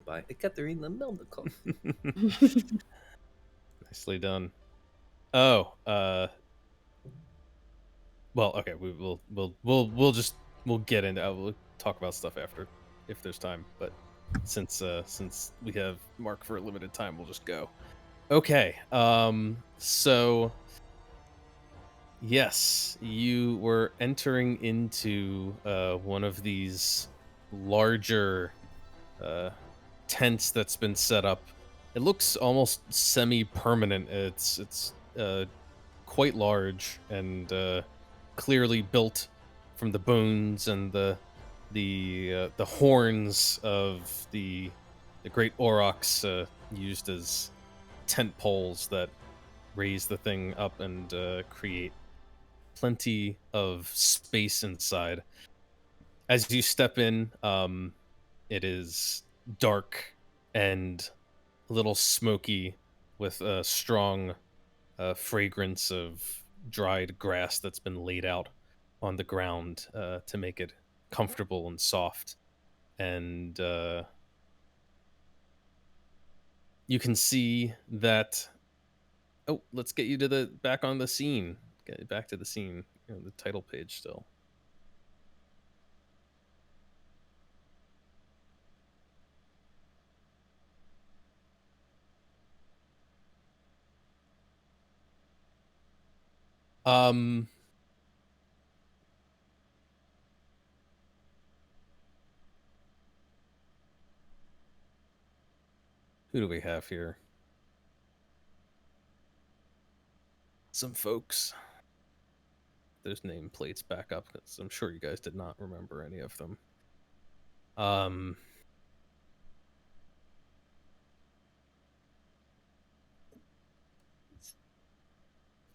by Ekaterina Melnikov. Nicely done. Oh, well, okay, we'll get into we'll talk about stuff after if there's time, but since we have Mark for a limited time, we'll just go. Okay. So yes, you were entering into one of these larger tents that's been set up. It looks almost semi-permanent. It's quite large and clearly built from the bones and the horns of the great aurochs used as tent poles that raise the thing up and create plenty of space inside. As you step in, it is dark and a little smoky with a strong fragrance of dried grass that's been laid out on the ground to make it comfortable and soft. And you can see that. Oh, let's get you to the back on the scene. Get back to the scene. The title page still. Um, who do we have here? Some folks. There's nameplates back up because I'm sure you guys did not remember any of them.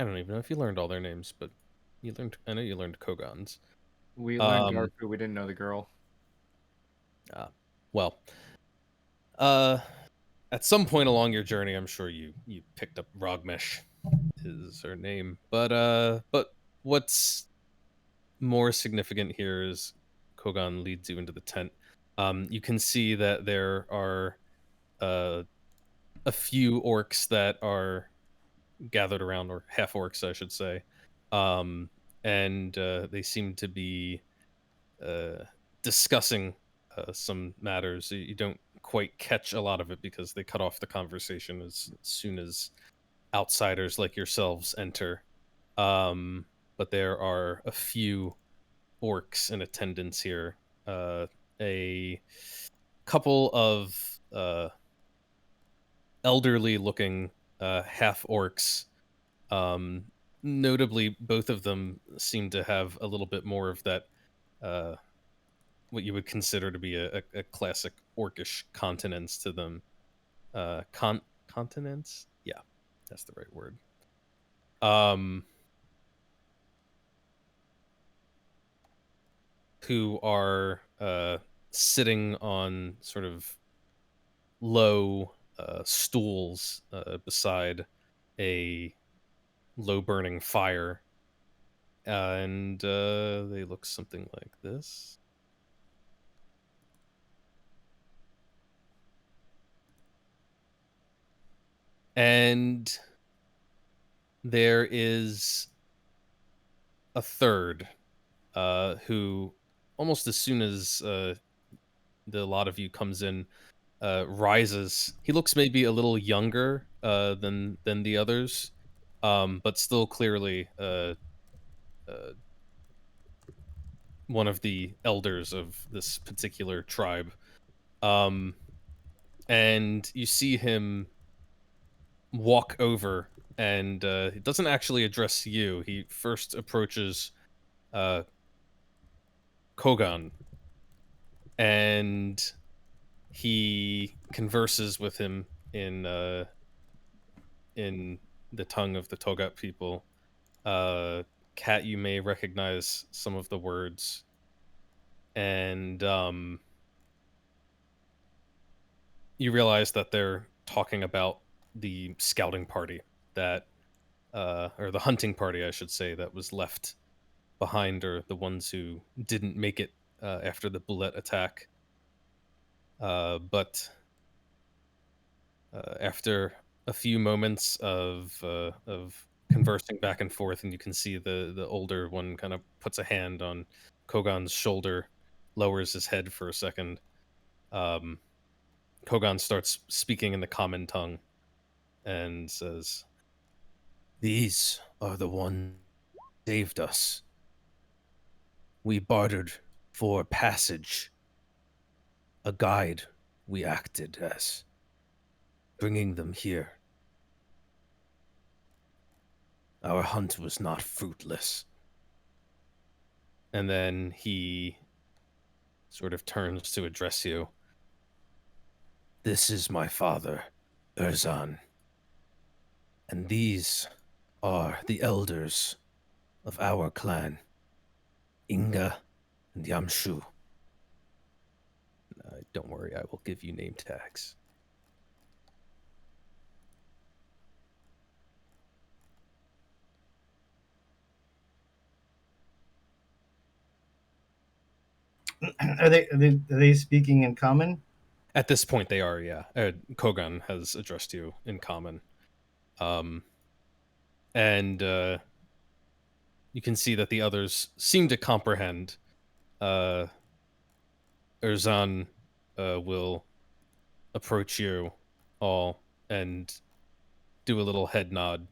I don't even know if you learned all their names, but you learned. I know you learned Kogan's. We learned Garfu, we didn't know the girl. Well, at some point along your journey, I'm sure you picked up Rogmesh, is her name. But what's more significant here is Kogan leads you into the tent. You can see that there are a few orcs that are gathered around, or half orcs, I should say, and they seem to be discussing some matters. You don't quite catch a lot of it because they cut off the conversation as soon as outsiders like yourselves enter. But there are a few orcs in attendance here. A couple of elderly looking half orcs. Notably, both of them seem to have a little bit more of that what you would consider to be a classic orcish continence to them. Continence? Yeah, that's the right word. Who are sitting on sort of low stools beside a low burning fire, and they look something like this. And there is a third who, almost as soon as the lot of you comes in, rises. He looks maybe a little younger than the others, but still clearly one of the elders of this particular tribe. And you see him walk over, and he doesn't actually address you. He first approaches Kogan, and he converses with him in the tongue of the Togat people. Cat, you may recognize some of the words, and you realize that they're talking about the scouting party that, or the hunting party, I should say, that was left behind, or the ones who didn't make it after the bullet attack. But After a few moments of conversing back and forth, and you can see the older one kind of puts a hand on Kogan's shoulder, lowers his head for a second. Kogan starts speaking in the common tongue and says, "These are the ones who saved us. We bartered for passage, a guide we acted as, bringing them here. Our hunt was not fruitless." And then he sort of turns to address you. "This is my father, Erzan. And these are the elders of our clan, Inga and Yamshu. Don't worry, I will give you name tags." Are they speaking in common? At this point, they are, yeah. Kogan has addressed you in common. And you can see that the others seem to comprehend. Erzan will approach you all and do a little head nod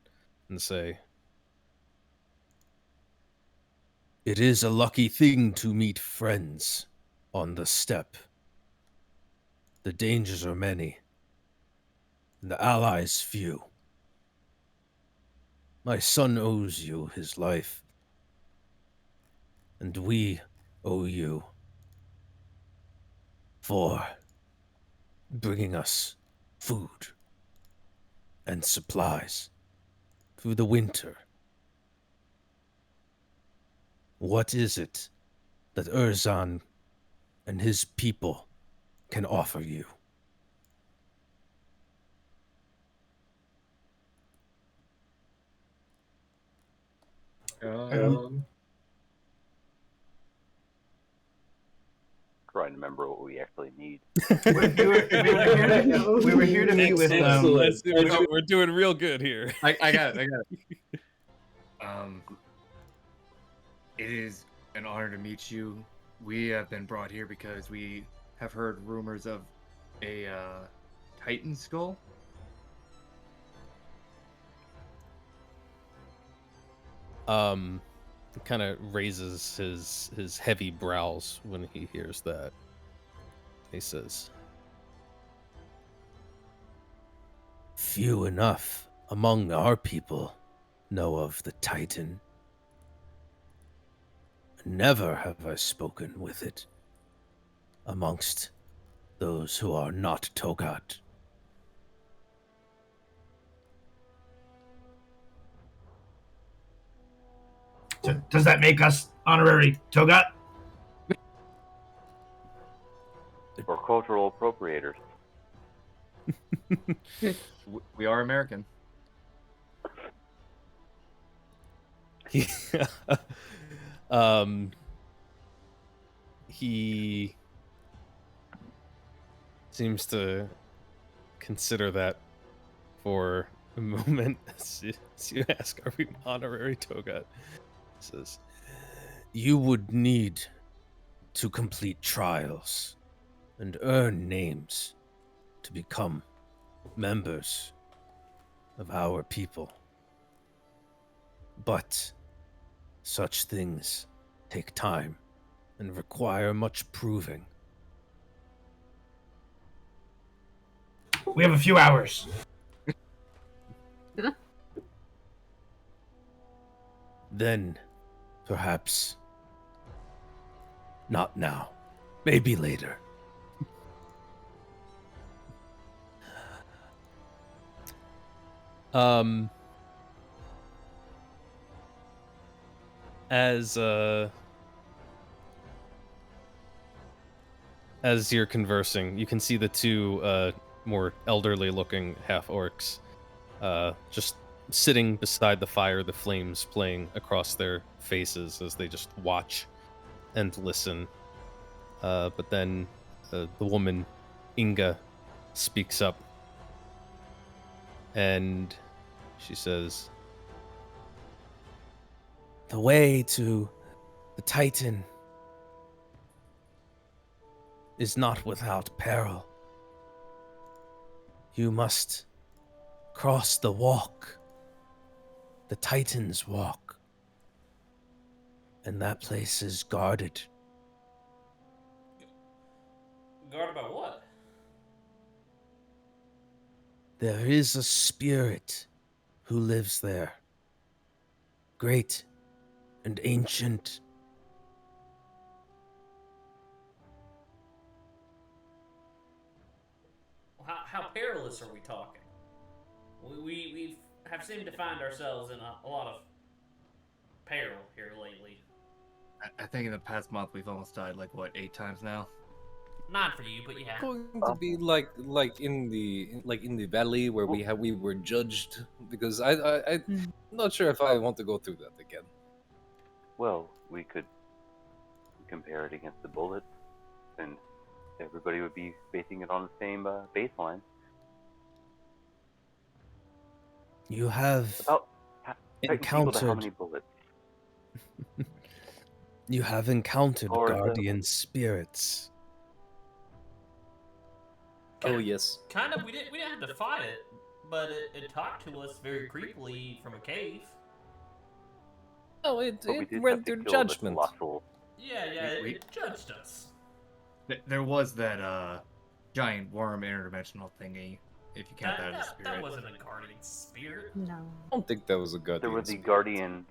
and say, "It is a lucky thing to meet friends on the steppe. The dangers are many, and the allies few. My son owes you his life, and we owe you for bringing us food and supplies through the winter. What is it that Erzan and his people can offer you?" Trying to remember what we actually need. We were here to meet with We're doing real good here. I got it. It is an honor to meet you. We have been brought here because we have heard rumors of a Titan skull. Kind of raises his heavy brows when he hears that. He says, "Few enough among our people know of the Titan. Never have I spoken with it amongst those who are not Togat." Does that make us honorary Togat? Or cultural appropriators. We are American. He seems to consider that for a moment as you ask, "Are we honorary Togat?" He says, "You would need to complete trials and earn names to become members of our people. But such things take time and require much proving." We have a few hours. "Then, perhaps, not now. Maybe later." As you're conversing, you can see the two more elderly-looking half-orcs just sitting beside the fire, the flames playing across their faces as they just watch and listen. But then the woman, Inga, speaks up. And she says, "The way to the Titan is not without peril. You must cross the walk, the Titan's walk, and that place is guarded." Guarded by what? "There is a spirit who lives there, great and ancient. How perilous are we talking? We have seemed to find ourselves in a lot of peril here lately. I think in the past month we've almost died like what 8 times now. Not for you, but yeah. Going to be like in the valley where we were judged, because I'm not sure if I want to go through that again. Well, we could compare it against the bullets, and everybody would be basing it on the same baseline. You have About Titan equal to how encountered many bullets? you have encountered Or the- guardian spirits. Oh yes. Kind of. We didn't have to fight it, but it talked to us very creepily from a cave. Oh, it But we did have to rendered kill the judgment. colossal. Yeah, it judged us. There was that giant worm interdimensional thingy. If you count that as a spirit. That wasn't a guardian spirit. No. I don't think that was a good. There was the guardian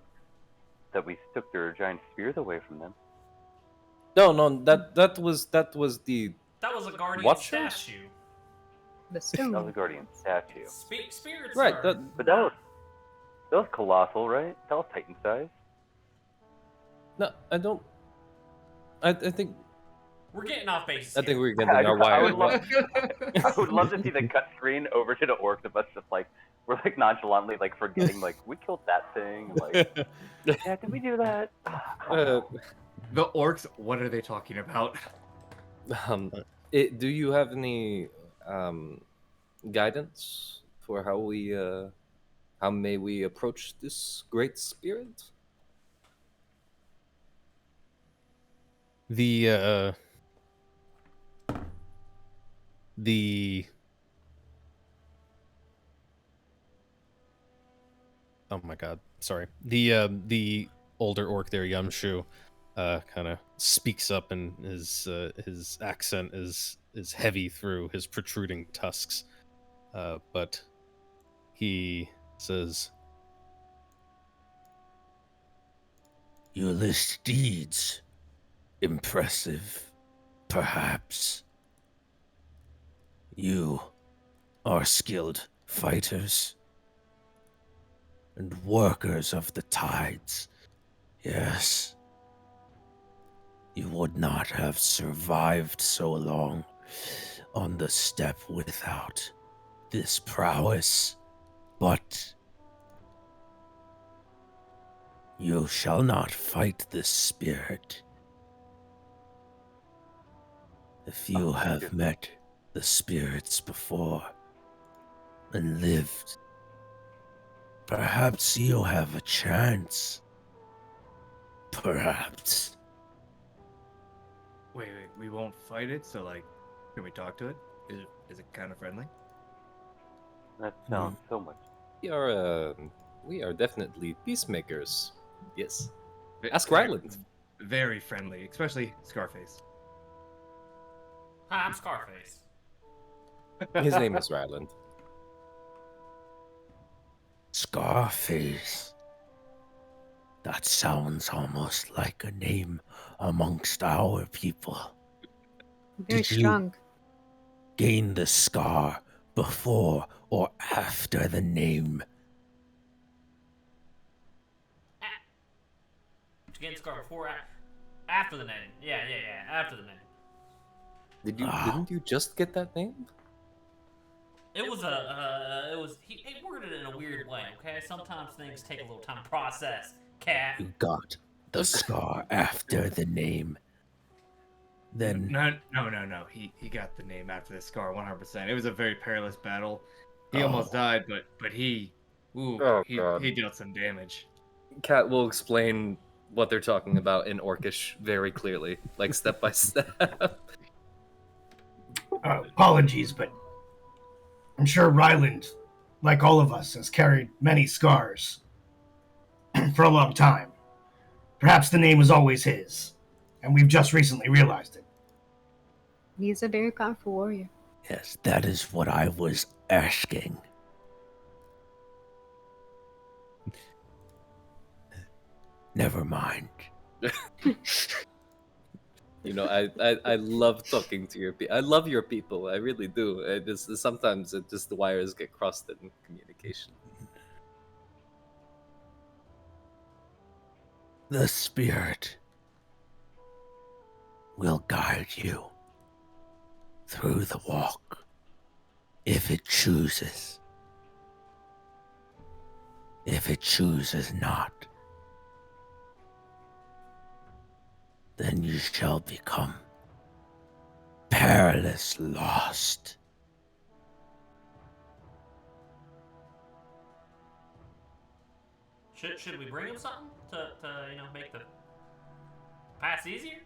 that we took their giant spears away from them. No, that was the. That was a guardian Watchers? statue. The That was a stone. guardian statue. Spirits Right, are... that- But that was colossal, right? That was Titan size. No, I don't. I think We're getting off base. I think here. we're getting our I wire. would love to see the cut screen over to the orcs of us just like we're like nonchalantly like forgetting like we killed that thing. Like, yeah, did we do that? The orcs, what are they talking about? Do you have any guidance for how may we approach this great spirit? The oh my god, sorry. The older orc there, Yamshu, kind of speaks up, and his accent is heavy through his protruding tusks, but he says, "You list deeds impressive, perhaps. You are skilled fighters and workers of the tides. Yes. You would not have survived so long on the steppe without this prowess, but you shall not fight this spirit. If you have met the spirits before and lived, perhaps you have a chance. Perhaps." Wait, we won't fight it. So like, can we talk to it? Is it kind of friendly? That sounds so much. We are definitely peacemakers. Yes. Ask Very- Ryland. Very friendly, especially Scarface. Hi, I'm Scarface. His name is Ryland. Scarface. That sounds almost like a name amongst our people. Very Did you- strong. Gain the scar before or after the name? Again, Scar before, after the name. Yeah, after the name. Didn't you just get that name? It was he worded it in a weird way. Okay, sometimes things take a little time to process. Cat. You got the scar after the name. Then No. He got the name after the scar 100%. It was a very perilous battle. He almost died, but he, Oh, God. he dealt some damage. Cat will explain what they're talking about in Orcish very clearly, like step by step. Apologies, but I'm sure Ryland, like all of us, has carried many scars for a long time. Perhaps the name was always his, and we've just recently realized it. He's a very powerful warrior. Yes, that is what I was asking. Never mind. You know, I love talking to your people. I love your people. I really do. Sometimes the wires get crossed in communication. The spirit will guide you through the walk if it chooses. If it chooses not, then you shall become perilous lost. Should we bring him something to make the pass easier?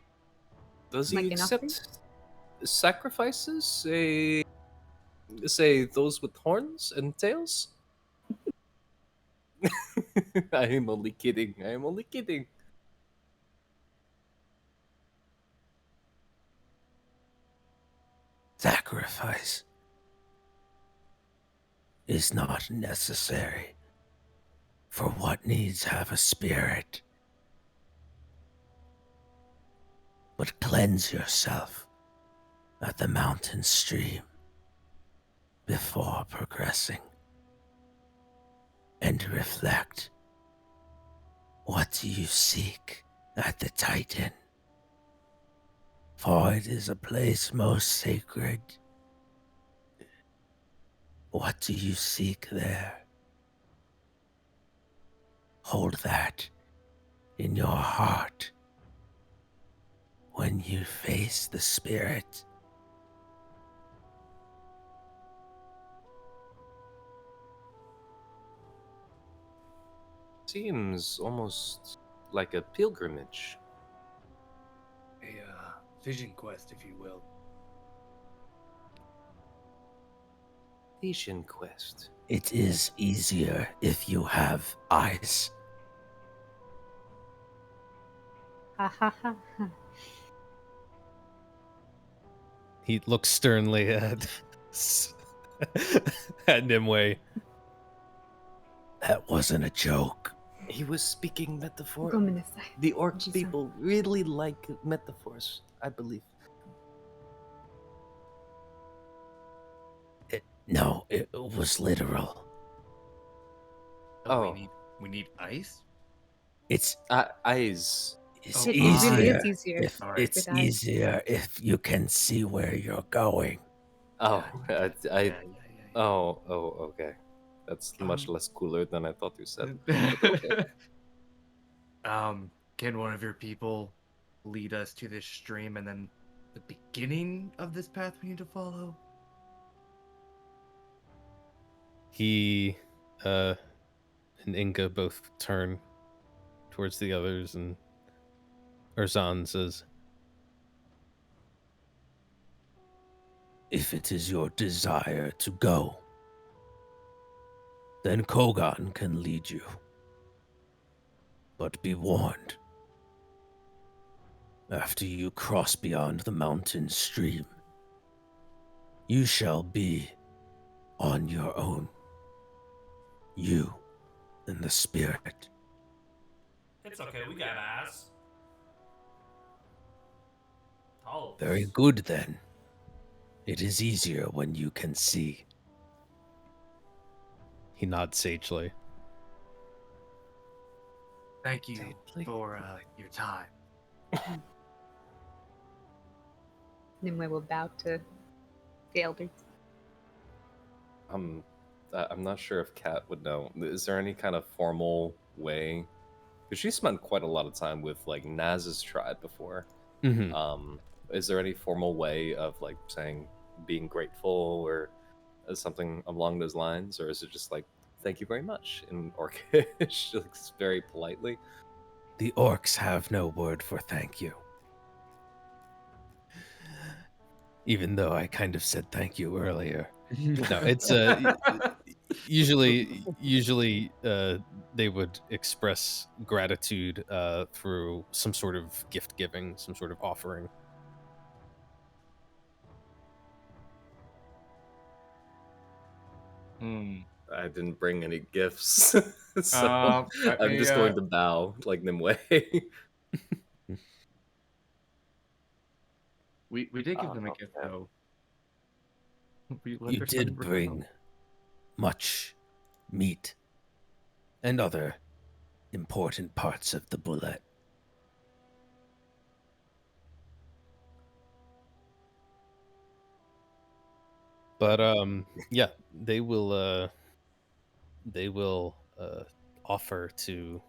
Does he Like an offering? accept sacrifices? Say those with horns and tails? I am only kidding. I am only kidding. Sacrifice is not necessary for what needs have a spirit. But cleanse yourself at the mountain stream before progressing, and reflect. What do you seek at the Titan? For it is a place most sacred. What do you seek there? Hold that in your heart when you face the spirit. Seems almost like a pilgrimage. A vision quest, if you will. Vision quest. It is easier if you have eyes. Ha ha ha ha. He looks sternly at at Nimue. That wasn't a joke. He was speaking metaphor. Gomenasai. The orc Jisan. people really like metaphors, I believe. No, it was literal. Oh. We need ice. It's Eyes. it's Oh, It really easier. is easier. If Alright. it's With eyes. easier if you can see where you're going. Oh, Yeah, yeah. Oh, okay. That's much less cooler than I thought you said. Can one of your people lead us to this stream and then the beginning of this path we need to follow? He and Inga both turn towards the others, and Urzan says, If it is your desire to go, then Kogan can lead you. But be warned. After you cross beyond the mountain stream, you shall be on your own. You and the spirit. It's okay, we got eyes. Oh. Very good then. It is easier when you can see. he nods sagely. Thank you for your time. Nimue will bow to the elders. I'm not sure if Kat would know. Is there any kind of formal way? Because she spent quite a lot of time with like Naz's tribe before. Mm-hmm. Is there any formal way of like saying being grateful or something along those lines, or is it just like "thank you very much" in Orcish, like very politely? The orcs have no word for thank you. Even though I kind of said thank you earlier. No, it's usually they would express gratitude through some sort of gift giving, some sort of offering. I didn't bring any gifts, so I'm just me, going to bow like Nimue. We did give them a okay. gift though. We let You their did son bring bring much meat and other important parts of the bullet. But yeah, they will offer to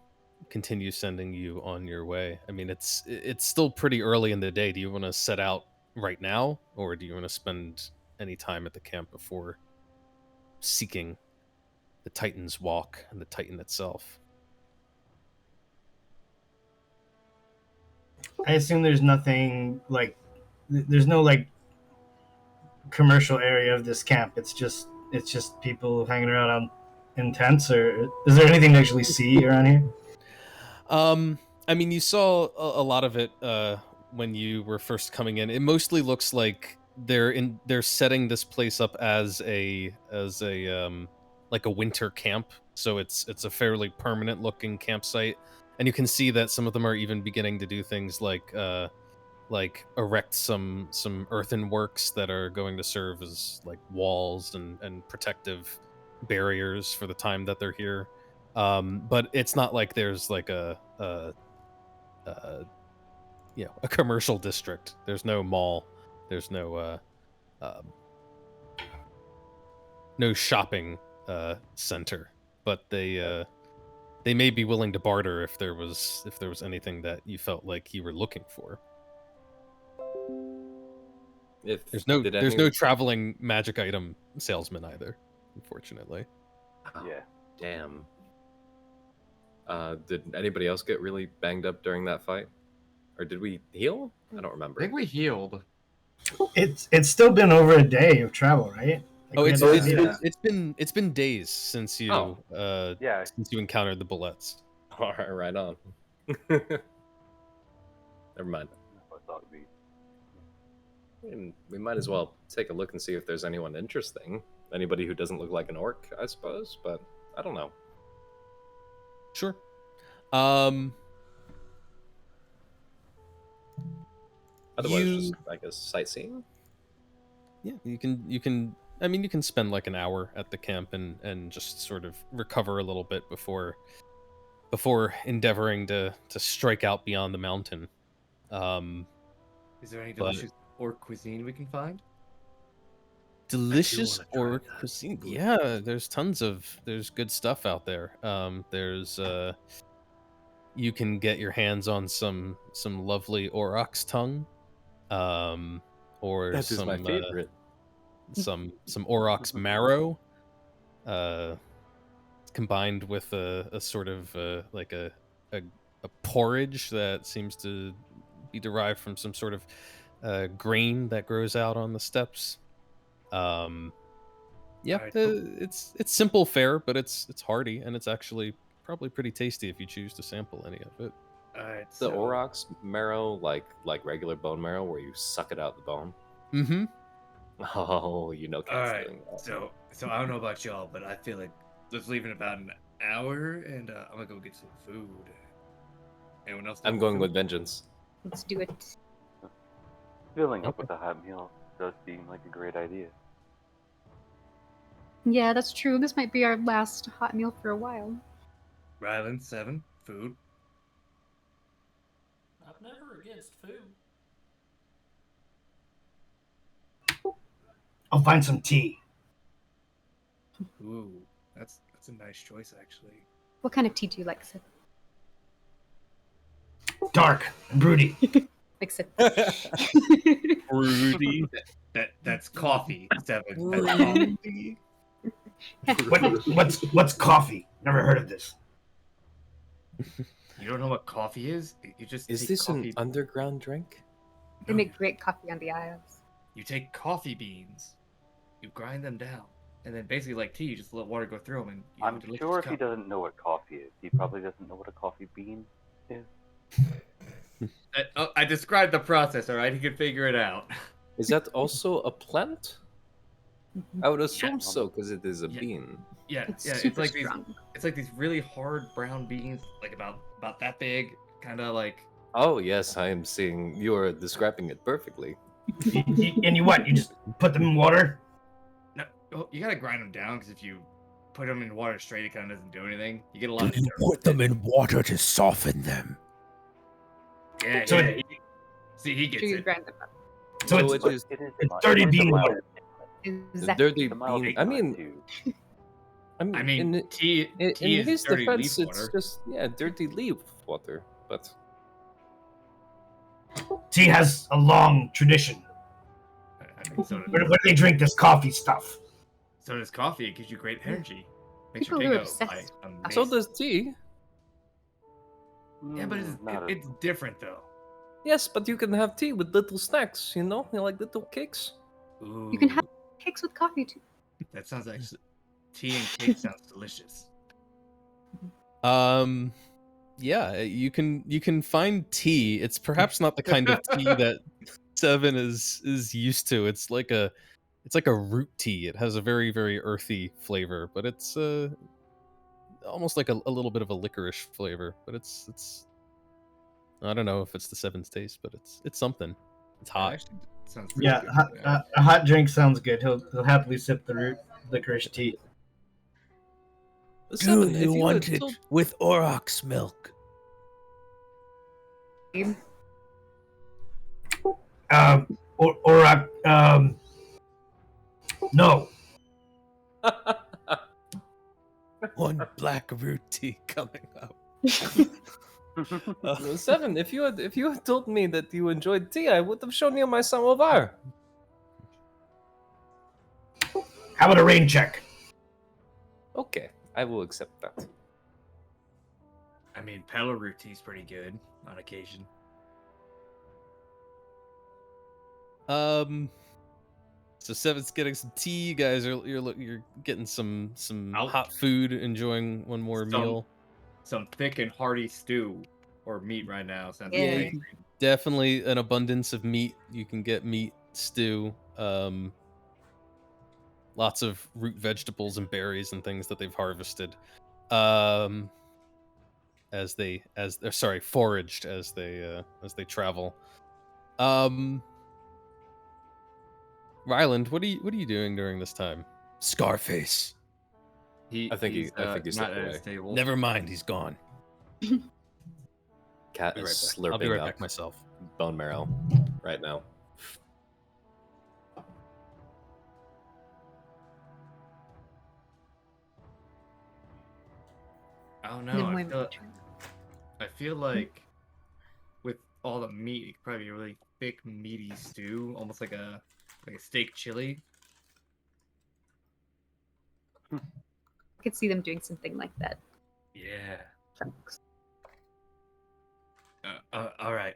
continue sending you on your way. I mean, it's still pretty early in the day. Do you want to set out right now, or do you want to spend any time at the camp before seeking the Titan's Walk and the Titan itself? I assume there's nothing like there's no like commercial area of this camp. It's just people hanging around in tents, or is there anything to actually see around here? I mean, you saw a lot of it when you were first coming in. It mostly looks like they're setting this place up as a like a winter camp. So it's a fairly permanent looking campsite, and you can see that some of them are even beginning to do things like erect some earthenworks that are going to serve as like walls and protective barriers for the time that they're here. But it's not like there's like a commercial district. There's no mall. There's no no shopping center. But they may be willing to barter if there was anything that you felt like you were looking for. There's no traveling magic item salesman either, unfortunately. Yeah. Damn. Did anybody else get really banged up during that fight, or did we heal? I don't remember. I think we healed. It's still been over a day of travel, right? Like, it's been days since you since you encountered the bullets. All right on. Never mind. I thought it'd be. We might as well take a look and see if there's anyone interesting. Anybody who doesn't look like an orc, I suppose, but I don't know. Sure. Otherwise, just, I guess, sightseeing. Yeah, you can. I mean, you can spend like an hour at the camp and just sort of recover a little bit before endeavoring to strike out beyond the mountain. Is there any delicious orc cuisine we can find? Delicious orc cuisine? Yeah, there's good stuff out there. There's you can get your hands on some lovely aurochs tongue, or that is my favorite. Some aurochs marrow, combined with a sort of like a porridge that seems to be derived from some sort of grain that grows out on the steppes. It's simple fare, but it's hearty, and it's actually probably pretty tasty if you choose to sample any of it. The aurochs marrow, like regular bone marrow, where you suck it out the bone. Mm-hmm. Oh, you know. All right. So I don't know about y'all, but I feel like let's leave in about an hour, and I'm gonna go get some food. Anyone else? I'm going with vengeance. Let's do it. Filling up with a hot meal does seem like a great idea. Yeah, that's true. This might be our last hot meal for a while. Ryland, 7, food. I'm never against food. I'll find some tea. Ooh, that's a nice choice, actually. What kind of tea do you like, Sid? Dark and broody. Like Sid. Rudy. That's coffee, Seven. That's coffee. What's coffee? Never heard of this. You don't know what coffee is? You just Is take this coffee. an underground drink? They make great coffee on the Isles. You take coffee beans, you grind them down, and then basically like tea, you just let water go through them. And you I'm have a delicious sure if cup. he doesn't know what coffee is, he probably doesn't know what a coffee bean is. I described the process, all right? He can figure it out. Is that also a plant? I would assume Yeah. so, because it is a Yeah. bean. Yeah, It's yeah. super It's like strong. these really hard brown beans, like about that big, kind of like. Oh yes, I am seeing you are describing it perfectly. And you just put them in water? No, you gotta grind them down because if you put them in water straight, it kind of doesn't do anything. You get a Do lot of you dirt. put them in water to soften them? Yeah, So yeah. See, he gets Sure you it. grind them up. So So it's it is It is it's mild- dirty it is a bean mild water. stimulant. the Exactly. dirty It's a mild bean. stimulant, too. I mean, tea in is his dirty defense, leaf it's water. just dirty leaf water. But tea has a long tradition. I mean, so Where do they drink this coffee stuff? does coffee. It gives you great energy. Makes People your who day are go obsessed. by so amazing. does tea. Yeah, but Not as it's different though. Yes, but you can have tea with little snacks. You know, like little cakes. Ooh, You can have cakes with coffee too. that sounds actually tea and cake sounds delicious. Yeah, you can find tea. It's perhaps not the kind of tea that Seven is used to. It's like a root tea. It has a very, very earthy flavor, but it's almost like a little bit of a licorice flavor. But it's I don't know if it's the Seven's taste, but it's something. It's That hot. actually sounds pretty Yeah, good. a hot drink sounds good. He'll happily sip the root licorice tea. Do Seven, you if you want had it told- with aurochs milk? No. One black root tea coming up. Seven, if you had told me that you enjoyed tea, I would have shown you my samovar. How about a rain check? Okay, I will accept that. I mean, Palo root tea's pretty good on occasion. So Seven's getting some tea. You guys you're getting some I'll- hot food, enjoying one more Some- meal. Some thick and hearty stew or meat right now sounds Yeah. amazing. Definitely an abundance of meat. You can get meat stew. Lots of root vegetables and berries and things that they've harvested. Foraged as they travel. Ryland, what are you doing during this time? Scarface. I think he's he not stepped at his away. table. Never mind, he's gone. Cat Be is right back. slurping I'll be right up back myself. bone marrow right now. Oh And no, then I women feel, try- I feel like with all the meat, it could probably be a really thick, meaty stew, almost like a steak chili. I could see them doing something like that. Yeah. Folks. All right.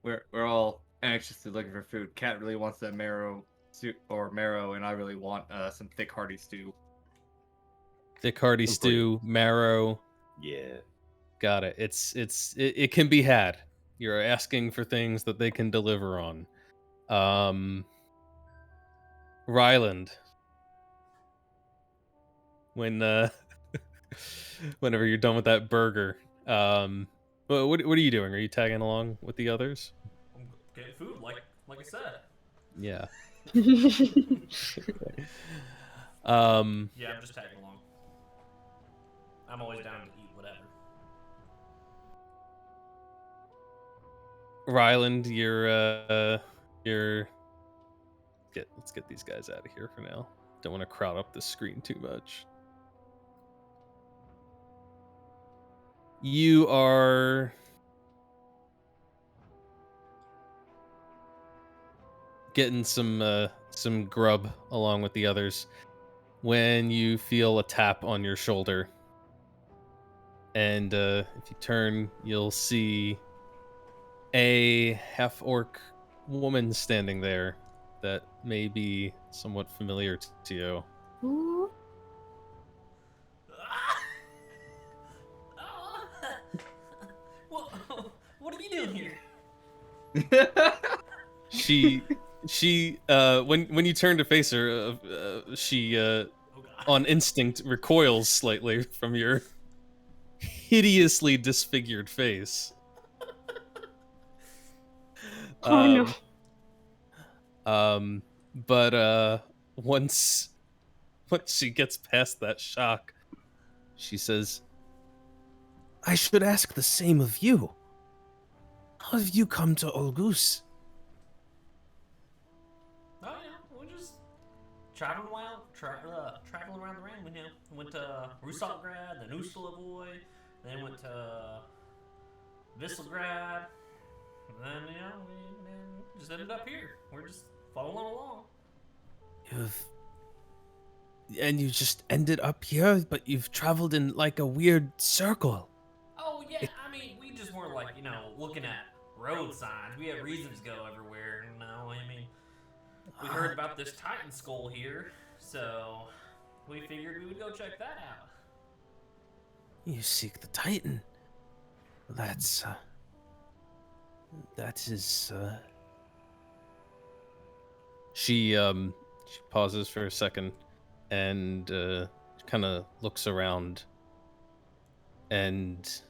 We're all anxiously looking for food. Cat really wants that marrow marrow, and I really want some thick, hearty stew. Thick hearty Complete. stew, marrow. Yeah. Got it. It can be had. You're asking for things that they can deliver on. Ryland. When whenever you're done with that burger, what are you doing? Are you tagging along with the others? I'm getting food, like I said. Yeah. Yeah, I'm just tagging along. I'm always down to eat whatever. Ryland, let's get these guys out of here for now. Don't want to crowd up the screen too much. You are getting some grub along with the others when you feel a tap on your shoulder. And if you turn, you'll see a half-orc woman standing there that may be somewhat familiar to you. Ooh. What are you doing here? She when you turn to face her, she on instinct recoils slightly from your hideously disfigured face. Oh no. But once she gets past that shock, she says, I should ask the same of you. How have you come to ulg-us? Oh yeah, we're just traveling around, traveling around the realm. We went to Russalgrad, then Ustalevoy, then went to Visselgrad, and then we just ended up here. We're just following along. And you just ended up here, but you've traveled in like a weird circle. Oh yeah, I mean we just weren't like looking at road signs. We had reasons to go everywhere. I mean we heard about this Titan skull here, so we figured we would go check that out. You seek the Titan. That is. she pauses for a second and kind of looks around, and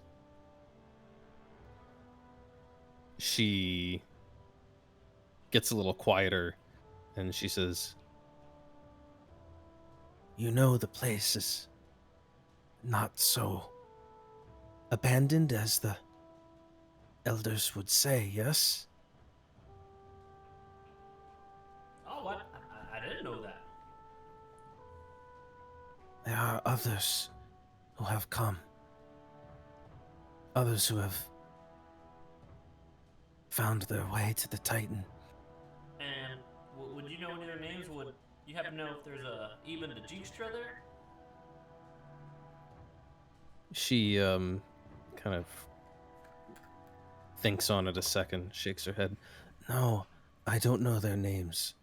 she gets a little quieter, and she says, You know the place is not so abandoned as the elders would say, yes? Oh, I didn't know that. There are others who have come. Others who have found their way to the Titan. And would you know any of their names? Would you happen to know if there's a Eben the dijkstra there? she kind of thinks on it a second, shakes her head. No, I don't know their names,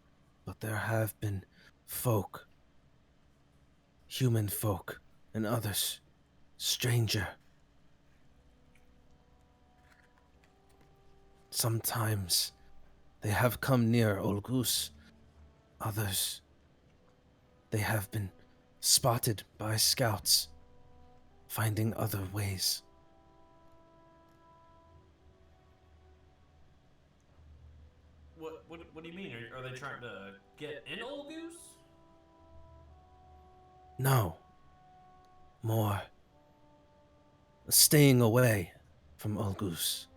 but there have been folk, human folk, and others, stranger. Sometimes they have come near ulg-us. Others, they have been spotted by scouts, finding other ways. What do you mean? Are they trying to get in ulg-us? No. More staying away from ulg-us.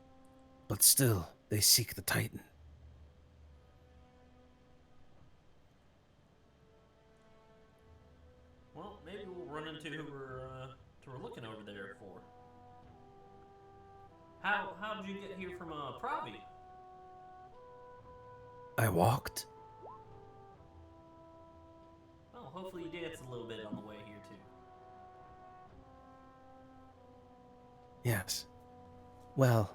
But still, they seek the Titan. Well, maybe we'll run into who we're looking over there for. How did you get here from Pravy? I walked. Oh, hopefully you danced a little bit on the way here too. Yes. Well,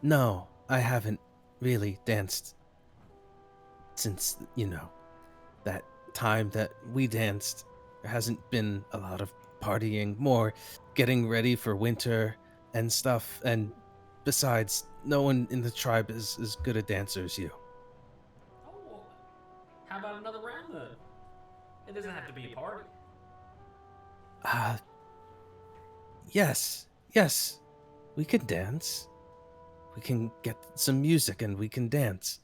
no, I haven't really danced since, that time that we danced. There hasn't been a lot of partying, more getting ready for winter and stuff. And besides, no one in the tribe is as good a dancer as you. Oh, well, how about another round then? It doesn't have to be a party. Yes, we can dance. We can get some music and we can dance.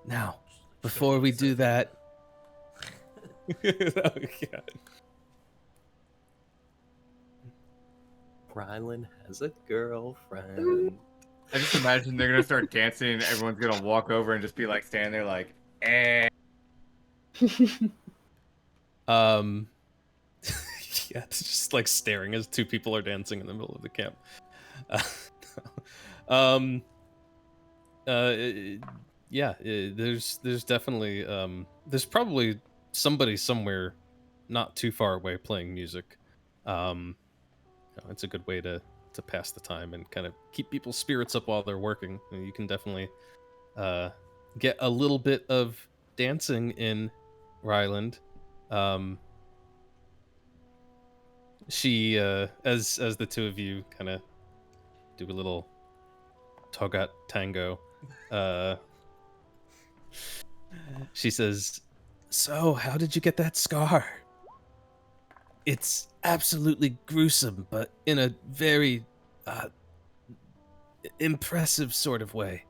Now, before we do that... Oh, God. Ryland has a girlfriend. I just imagine they're gonna start dancing and everyone's gonna walk over and just be like standing there like, eh. Yeah, it's just like staring as two people are dancing in the middle of the camp. Yeah, there's definitely there's probably somebody somewhere not too far away playing music. It's a good way to pass the time and kind of keep people's spirits up while they're working. You can definitely get a little bit of dancing in Ryland. She as the two of you kind of do a little togat tango, she says, "So, how did you get that scar? It's absolutely gruesome, but in a very impressive sort of way."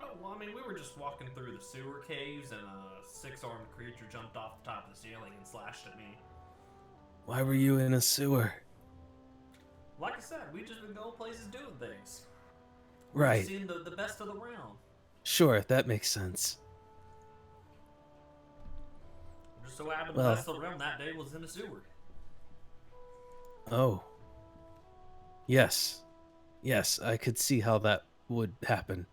Oh, well, I mean, we were just walking through the sewer caves and a 6-armed creature jumped off the top of the ceiling and slashed at me. Why were you in a sewer? Like I said, we just been going places doing things. Right. Seeing the best of the realm. Sure, that makes sense. Just so happened the best of the realm that day was in a sewer. Oh. Yes. Yes, I could see how that would happen.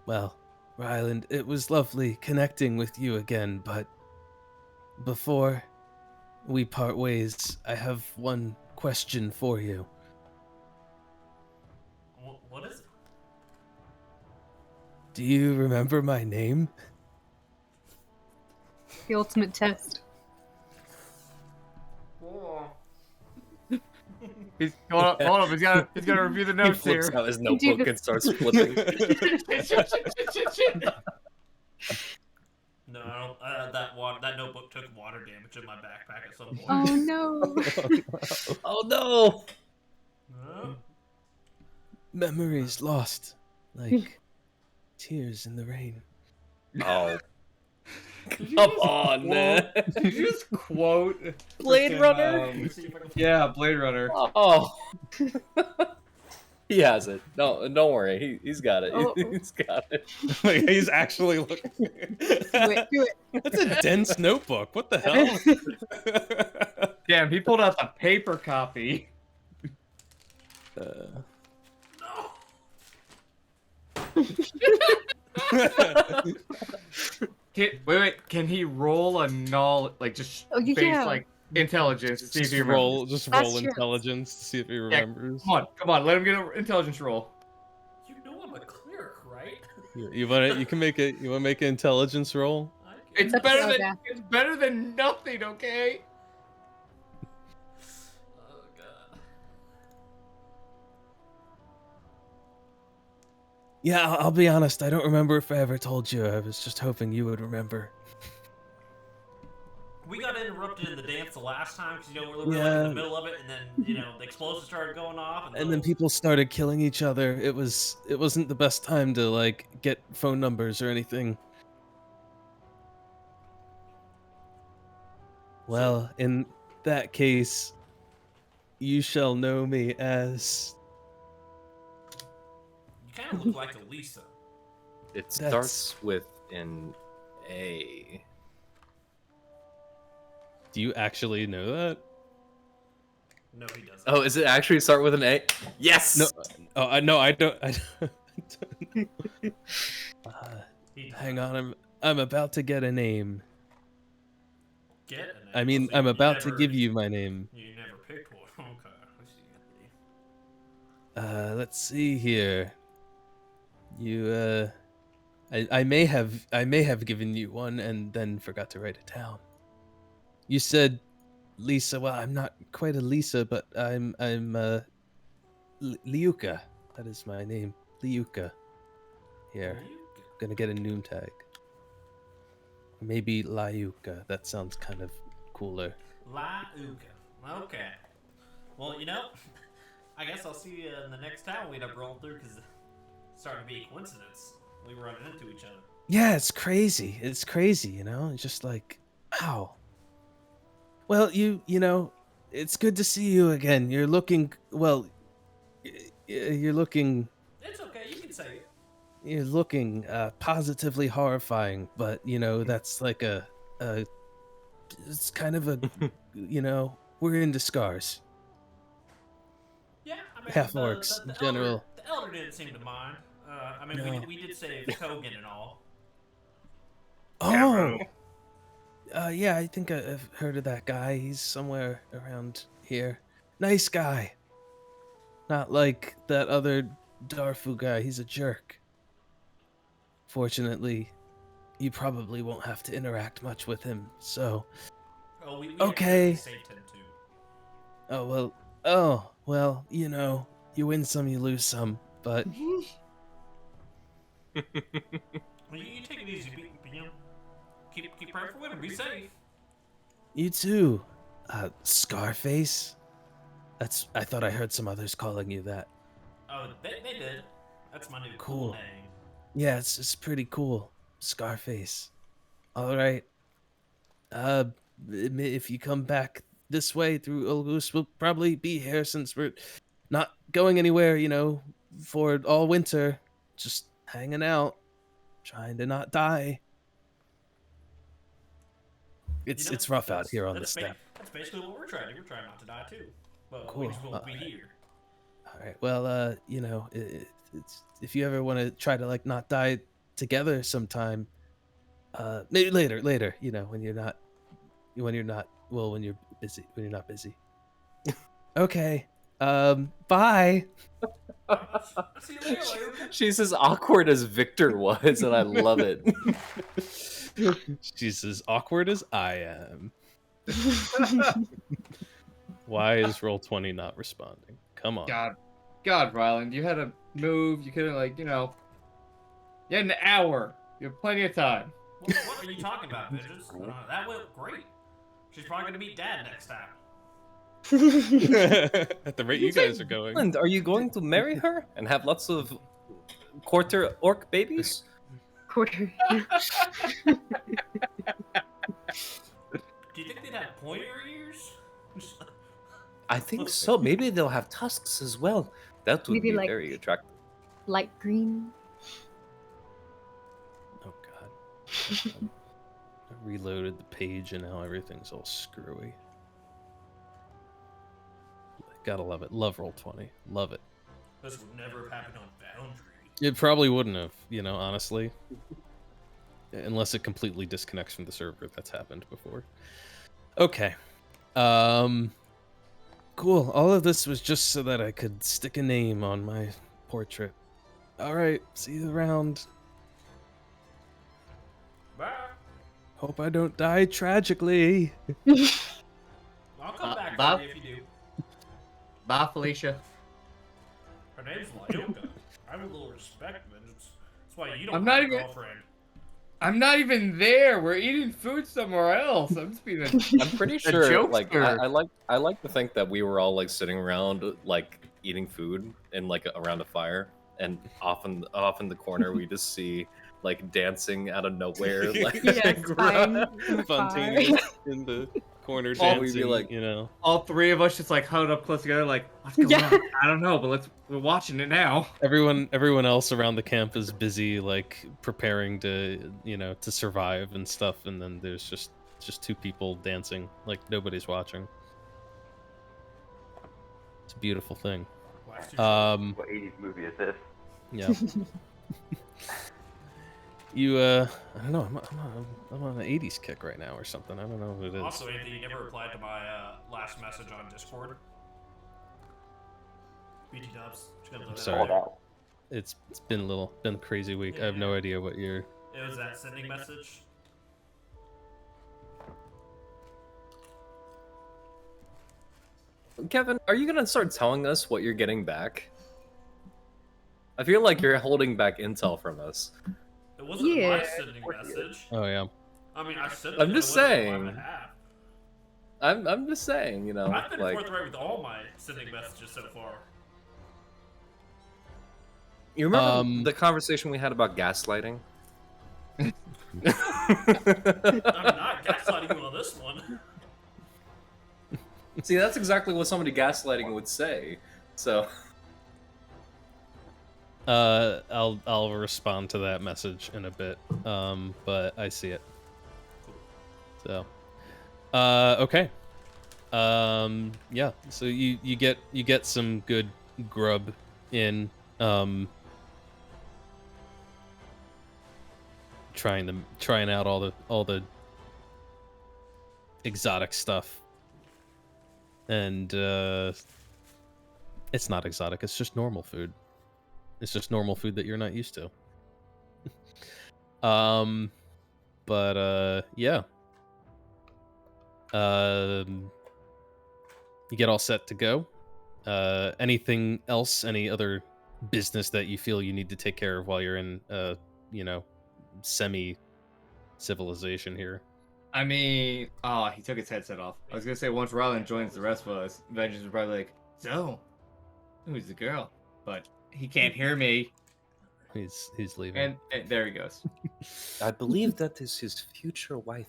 Well, Ryland, it was lovely connecting with you again, but before we part ways, I have one question for you. What is it? Do you remember my name? The ultimate test. Whoa. He's hold up. He's got to review the notes He flips here. out his notebook and starts flipping. No, that notebook took water damage in my backpack at some point. Oh no. Oh no! No. Memories lost, like tears in the rain. Oh. Come on, man. Did you just quote Blade freaking, Runner? Yeah, Blade Runner. Oh. He has it. No, don't worry. He's got it. Oh. He's got it. Like, he's actually looking. Do it. That's a dense notebook. What the hell? Damn, he pulled out the paper copy. No. Wait. Can he roll a null, like just base yeah. like intelligence to see if he Just remembers? roll That's your- intelligence to see if he remembers. Come on, let him get an intelligence roll. You know I'm a cleric, right? You want to? You can make it. You want to make an intelligence roll? It's That's better so than bad. it's better than nothing, okay? Oh god. Yeah, I'll be honest, I don't remember if I ever told you. I was just hoping you would remember. We got interrupted in the dance the last time because we were like in Yeah. the middle of it, and then the explosions started going off, And then people started killing each other. It wasn't the best time to like get phone numbers or anything. Well, in that case, you shall know me as You kind of look like a Lisa. It starts with an A. Do you actually know that? No, he doesn't. Oh, is it actually start with an A? Yes. No. Oh, no, I don't. He hang on, I'm about to get a name. Get a name. I mean, So I'm you about to never- give you my name. You never picked one. Okay. I see. Let's see here. You I may have given you one and then forgot to write it down. You said Lisa. Well, I'm not quite a Lisa, but I'm Lielouka. That is my name, Lielouka. Here, gonna get a noom tag. Maybe Lielouka. That sounds kind of cooler. Lielouka. Okay. Well, I guess I'll see you in the next town we end up rolling through because it's starting to be a coincidence. We were running into each other. Yeah, it's crazy. It's crazy, It's just like, wow. Well, you know, it's good to see you again. You're looking, well, you're looking, It's okay. You can say it. you're looking positively horrifying, but, that's like it's kind of a, we're into scars. Yeah, I mean, Half orcs, the general. The elder didn't seem to mind. I mean, No. we did save Hogan and all. Oh! Yeah, I think I've heard of that guy. He's somewhere around here. Nice guy. Not like that other Darfu guy. He's a jerk. Fortunately, you probably won't have to interact much with him, so... Oh, we Okay. actually saved him too. Oh, well, you know, you win some, you lose some, but... Well, you take it easy, you know. Keep praying for women. Be safe. You too. Scarface? I thought I heard some others calling you that. Oh, they did. That's my new Cool. name. Yeah, it's pretty cool. Scarface. Alright. If you come back this way through ulg-us, we'll probably be here since we're not going anywhere, you know, for all winter. Just hanging out. Trying to not die. It's rough out here on the steppe. That's basically what we're trying to do. We're trying not to die too. But Cool. we just won't be here. Alright, well, you know, it's if you ever want to try to, like, not die together sometime, maybe later, you know, when you're not busy. Okay, bye. See you later, Lielouka. She's as awkward as Victor was, and I love it. She's as awkward as I am. Why is Roll20 not responding? Come on. God, Ryland, you had to move. You could have, like, you know, you had an hour. You have plenty of time. What are you talking about, bitches? That went great. She's probably gonna meet Dad next time. At the rate you guys are going. And are you going to marry her and have lots of quarter orc babies? Quarter. Do you think they'd have pointer ears? I think so. Maybe they'll have tusks as well. That would Maybe be like- very attractive. Light green. Oh god. I reloaded the page and now everything's all screwy. Gotta love it. Love Roll20. Love it. This would never have happened on Boundary. It probably wouldn't have, you know, honestly. Unless it completely disconnects from the server. That's happened before. Okay. Cool. All of this was just so that I could stick a name on my portrait. Alright, see you around. Bye. Hope I don't die tragically. I'll come back Bob? if you do. Bye, Felicia. Her name's Lielouka. I have a little respect, man. That's why you don't I'm have not a even- girlfriend. I'm not even there. We're eating food somewhere else. I'm just being a I'm pretty sure. Like, jokester. I like to think that we were all like sitting around, like eating food and like around a fire, and off in the corner we just see like dancing out of nowhere, like Yes, fine. Spontaneous in the corner Oh, we'd be dancing, like- you know. all three of us just like huddled up close together, like, what's going on? I don't know, but we're watching it now. Everyone else around the camp is busy like preparing to, you know, to survive and stuff, and then there's just two people dancing like nobody's watching. It's a beautiful thing. Last two What 80s movie is this? Yeah. You I don't know, I'm on an 80s kick right now or something. I don't know what it is. Also, Anthony, you never replied to my last message on Discord. BT dubs. Just gonna throw that Sorry. out there. It's been a crazy week. I have no idea what you're. It was that sending message. Kevin, are you gonna start telling us what you're getting back? I feel like you're holding back intel from us. It wasn't my Yeah. sending message. Oh yeah. I mean, I said I'm it just wasn't saying. on my behalf. I'm just saying, you know, I've been like forthright with all my sending messages so far. you remember the conversation we had about gaslighting? I'm not gaslighting you on this one. See, that's exactly what somebody gaslighting would say. So I'll respond to that message in a bit. But I see it. So, okay. Yeah. So you get some good grub in. trying out all the exotic stuff, and it's not exotic. It's just normal food. It's just normal food that you're not used to. Yeah. You get all set to go. Anything else? Any other business that you feel you need to take care of while you're in, semi-civilization here? I mean, oh, he took his headset off. I was gonna say once Ryland joins the rest of us, Vengeance is probably like, so, who's the girl? But he can't hear me, He's leaving. and there he goes. I believe that is his future wife.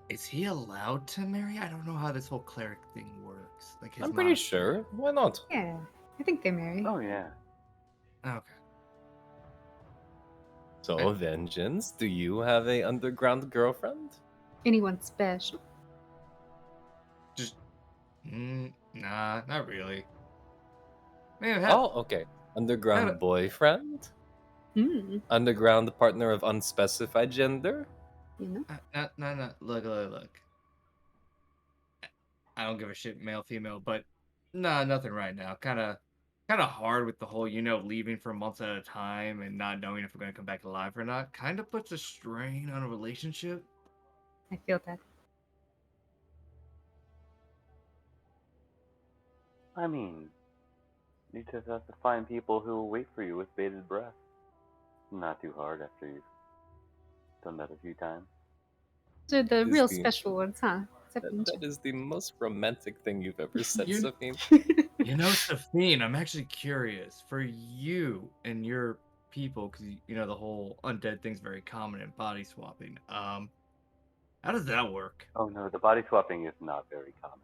Is he allowed to marry? I don't know how this whole cleric thing works. Like his I'm pretty mom- sure. Why not? Yeah, I think they're married. Oh yeah. Okay. So, Vengeance, do you have a underground girlfriend? Anyone special? Just, nah, not really. Man, Oh, okay. Underground boyfriend? Hmm. Underground partner of unspecified gender? You know? No. Look. I don't give a shit, male, female, but nah, nothing right now. Kind of hard with the whole, leaving for months at a time and not knowing if we're gonna come back alive or not. Kind of puts a strain on a relationship. I feel that. I mean, you just have to find people who will wait for you with bated breath. Not too hard after you've done that a few times. So the Is real the- special ones, huh? Except That is the most romantic thing you've ever said, You- Sophie. Safine, I'm actually curious for you and your people, because the whole undead thing's very common in body swapping. How does that work? Oh no, the body swapping is not very common.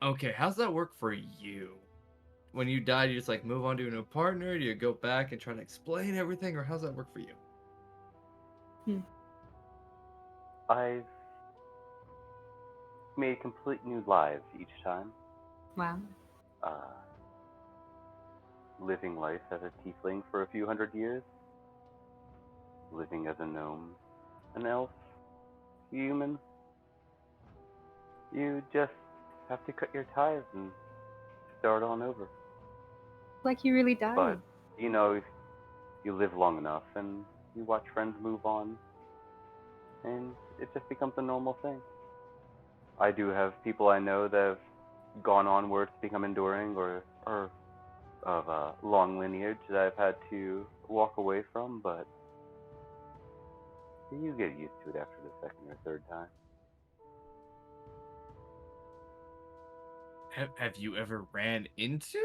Okay, how's that work for you? When you die, do you just like move on to a new partner? Do you go back and try to explain everything, or how's that work for you? I've made complete new lives each time. Wow. Living life as a tiefling for a few hundred years. Living as a gnome, an elf, human. You just have to cut your ties and start on over. Like you really died. But, you live long enough and you watch friends move on, and it just becomes a normal thing. I do have people I know that have gone onwards to become enduring or of a long lineage that I've had to walk away from, but you get used to it after the second or third time. Have you ever ran into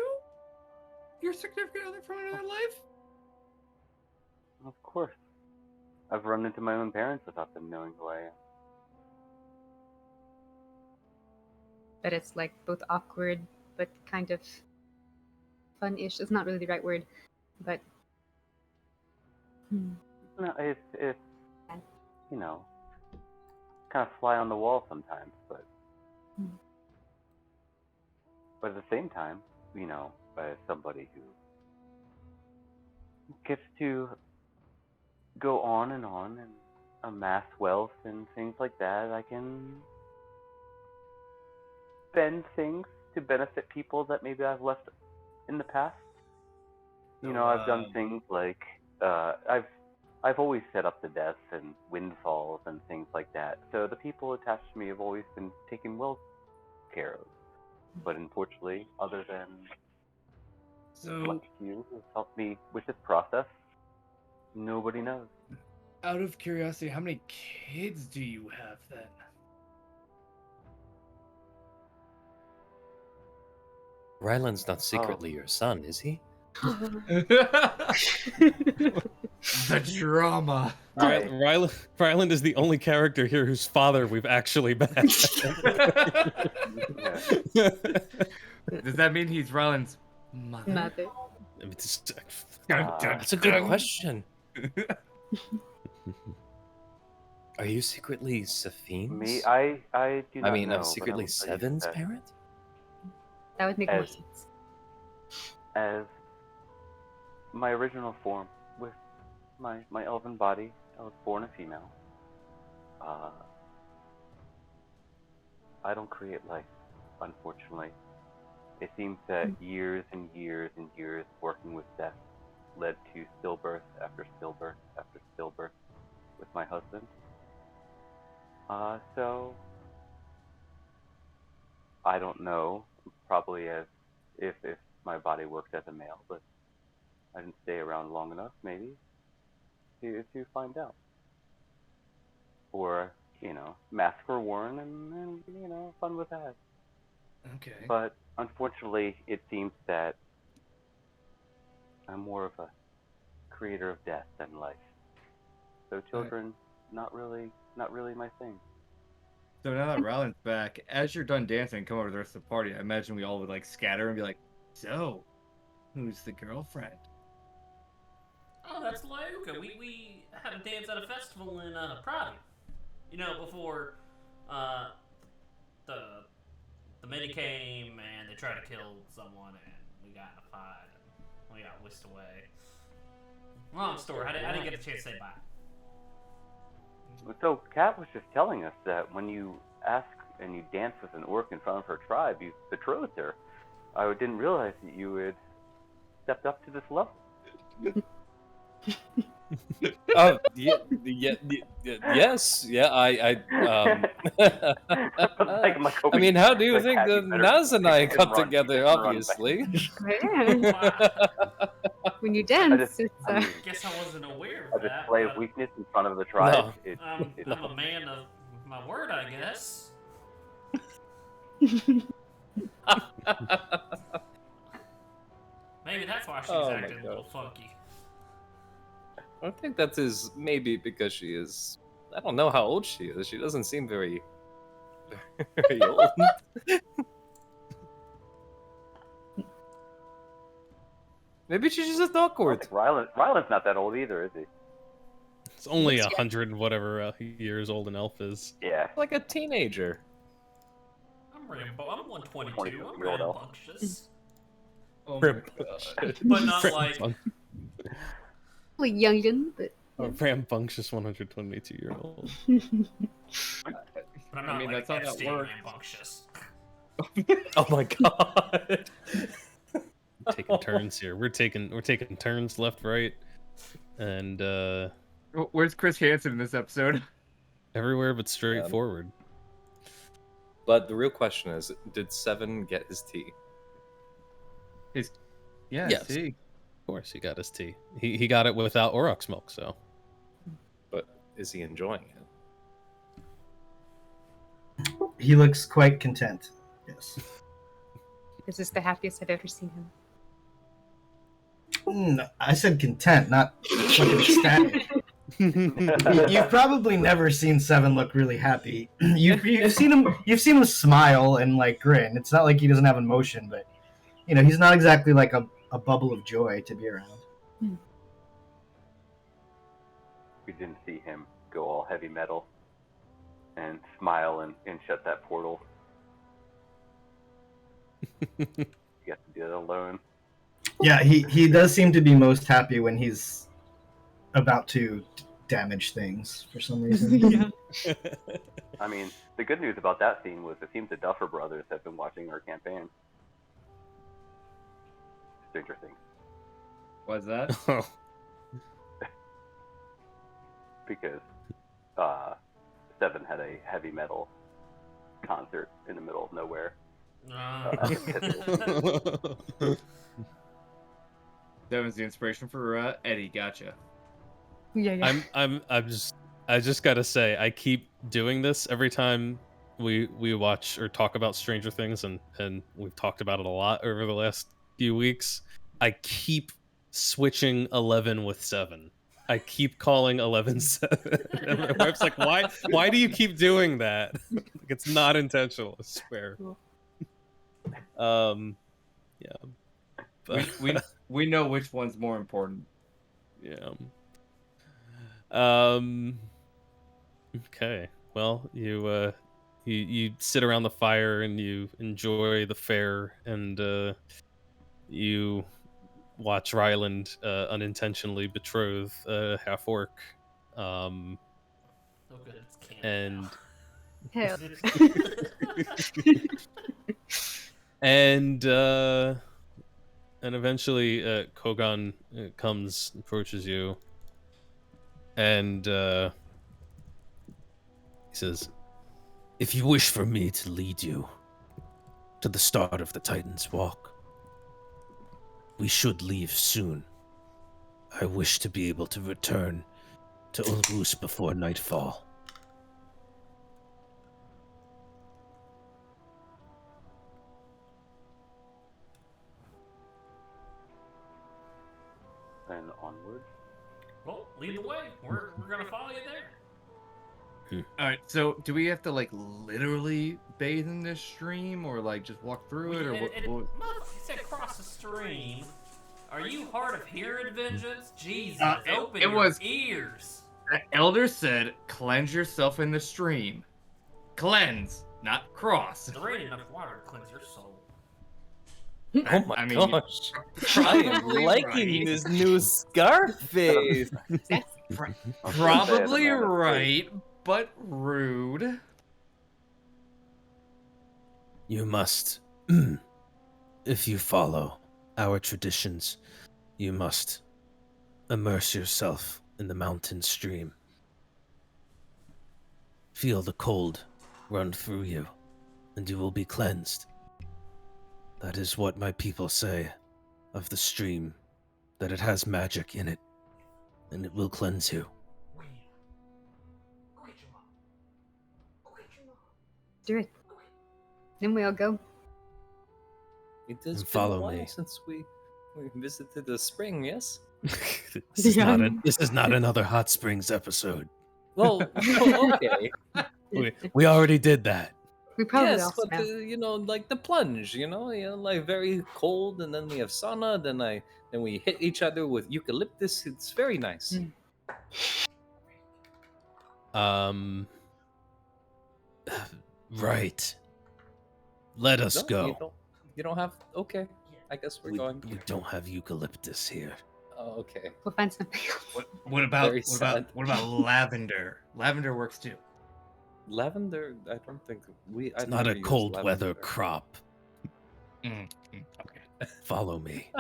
your significant other from another life? Of course. I've run into my own parents without them knowing who I am. But it's like both awkward, but kind of fun-ish. It's not really the right word, but No, it's kind of fly on the wall sometimes, but at the same time, as somebody who gets to go on and amass wealth and things like that, I can spend things to benefit people that maybe I've left in the past. I've done things like I've always set up the deaths and windfalls and things like that. So the people attached to me have always been taken well care of. But unfortunately, other than you who helped me with this process, nobody knows. Out of curiosity, how many kids do you have then? Ryland's not secretly your son, is he? The drama. Ryland is the only character here whose father we've actually met. Does that mean he's Ryland's mother? mother. I mean, That's a good question. Are you secretly Safine's? Me, I do not I mean, know. I'm but secretly I will tell you Seven's that parent? That would make more As- sense. As my original form with my elven body. I was born a female. I don't create life, unfortunately. It seems that years and years and years working with death led to stillbirth after stillbirth after stillbirth with my husband. So I don't know, probably as if my body worked as a male, but I didn't stay around long enough, maybe, to find out. Or, masks were worn and fun with that. Okay. But unfortunately, it seems that I'm more of a creator of death than life. So children, not really my thing. So now that Ryland's back, as you're done dancing and come over to the rest of the party, I imagine we all would like scatter and be like, so, who's the girlfriend? Oh, that's Lielouka. We had a dance at a festival in Pravy. Before the mini came and they tried to kill someone and we got in a fight and we got whisked away. Long story. I didn't get a chance to say bye. So Kat was just telling us that when you ask and you dance with an orc in front of her tribe, you betrothed her. I didn't realize that you had stepped up to this level. Yes, yeah, I Like I mean, how do you like, think Kat, that you better Naz and I run, got you together, better run obviously? When you dance, I mean, Guess I wasn't aware a of that. display of but weakness in front of the tribe. No. I'm a man of my word, I guess. Maybe that's why she's Oh my acting a little God. funky. I think that is maybe because she is. I don't know how old she is. She doesn't seem very old. Maybe she's just I don't awkward. think Ryland's not that old either, is he? It's only 100 and whatever years old an elf is. Yeah. Like a teenager. I'm 122. 22-year-old I'm elf. rambunctious. Oh my God. But not like like youngin, but A rambunctious 122-year-old. But I'm not I mean, like that's how that Epstein works. rambunctious. Oh my god. Taking turns here. We're taking turns left, right, and Where's Chris Hansen in this episode? everywhere but straight forward. But the real question is, did Seven get his tea? Yes. See. Of course, he got his tea. He got it without Aurochs milk, so. But is he enjoying it? He looks quite content. Yes. this is the happiest I've ever seen him. I said content, not fucking ecstatic. You've probably never seen Seven look really happy. You've seen him smile and like grin. It's not like he doesn't have emotion, but he's not exactly like a bubble of joy to be around. We didn't see him go all heavy metal and smile and shut that portal. You have to do it alone. Yeah, he does seem to be most happy when he's about to damage things for some reason. I mean, the good news about that scene was it seems the Duffer Brothers have been watching our campaign. Stranger Things. What's that? Because Seven had a heavy metal concert in the middle of nowhere. That was the inspiration for Eddie. Gotcha. Yeah. I just gotta say, I keep doing this every time we watch or talk about Stranger Things, and we've talked about it a lot over the last few weeks. I keep switching 11 with 7. I keep calling 11 7. And my wife's like, why do you keep doing that? Like, it's not intentional, I swear. Yeah. But, We know which one's more important. yeah. Okay. Well, you sit around the fire and you enjoy the fare, and you watch Ryland unintentionally betroth half orc. So good, it's And canon Hell. and eventually Kogan approaches you, and he says, "If you wish for me to lead you to the start of the Titan's Walk, we should leave soon. I wish to be able to return to ulg-us before nightfall." Then onward. Well, lead the way. We're gonna follow you there. All right. So, do we have to like literally bathe in this stream, or like just walk through it, or what? Motherfucker said cross the stream. Are you hard of hearing, Vengeance? Jesus, open it your was- ears. The elder said, "Cleanse yourself in the stream. Cleanse, not cross." There ain't enough water to cleanse your soul. Oh my I mean, gosh. I am probably liking right. this new Scarface. Probably Amanda, right, but rude. You must, if you follow our traditions, you must immerse yourself in the mountain stream. Feel the cold run through you, and you will be cleansed. That is what my people say of the stream, that it has magic in it, and it will cleanse you. Do it. Then we all go. It has And been follow a while me. since we visited the spring, yes? This is Yeah. this is not another Hot Springs episode. Well, okay. We already did that. We probably Yes, also but have. you know, like the plunge, like very cold, and then we have sauna. Then we hit each other with eucalyptus. It's very nice. Right. Let us No, go. You don't have. Okay, I guess we're We going. don't have eucalyptus here. Oh, okay. We'll find something else. What about Very sad. what about lavender? Lavender works too. Lavender. I don't think we. It's not a cold weather crop. Okay. Follow me.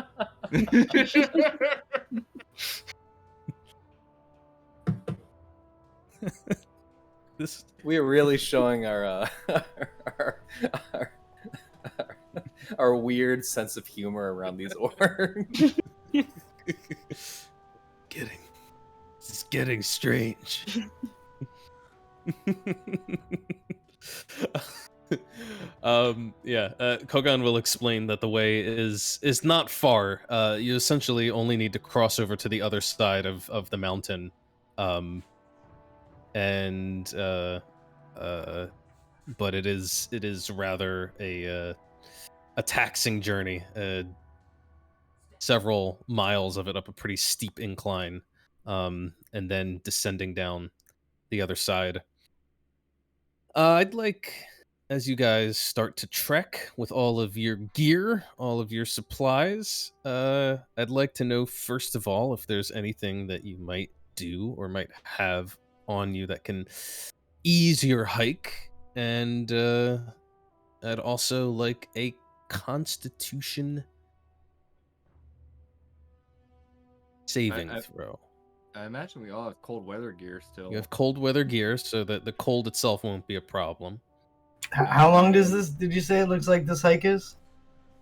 this We're really showing our our weird sense of humor around these orcs. This is getting strange. Kogan will explain that the way is not far. You essentially only need to cross over to the other side of the mountain, but it is rather a taxing journey. Several miles of it up a pretty steep incline, and then descending down the other side. I'd like, as you guys start to trek with all of your gear, all of your supplies, I'd like to know, first of all, if there's anything that you might do or might have on you that can ease your hike, and I'd also like a Constitution saving throw. I imagine we all have cold weather gear still. You have cold weather gear, so that the cold itself won't be a problem. How long did you say it looks like this hike is?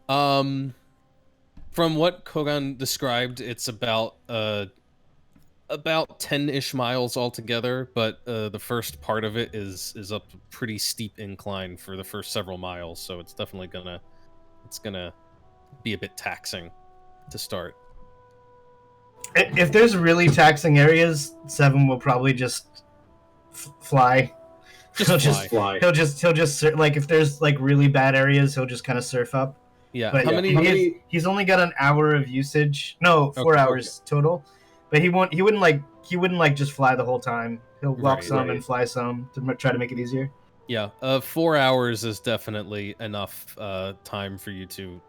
From what Kogan described, it's about 10-ish miles altogether, but the first part of it is up a pretty steep incline for the first several miles, so it's definitely gonna be a bit taxing to start. If there's really taxing areas, Seven will probably just fly. He'll just fly. He'll just like if there's like really bad areas, he'll just kind of surf up. Yeah. But How many? he's only got an hour of usage. No, 4 Okay. hours total. But he wouldn't like just fly the whole time. He'll walk Right, some right. and fly some to try to make it easier. Yeah. 4 hours is definitely enough time for you to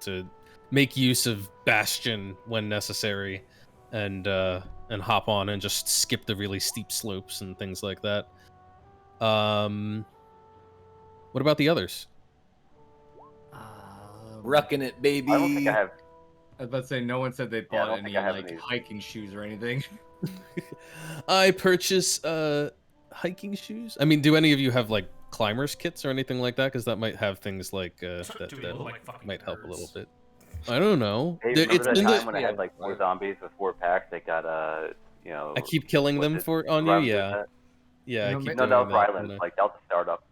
make use of Bastion when necessary, and hop on and just skip the really steep slopes and things like that. What about the others? Rucking it, baby. I don't think I have. I was about to say, no one said they I bought don't any think I have like any. hiking shoes or anything. I purchase hiking shoes. I mean, do any of you have like climbers kits or anything like that? Because that might have things like that Do we look like fucking might help a little nerds? bit. I don't know. Hey, There- remember it's that in the- time when I had like 4 zombies with 4 packs that got you know? I keep killing what's them it, for on you. Ryland Yeah, that? yeah. I No, keep ma- No, doing that was that. Ryland. and I- Like that was a startup.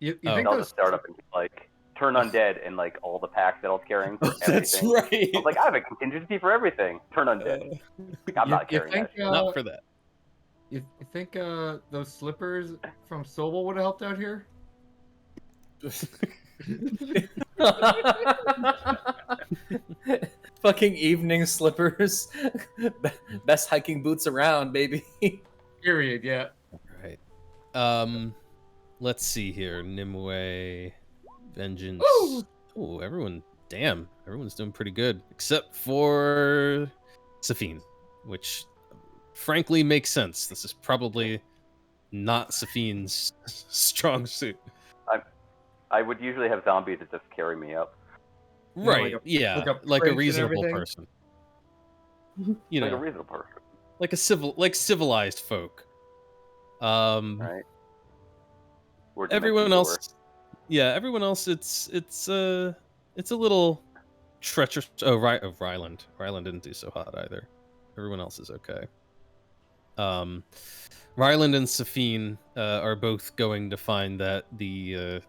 You Oh. think That was those a startup, and like turn undead and like all the packs that I was carrying for That's everything. right. I was like, I have a contingency for everything. Turn undead. Like, I'm not you carrying think that. Shit. Not for that. you think those slippers from Sobel would have helped out here? Fucking evening slippers. Best hiking boots around, baby. Period. Yeah. Right. Let's see here. Nimue, Vengeance. Oh, everyone. Damn, everyone's doing pretty good except for Safine, which frankly makes sense. This is probably not Safine's strong suit. I would usually have zombies that just carry me up. know, Right. like yeah. like a Like prince a and reasonable everything? person. You Like a know, reasonable person, like a civilized folk. right? We're Everyone dimension else, yeah, everyone else, it's a little treacherous. Oh, right, of Ryland. Ryland didn't do so hot either. Everyone else is okay. Ryland and Safine are both going to find that the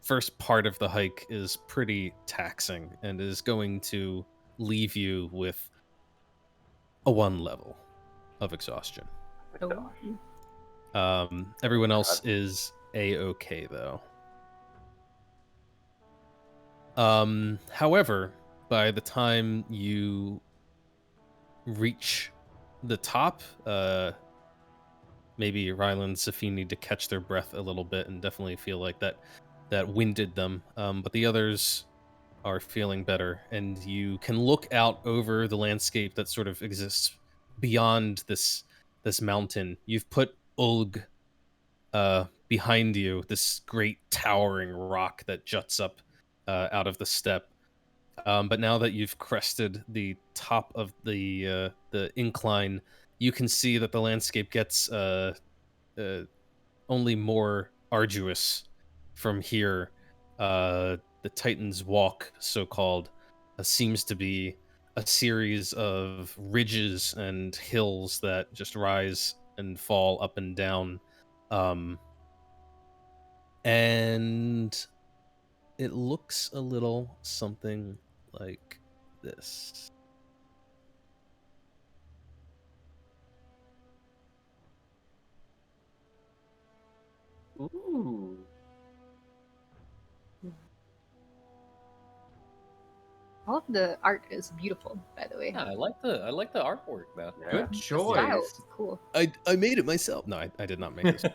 first part of the hike is pretty taxing and is going to leave you with a 1 level of exhaustion. tour. Oh. Everyone else is a-okay though. However, by the time you reach the top, maybe Ryland, Safine need to catch their breath a little bit and definitely feel like that winded them. But the others are feeling better, and you can look out over the landscape that sort of exists beyond this mountain. You've put Ulg behind you, this great towering rock that juts up out of the steppe. But now that you've crested the top of the incline, you can see that the landscape gets only more arduous from here. The Titan's Walk, so-called, seems to be a series of ridges and hills that just rise and fall up and down. And it looks a little something like this. Ooh. All of the art is beautiful, by the way. Yeah, I like the artwork, man. Yeah. Good The choice. style is cool. I made it myself. No, I did not make this.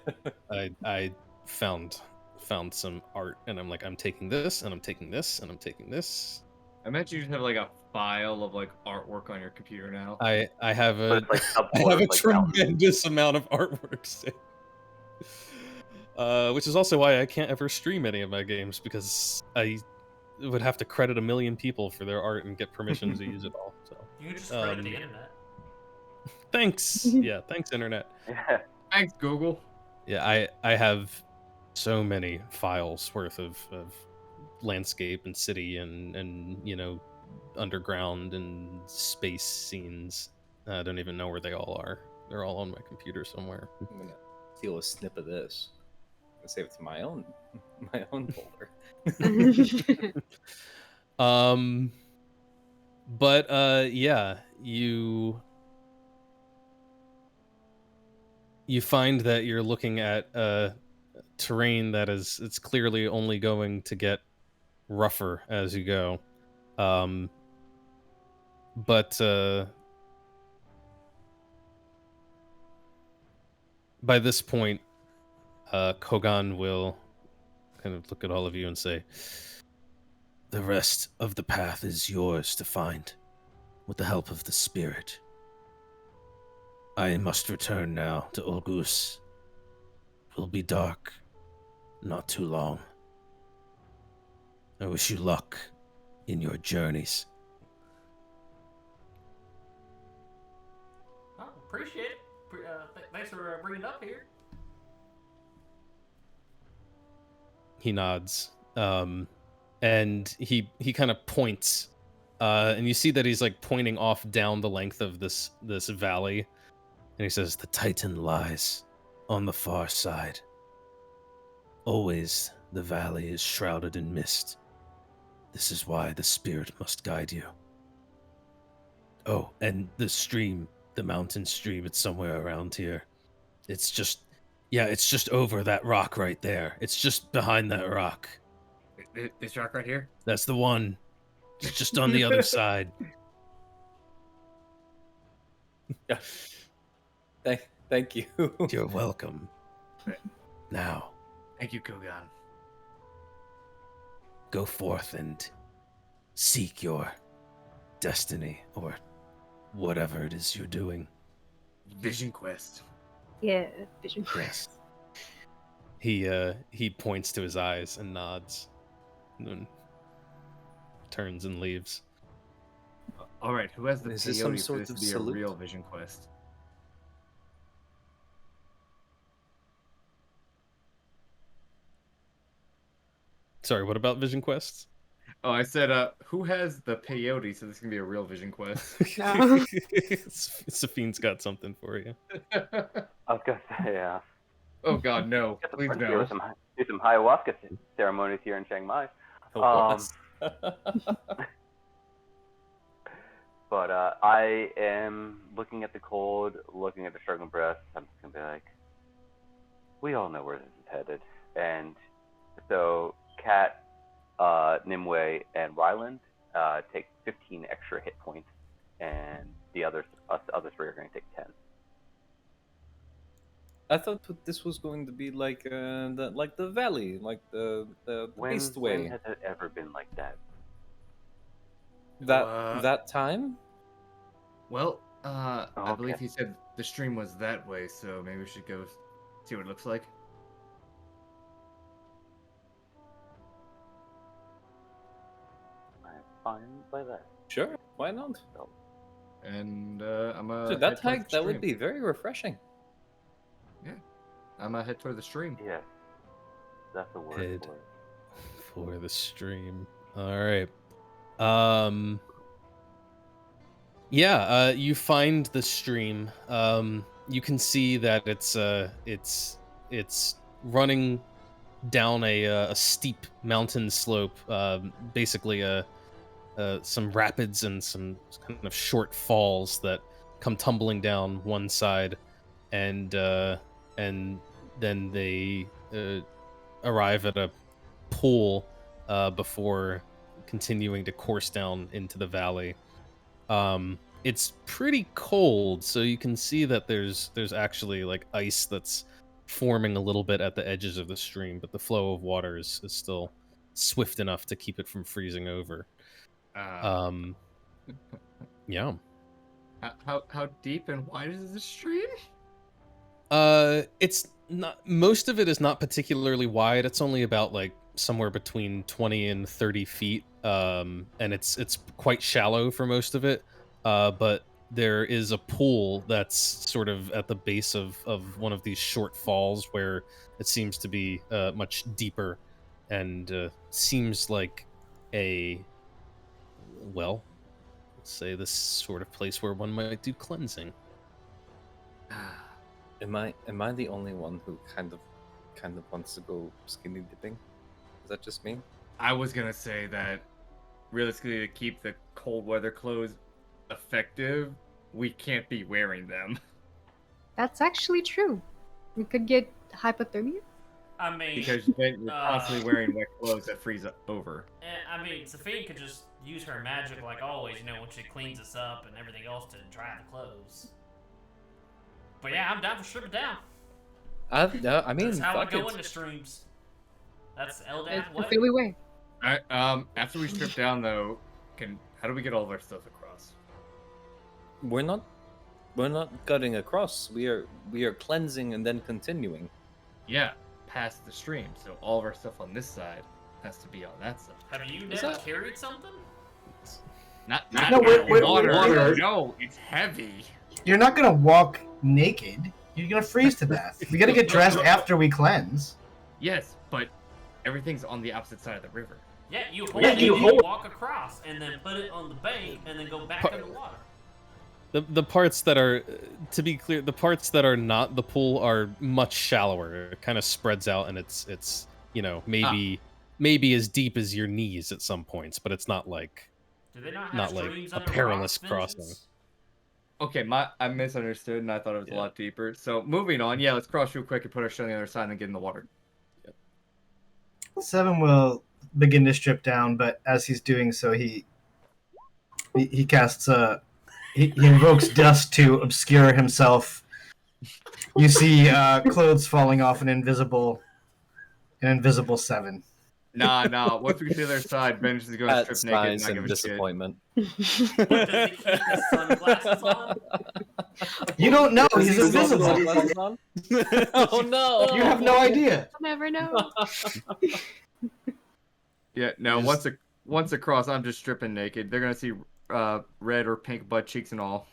I found some art, and I'm like, I'm taking this, and I'm taking this, and I'm taking this. I meant you just have like a file of like artwork on your computer now. I have But a it's like I have a subcolored, like mountains. tremendous amount of artwork saved. Which is also why I can't ever stream any of my games, because I would have to credit 1 million people for their art and get permission to use it all. So You can just credit the Um, internet. thanks. Yeah, thanks internet. Yeah. Thanks, Google. Yeah, I have so many files worth of landscape and city and you know, underground and space scenes. I don't even know where they all are. They're all on my computer somewhere. I'm gonna steal a snip of this. I'm gonna save it to my own folder. But yeah, you find that you're looking at terrain that it's clearly only going to get rougher as you go. But by this point, Kogan will kind of look at all of you and say, The rest of the path is yours to find, with the help of the spirit. I must return now to ulg-us. It will be dark, not too long. I wish you luck in your journeys. Oh, appreciate it. Thanks for bringing it up here. He nods. And he kind of points. And you see that he's like pointing off down the length of this valley. And he says, The Titan lies on the far side. Always the valley is shrouded in mist. This is why the spirit must guide you. Oh, and the stream, the mountain stream, it's somewhere around here. It's just over that rock right there. It's just behind that rock. This rock right here? That's the one. It's just on the other side. Yeah. Thank you. You're welcome. Now, Thank you, Kogan. go forth and seek your destiny, or whatever it is you're doing. Vision quest. Yeah, vision Yes. he points to his eyes and nods. And then turns and leaves. All right, who has the Is this some peyote for sort this to of be salute? a real vision quest? Sorry, what about vision quests? Oh, I said, who has the peyote so this can be a real vision quest? No. Safine's got something for you. I was gonna say, yeah. Oh God, no! Get the Please frontier no. with do some ayahuasca ceremonies here in Chiang Mai. But I am looking at the cold, looking at the struggling breath. I'm just gonna be like, we all know where this is headed. And so, Kat, Nimue, and Ryland take 15 extra hit points, and the other three are going to take 10. I thought this was going to be like the valley, like the beast When way. has it ever been like that? That time? Well, I Okay. believe he said the stream was that way, so maybe we should go see what it looks like. I'm fine by that. Sure, why not? And I'm gonna. Dude, that hike, that would be very refreshing. I'm gonna head toward the stream. Yes, that's the word Head. for it. For the stream. All right. Yeah, you find the stream. You can see that it's running down a steep mountain slope, basically some rapids and some kind of short falls that come tumbling down one side, and then they arrive at a pool before continuing to course down into the valley. It's pretty cold, so you can see that there's actually like ice that's forming a little bit at the edges of the stream, but the flow of water is still swift enough to keep it from freezing over. Yeah. How deep and wide is the stream? It's not, most of it is not particularly wide. It's only about like somewhere between 20 and 30 feet. And it's quite shallow for most of it. But there is a pool that's sort of at the base of one of these short falls where it seems to be much deeper and seems like a, well, let's say this sort of place where one might do cleansing. Am I the only one who kind of wants to go skinny dipping? Is that just me? I was gonna say that realistically, to keep the cold weather clothes effective, we can't be wearing them. That's actually true. We could get hypothermia. I mean, Because then you're constantly wearing wet clothes that freeze over. I mean, Safine could just use her magic like always, you know, when she cleans us up and everything else to dry the clothes. But yeah, I'm down for stripping down. I mean, That's how I fuck go it. into streams. That's L It's down the way. Philly way. Alright, after we strip down though, how do we get all of our stuff across? We're not cutting across. We are cleansing and then continuing. Yeah, past the stream, so all of our stuff on this side has to be on that side. Have you never carried something? Not No, we're water. No, it's heavy. You're not gonna walk naked. You're gonna freeze to death. We gotta get dressed after we cleanse. Yes, but everything's on the opposite side of the river. Yeah, you hold it, you walk across, and then put it on the bank, and then go back in the water. The parts that are, to be clear, the parts that are not the pool are much shallower. It kind of spreads out, and it's maybe as deep as your knees at some points, but it's not like Do they not not have like streams a under perilous rocks, crossing. Vengeance? Okay, I misunderstood, and I thought it was a lot deeper. So moving on, yeah, let's cross real quick and put our shit on the other side and then get in the water. 7 will begin to strip down, but as he's doing so, he casts he invokes dust to obscure himself. You see clothes falling off an invisible 7. Nah. Once we get to the other side, Benj is going to Pat strip naked and sighs not in give a shit. disappointment. Does he keep his sunglasses on? You don't know. Does He's he still have invisible. sunglasses on? Oh no! You have no idea. I'll never know. Yeah, no. Once across, I'm just stripping naked. They're gonna see red or pink butt cheeks and all.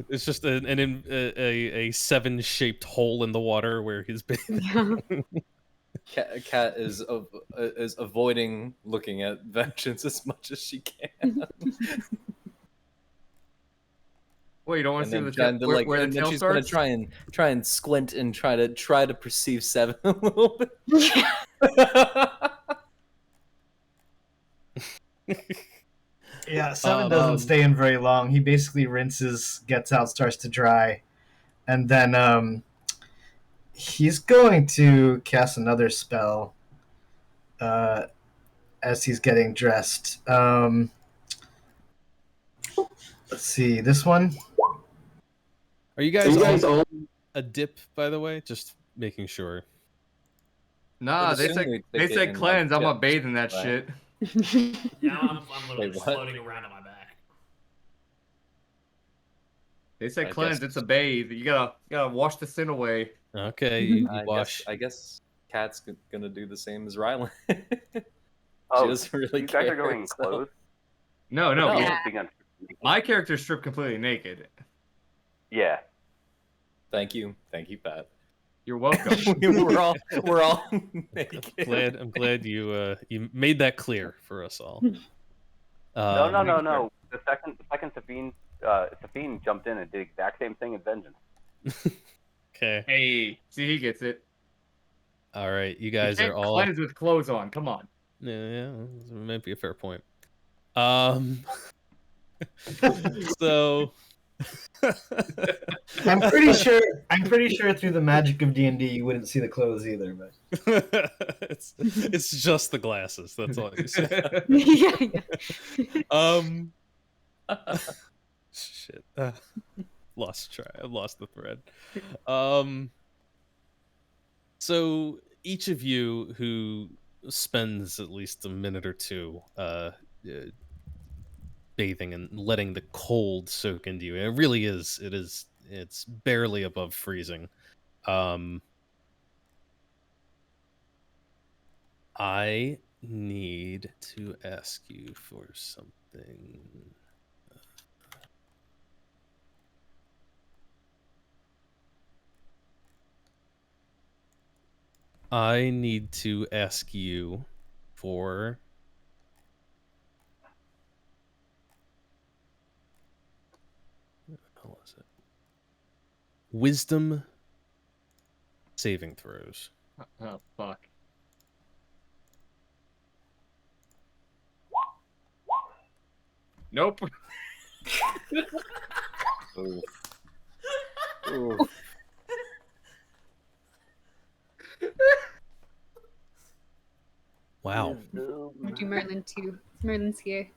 It's just a 7-shaped hole in the water where he's been. Cat is avoiding looking at Vengeance as much as she can. Well, you don't want to see And the then, tail, where and the then tail she's starts? gonna try and squint and try to perceive 7 a little bit. Yeah, 7 doesn't stay in very long. He basically rinses, gets out, starts to dry, and then he's going to cast another spell as he's getting dressed. Let's see, this one. Are you guys all a dip, by the way? Just making sure. Nah, they said cleanse. I'm gonna bathe in that shit. Yeah, I'm literally Wait, just what? floating around on my back. They said I cleanse. guess- It's a bathe. You gotta wash the sin away. Okay, you I wash. guess Cat's gonna do the same as Ryland. Oh, She doesn't really you guys care. are going so- close. No. No. you- Yeah. My character stripped completely naked. Yeah. Thank you, Pat. You're welcome. we're all naked. I'm glad you made that clear for us all. No. The second Safine jumped in and did the exact same thing as Vengeance. Okay. Hey, see, he gets it. All right, you You guys can't are all. cleanse with clothes on. Come on. Yeah, that might be a fair point. So I'm pretty sure through the magic of D&D you wouldn't see the clothes either, but it's just the glasses. That's all you see. Shit. Lost the thread. So each of you who spends at least a minute or two bathing and letting the cold soak into you. It really is. It's barely above freezing. I need to ask you for something. I need to ask you for how was it? Wisdom saving throws. Oh, fuck. Nope. Ooh. Ooh. Wow. We'll do Merlin too. Merlin's here.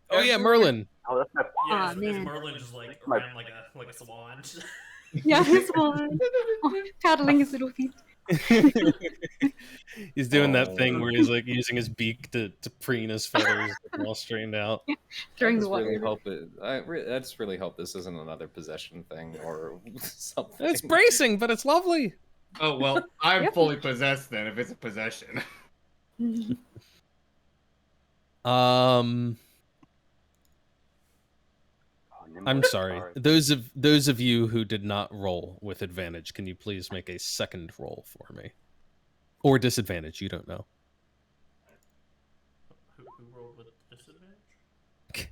Oh yeah, Merlin. Oh, that's not. Yeah, Aw, is man. Merlin just like My- around like a swan? Yeah, this one. Oh, paddling his little feet. He's doing that thing Oh. where he's like using his beak to preen his feathers, all straightened out. Throwing I the just really water. hope it. I just really hope this isn't another possession thing or something. It's bracing, but it's lovely. Oh well, I'm Yep. fully possessed then if it's a possession. Um, Oh, I'm Nimble, sorry. Those of you who did not roll with advantage, can you please make a second roll for me, or disadvantage? You don't know. Who rolled with disadvantage?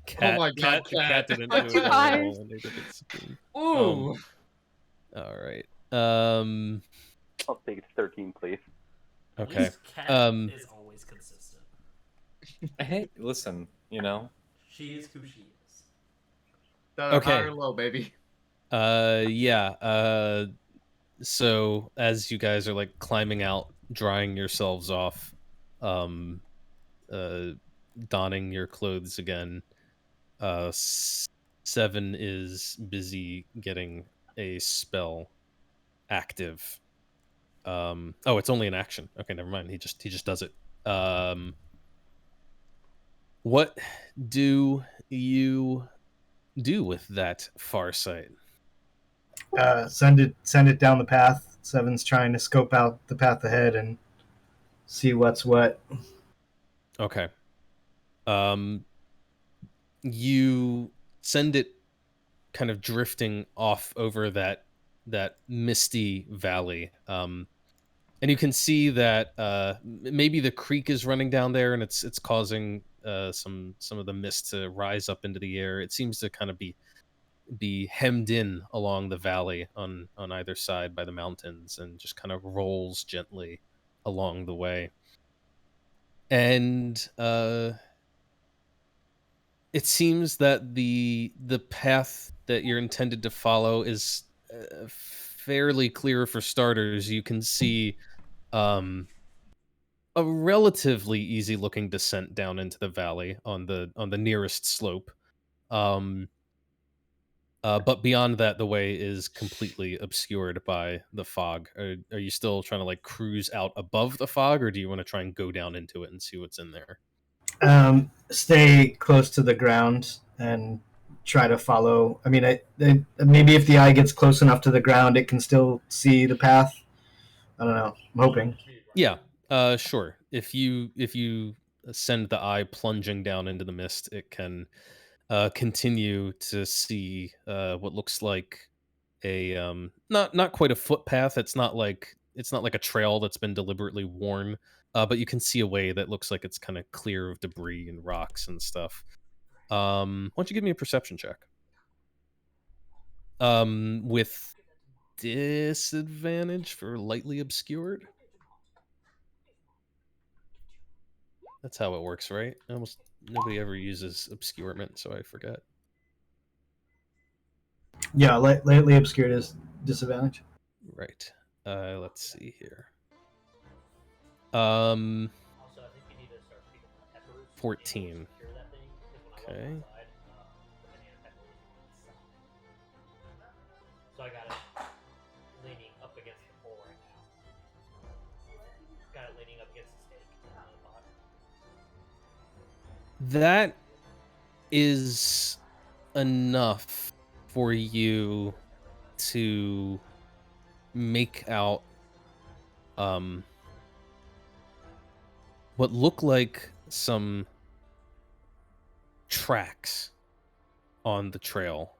Cat, my God, Cat Cat. didn't That's do a two roll, eyes. and neither did Sabine. Ooh. All right. I'll take 13, please. At Okay. least Cat is always consistent. Hey, listen, She is who she is. Okay. High or low, baby. Yeah. So as you guys are like climbing out, drying yourselves off, donning your clothes again, Seven is busy getting a spell active. Oh, it's only an action. Okay, never mind. He just does it. What do you do with that far sight? Send it down the path. Seven's trying to scope out the path ahead and see what's what. Okay. You send it kind of drifting off over that misty valley. And you can see that maybe the creek is running down there, and it's causing some of the mist to rise up into the air. It seems to kind of be hemmed in along the valley on either side by the mountains, and just kind of rolls gently along the way. And it seems that the path that you're intended to follow is fairly clear for starters. You can see a relatively easy looking descent down into the valley on the nearest slope. But beyond that, the way is completely obscured by the fog. Are you still trying to like cruise out above the fog, or do you want to try and go down into it and see what's in there? Stay close to the ground and try to follow. I mean, maybe if the eye gets close enough to the ground, it can still see the path. I don't know. I'm hoping. Yeah. Sure. If you send the eye plunging down into the mist, it can continue to see what looks like a not quite a footpath. It's not like a trail that's been deliberately worn. But you can see a way that looks like it's kind of clear of debris and rocks and stuff. Why don't you give me a perception check? With disadvantage for lightly obscured. That's how it works, right? Almost nobody ever uses obscurement, so I forget. Yeah, lightly obscured is disadvantage. Right. Let's see here. Also, I think you need to start picking up peppers. 14. Secure that thing, because when I Okay. went outside, the banana pepper was on the side. So I got it leaning up against the pole right now. Got it leaning up against the stake on the pot. That is enough for you to make out what look like some tracks on the trail,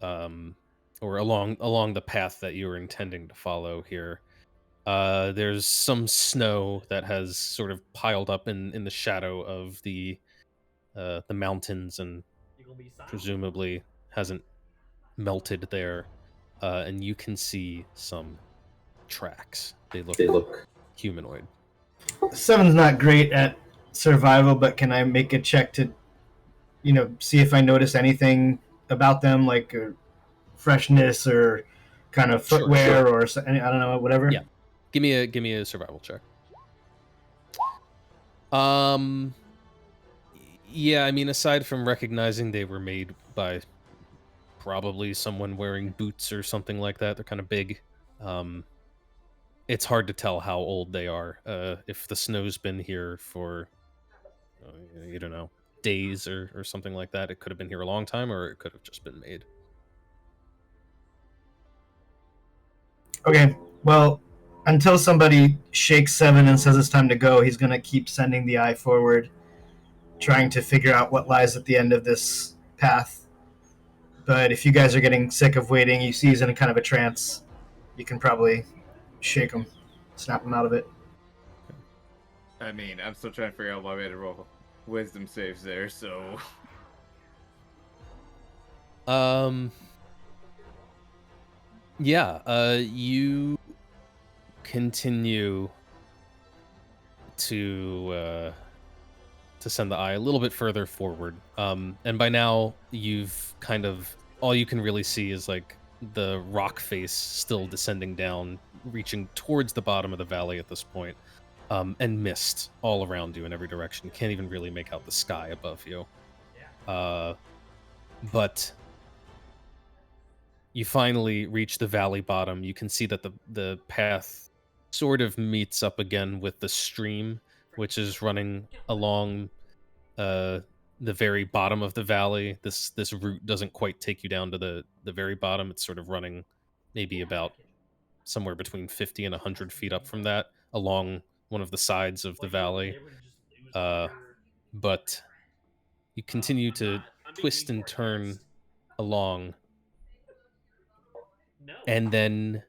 or along the path that you were intending to follow here. There's some snow that has sort of piled up in the shadow of the mountains, and presumably hasn't melted there. And you can see some tracks. They look humanoid. Seven's not great at survival, but can I make a check to, see if I notice anything about them, like freshness or kind of Sure, footwear or I don't know, whatever? Yeah. Give me a survival check. Yeah, I mean, aside from recognizing they were made by probably someone wearing boots or something like that, they're kind of big. it's hard to tell how old they are. If the snow's been here for, you don't know, days or something like that, it could have been here a long time, or it could have just been made. Okay, well, until somebody shakes Seven and says it's time to go, he's going to keep sending the eye forward, trying to figure out what lies at the end of this path. But if you guys are getting sick of waiting, you see he's in a kind of a trance, you can probably shake him, snap him out of it. I mean, I'm still trying to figure out why we had to roll wisdom saves there, so... Yeah, you continue to send the eye a little bit further forward. And by now, you've kind of... all you can really see is, like, the rock face still descending down, reaching towards the bottom of the valley at this point. And mist all around you in every direction. You can't even really make out the sky above you. But you finally reach the valley bottom. You can see that the path sort of meets up again with the stream, which is running along the very bottom of the valley. This route doesn't quite take you down to the very bottom. It's sort of running maybe about somewhere between 50 and 100 feet up from that, along one of the sides of the valley. But you continue to twist and turn along, and then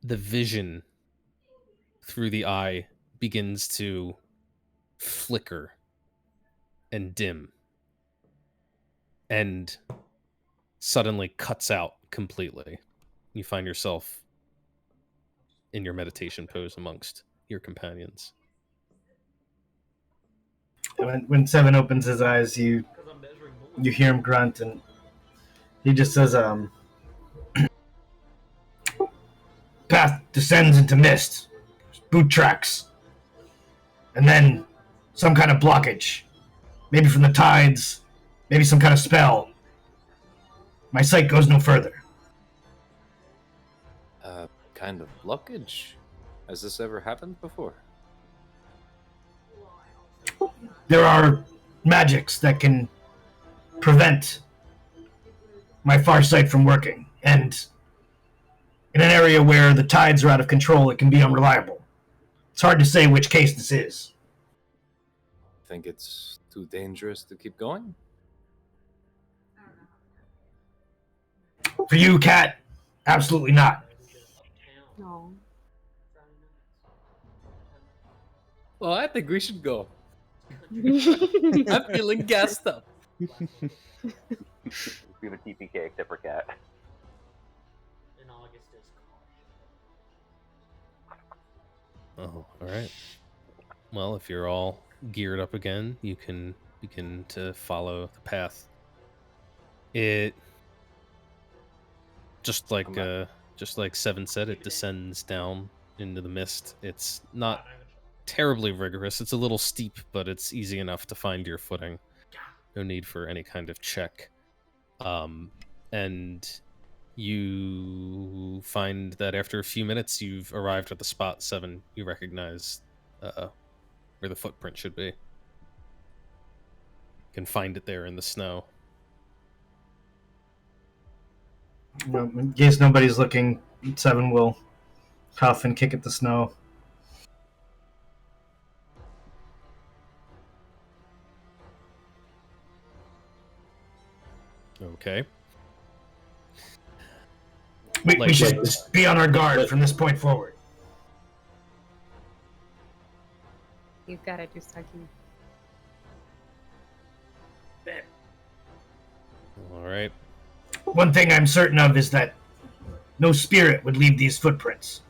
the vision through the eye begins to flicker and dim, and suddenly cuts out completely. You find yourself in your meditation pose amongst your companions. When Seven opens his eyes, you hear him grunt, and he just says, path descends into mist, boot tracks, and then some kind of blockage. Maybe from the tides, maybe some kind of spell. My sight goes no further. Kind of blockage? Has this ever happened before? There are magics that can prevent my far sight from working, and in an area where the tides are out of control, it can be unreliable. It's hard to say which case this is. Think it's too dangerous to keep going? For you, Cat, absolutely not. No. Well, I think we should go. I'm feeling gassed up. We have a TPK except for Cat. Oh, all right. Well, if you're all geared up again, you can begin to follow the path. It just like Seven said, it descends down into the mist. It's not terribly rigorous. It's a little steep, but it's easy enough to find your footing. No need for any kind of check. And you find that after a few minutes, you've arrived at the spot, Seven, you recognize where the footprint should be. You can find it there in the snow. Well, in case nobody's looking, Seven will huff and kick at the snow. Okay. We should be on our guard from this point forward. You've got it, Usagi. All right. One thing I'm certain of is that no spirit would leave these footprints.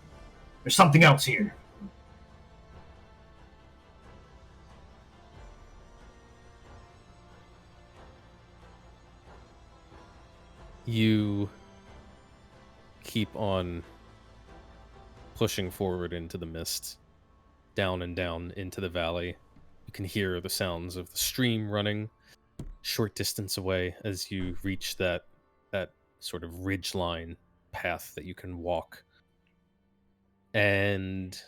There's something else here. You keep on pushing forward into the mist, down and down into the valley. You can hear the sounds of the stream running, short distance away as you reach that sort of ridgeline path that you can walk. And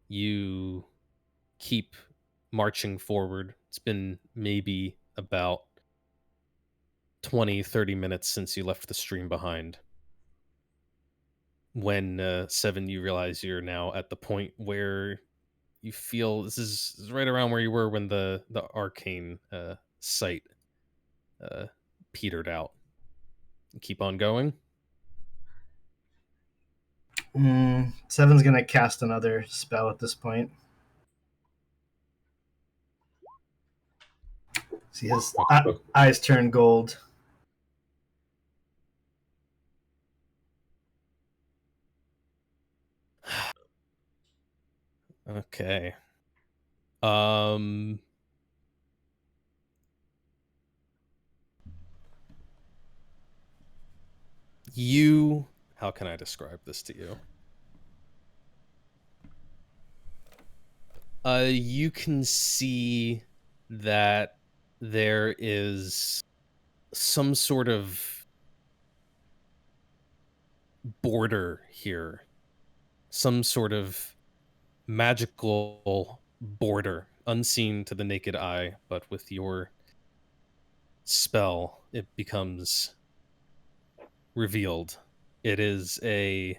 you keep marching forward. It's been maybe about 20-30 minutes since you left the stream behind. When 7, you realize you're now at the point where you feel this is right around where you were when the arcane site petered out. Keep on going. 7's gonna cast another spell at this point. See his eyes turn gold. Okay. How can I describe this to you? You can see that there is some sort of border here. Some sort of magical border, unseen to the naked eye, but with your spell, it becomes revealed. It is a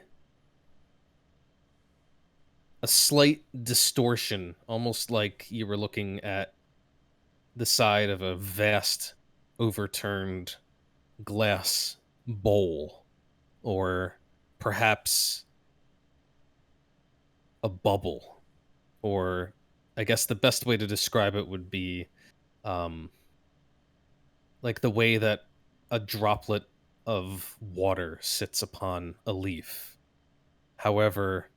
slight distortion, almost like you were looking at the side of a vast, overturned glass bowl, or perhaps a bubble, or I guess the best way to describe it would be like the way that a droplet of water sits upon a leaf. However,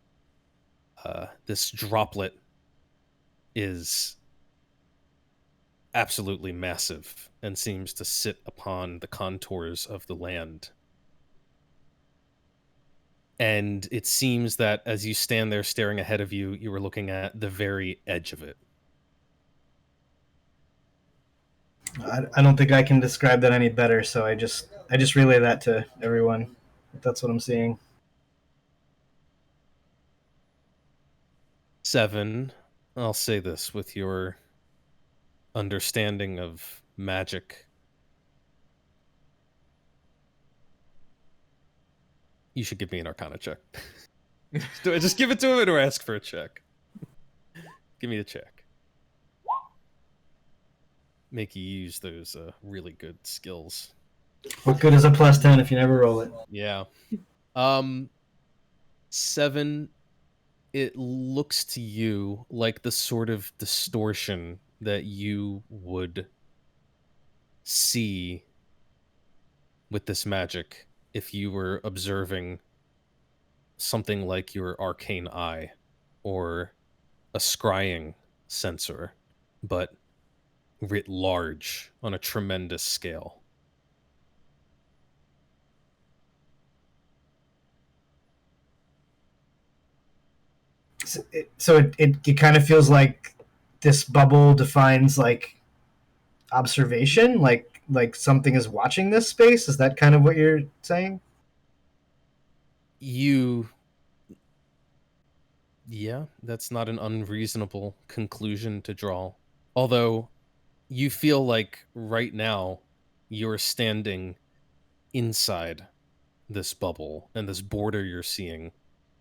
this droplet is absolutely massive and seems to sit upon the contours of the land. And it seems that as you stand there staring ahead of you, you were looking at the very edge of it. I don't think I can describe that any better, so I just relay that to everyone. That's what I'm seeing. 7, I'll say this with your understanding of magic. You should give me an Arcana check. Do I just give it to him or ask for a check? Give me the check. Make you use those really good skills. What good is a +10 if you never roll it? Yeah. 7, it looks to you like the sort of distortion that you would see with this magic if you were observing something like your arcane eye or a scrying sensor, but writ large on a tremendous scale. So it kind of feels like this bubble defines like observation, like something is watching this space. Is that kind of what you're saying? Yeah, that's not an unreasonable conclusion to draw. Although you feel like right now you're standing inside this bubble, and this border you're seeing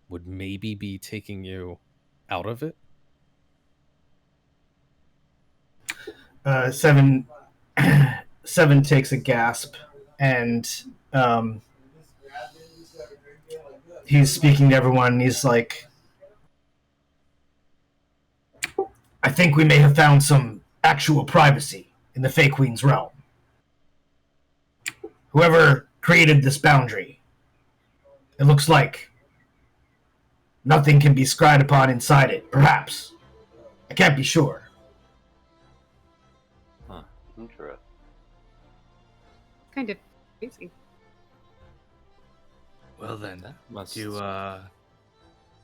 would maybe be taking you out of it. 7 takes a gasp, and he's speaking to everyone, and he's like, I think we may have found some actual privacy in the Fey Queen's realm. Whoever created this boundary, it looks like nothing can be scryed upon inside it. Perhaps. I can't be sure. Huh. Interesting. Kind of crazy. Well then, do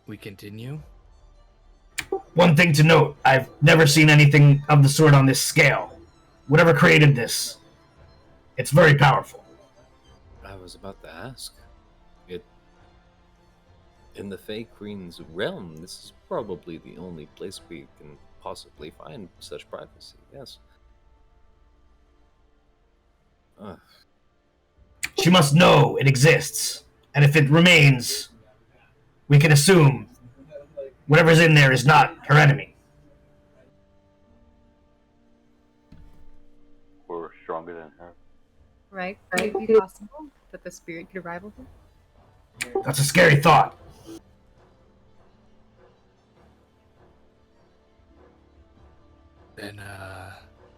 we continue? One thing to note, I've never seen anything of the sort on this scale. whatever created this, it's very powerful. I was about to ask. It in the Fey Queen's realm, this is probably the only place we can possibly find such privacy. Yes. She must know it exists, and if it remains, we can assume whatever's in there is not her enemy. We're stronger than her. Right? Could it be possible that the spirit could rival her? That's a scary thought. Then,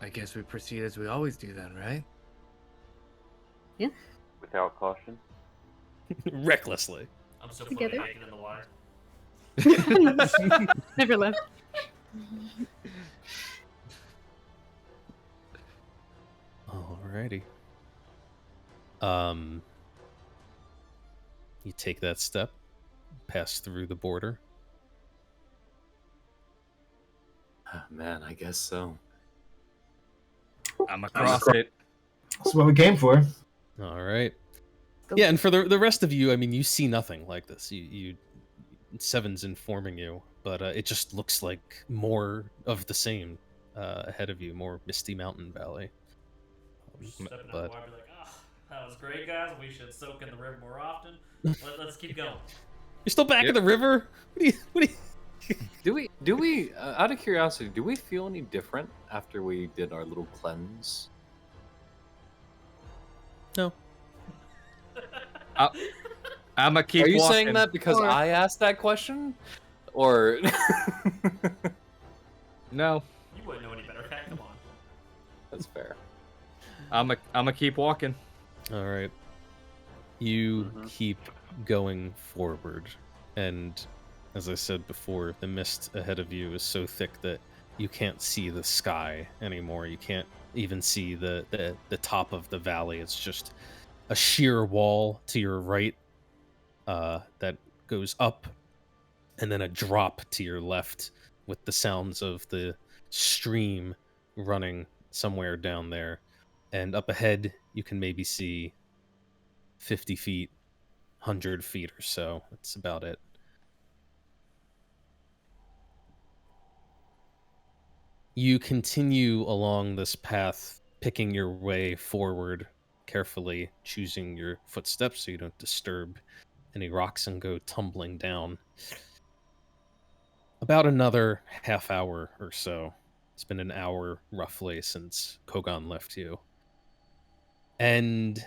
I guess we proceed as we always do then, right? Yeah. Without caution. Recklessly. I'm so Together. fucking naked in the water. Never left. Alrighty. You take that step, pass through the border. Man, I guess so. I'm across it. That's what we came for. All right. Go. Yeah, and for the rest of you, I mean, you see nothing like this. You Seven's informing you, but it just looks like more of the same ahead of you, more Misty Mountain Valley. Stepping out the But water, be like, oh, that was great, guys. We should soak in the river more often. Let's keep going. you're still back in the river. What do you? Do we out of curiosity, do we feel any different after we did our little cleanse? No. I'ma keep Are you walking. saying that because Or- I asked that question? Or No, You wouldn't know any better. Okay, come on. that's fair. I'ma keep walking. All right. You Mhm. keep going forward, and as I said before, the mist ahead of you is so thick that you can't see the sky anymore. You can't even see the top of the valley. It's just a sheer wall to your right that goes up, and then a drop to your left with the sounds of the stream running somewhere down there. And up ahead, you can maybe see 50 feet, 100 feet or so. That's about it. You continue along this path, picking your way forward carefully, choosing your footsteps so you don't disturb any rocks and go tumbling down. About another half hour or so. It's been an hour roughly since Kogan left you. And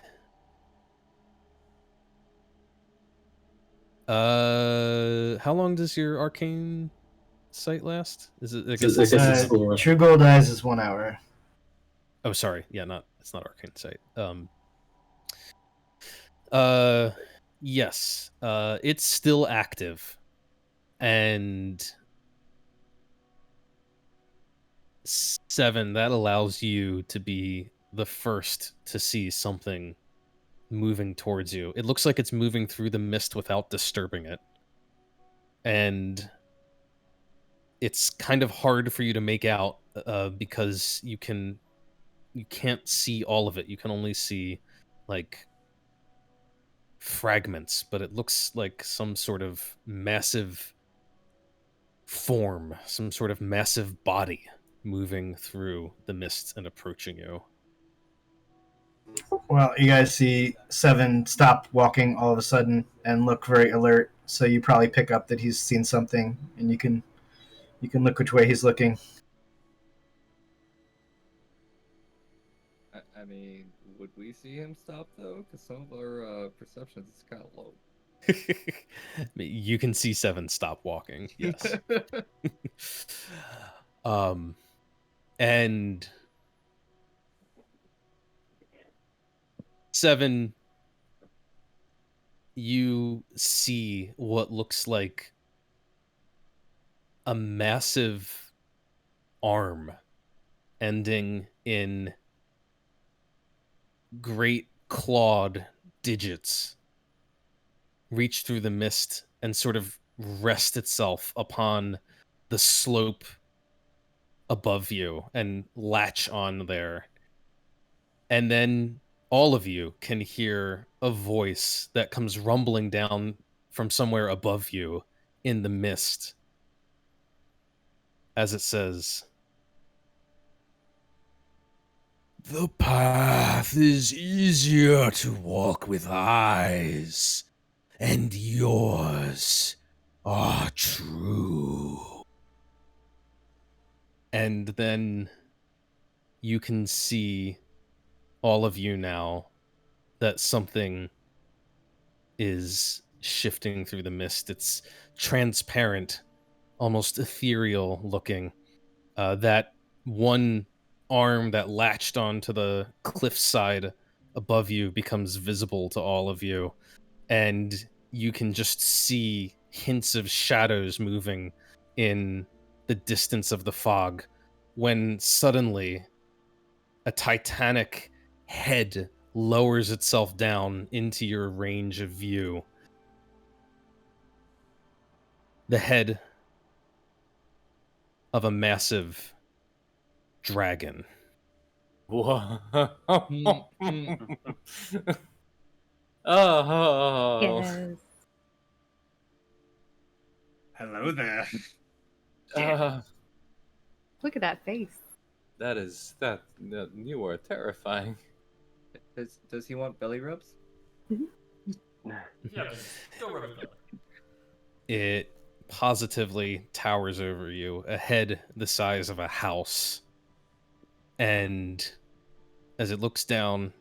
how long does your arcane sight last? Is it? I guess it's True Gold Eyes is 1 hour. Oh, sorry. Yeah, it's not arcane sight. Yes. It's still active, and 7, that allows you to be the first to see something moving towards you. It looks like it's moving through the mist without disturbing it, and it's kind of hard for you to make out because you can't see all of it. You can only see like fragments, but it looks like some sort of massive form, some sort of massive body moving through the mist and approaching you. Well, you guys see 7 stop walking all of a sudden and look very alert, so you probably pick up that he's seen something, and you can look which way he's looking. I mean, would we see him stop though? Because some of our perceptions is kind of low. You can see 7 stop walking. Yes. And 7, you see what looks like a massive arm ending in great clawed digits reach through the mist and sort of rest itself upon the slope above you and latch on there. And then all of you can hear a voice that comes rumbling down from somewhere above you in the mist, as it says, The path is easier to walk with eyes, and yours are true. and then you can see, all of you now, that something is shifting through the mist. It's transparent, almost ethereal looking. That one arm that latched onto the cliffside above you becomes visible to all of you, and you can just see hints of shadows moving in the distance of the fog, when suddenly a titanic head lowers itself down into your range of view. The head of a massive dragon. Whoa. Mm. Oh. Yes. Hello there. Look at that face. that you are terrifying. Does he want belly rubs? Yeah, go rub it. It positively towers over you, a head the size of a house. And as it looks down,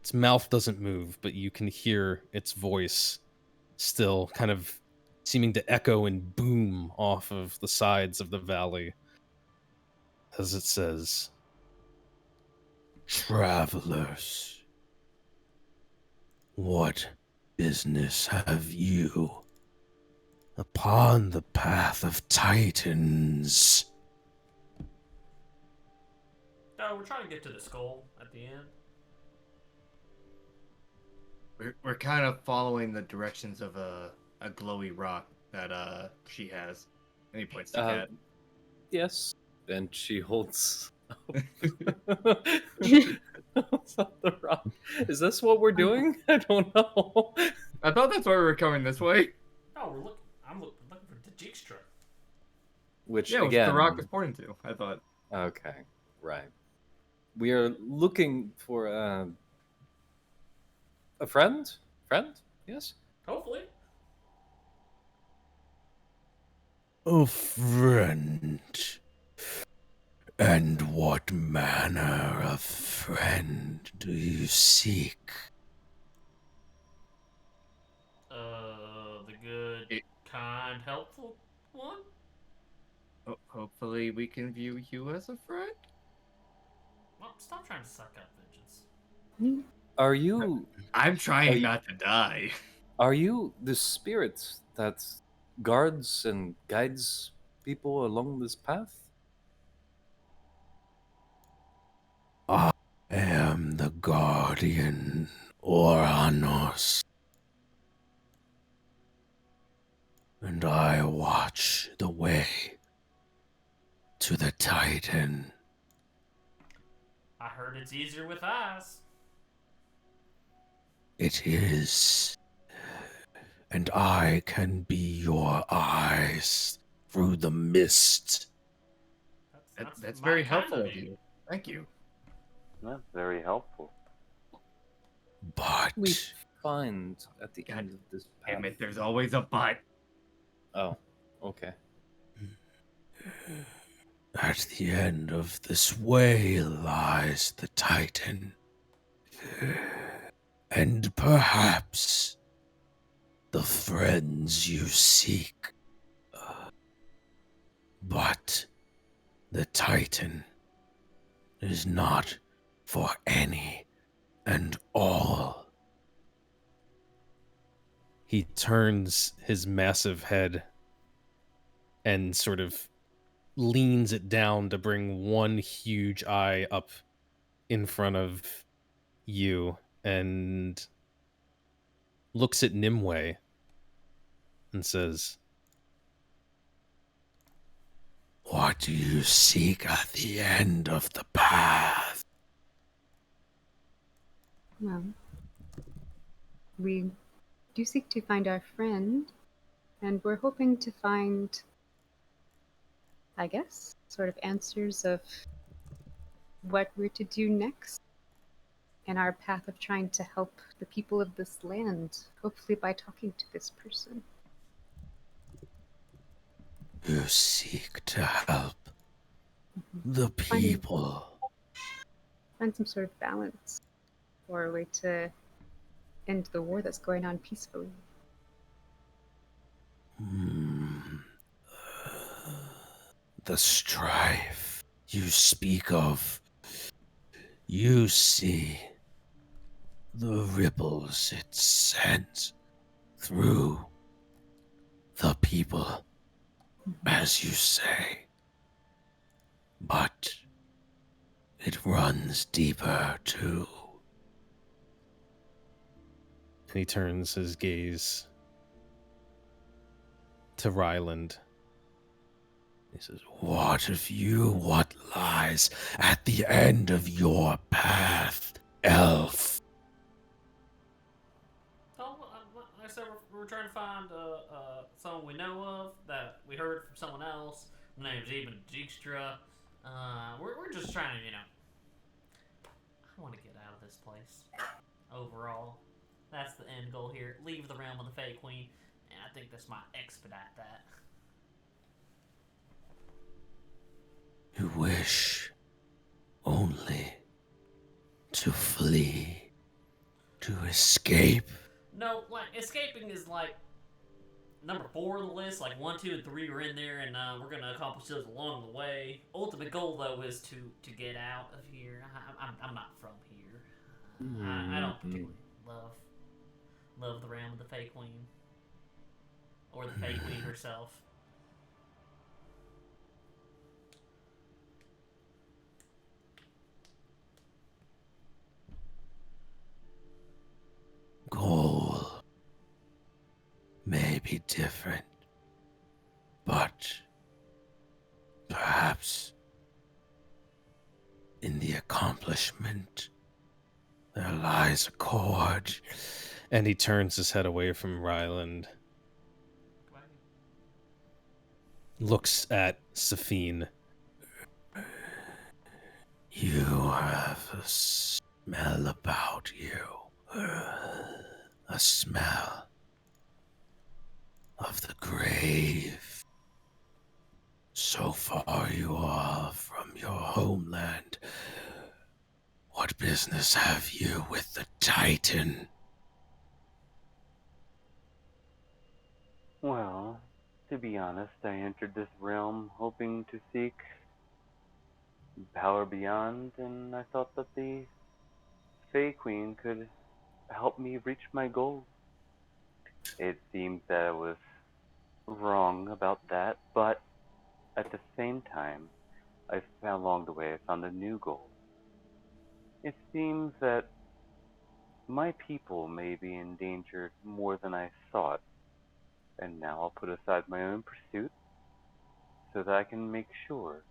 its mouth doesn't move, but you can hear its voice still kind of seeming to echo and boom off of the sides of the valley, as it says, Travelers, what business have you upon the path of Titans? No, we're trying to get to the skull at the end. We're kind of following the directions of a glowy rock that she has. And he points to Cat. Yes. And she holds Yes. up the rock. Is this what we're doing? I don't know. I thought that's why we were coming this way. Oh, we're looking. I'm looking for the dijkstra. Which Yeah, again, the rock was pointing to. I thought. okay, right. We are looking for a friend. Friend? Yes. Hopefully. A friend. And what manner of friend do you seek? The good, kind, helpful one. Hopefully, we can view you as a friend. Well, stop trying to suck up vengeance. Are you I'm trying Are you- not to die. are you the spirit that guards and guides people along this path? I am the guardian Oranos, and I watch the way to the Titan. I heard it's easier with eyes. It is, and I can be your eyes through the mist. That's my very kind helpful of you. Thank you. That's very helpful. But We find at the God end of this path. Damn it, there's always a but. Oh, okay. at the end of this way lies the Titan. And perhaps the friends you seek. But the Titan is not for any and all. He turns his massive head and sort of leans it down to bring one huge eye up in front of you and looks at Nimue and says, What do you seek at the end of the path? Well, we do seek to find our friend, and we're hoping to find, I guess, sort of answers of what we're to do next in our path of trying to help the people of this land, hopefully by talking to this person. You seek to help the Finding- people. Find some sort of balance or a way to end the war that's going on peacefully. The strife you speak of, you see the ripples it sends through the people, as you say. But it runs deeper too. And he turns his gaze to Ryland. He says, what of you? What lies at the end of your path, elf? Oh, like I said, we're trying to find someone we know of that we heard from someone else. The name's Eben, dijkstra. We're just trying to, I want to get out of this place. Overall, that's the end goal here. Leave the realm of the Fey Queen, and I think this might expedite that. You wish only to flee, to escape. No, like escaping is like number 4 on the list. Like 1, 2, and 3 are in there, and we're gonna accomplish those along the way. Ultimate goal though is to get out of here. I'm not from here. I don't particularly love the realm of the Fey Queen or the Fey Queen herself. Goal may be different, but perhaps in the accomplishment there lies a chord. And he turns his head away from Ryland, looks at Safine. You have a smell about you. A smell of the grave. So far you are from your homeland. What business have you with the Titan? Well, to be honest, I entered this realm hoping to seek power beyond, and I thought that the Fey Queen could help me reach my goal. It seems that I was wrong about that, but at the same time, I found along the way I found a new goal. It seems that my people may be endangered more than I thought, and now I'll put aside my own pursuit so that I can make sure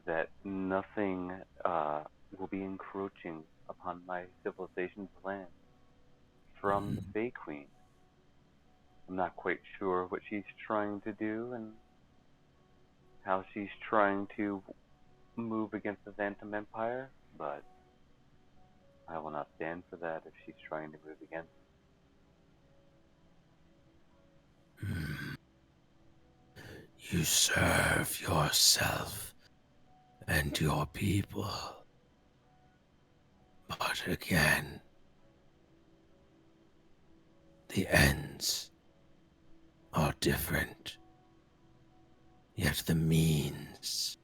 that nothing will be encroaching upon my civilization's land from the Fey Queen. I'm not quite sure what she's trying to do and how she's trying to move against the Xantam Empire, but I will not stand for that if she's trying to move against it. You serve yourself and your people. But again, the ends are different, yet the means,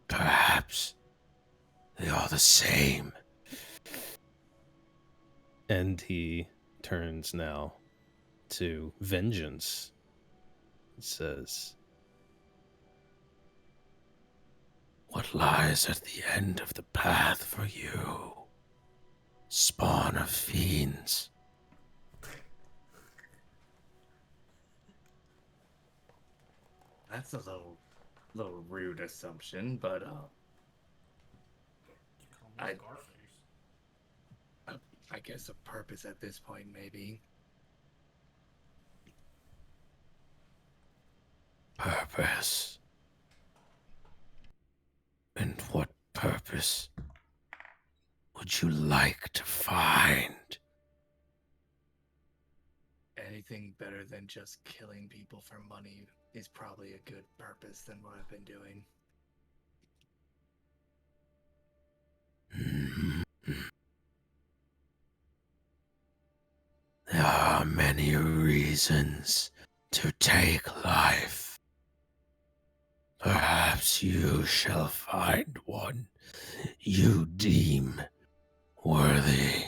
perhaps, they are the same. And he turns now to Vengeance. It says, What lies at the end of the path for you, spawn of fiends? That's a little rude assumption, but I guess a purpose at this point, maybe. Purpose? And what purpose would you like to find? Anything better than just killing people for money is probably a good purpose than what I've been doing. There are many reasons to take life. Perhaps you shall find one you deem worthy.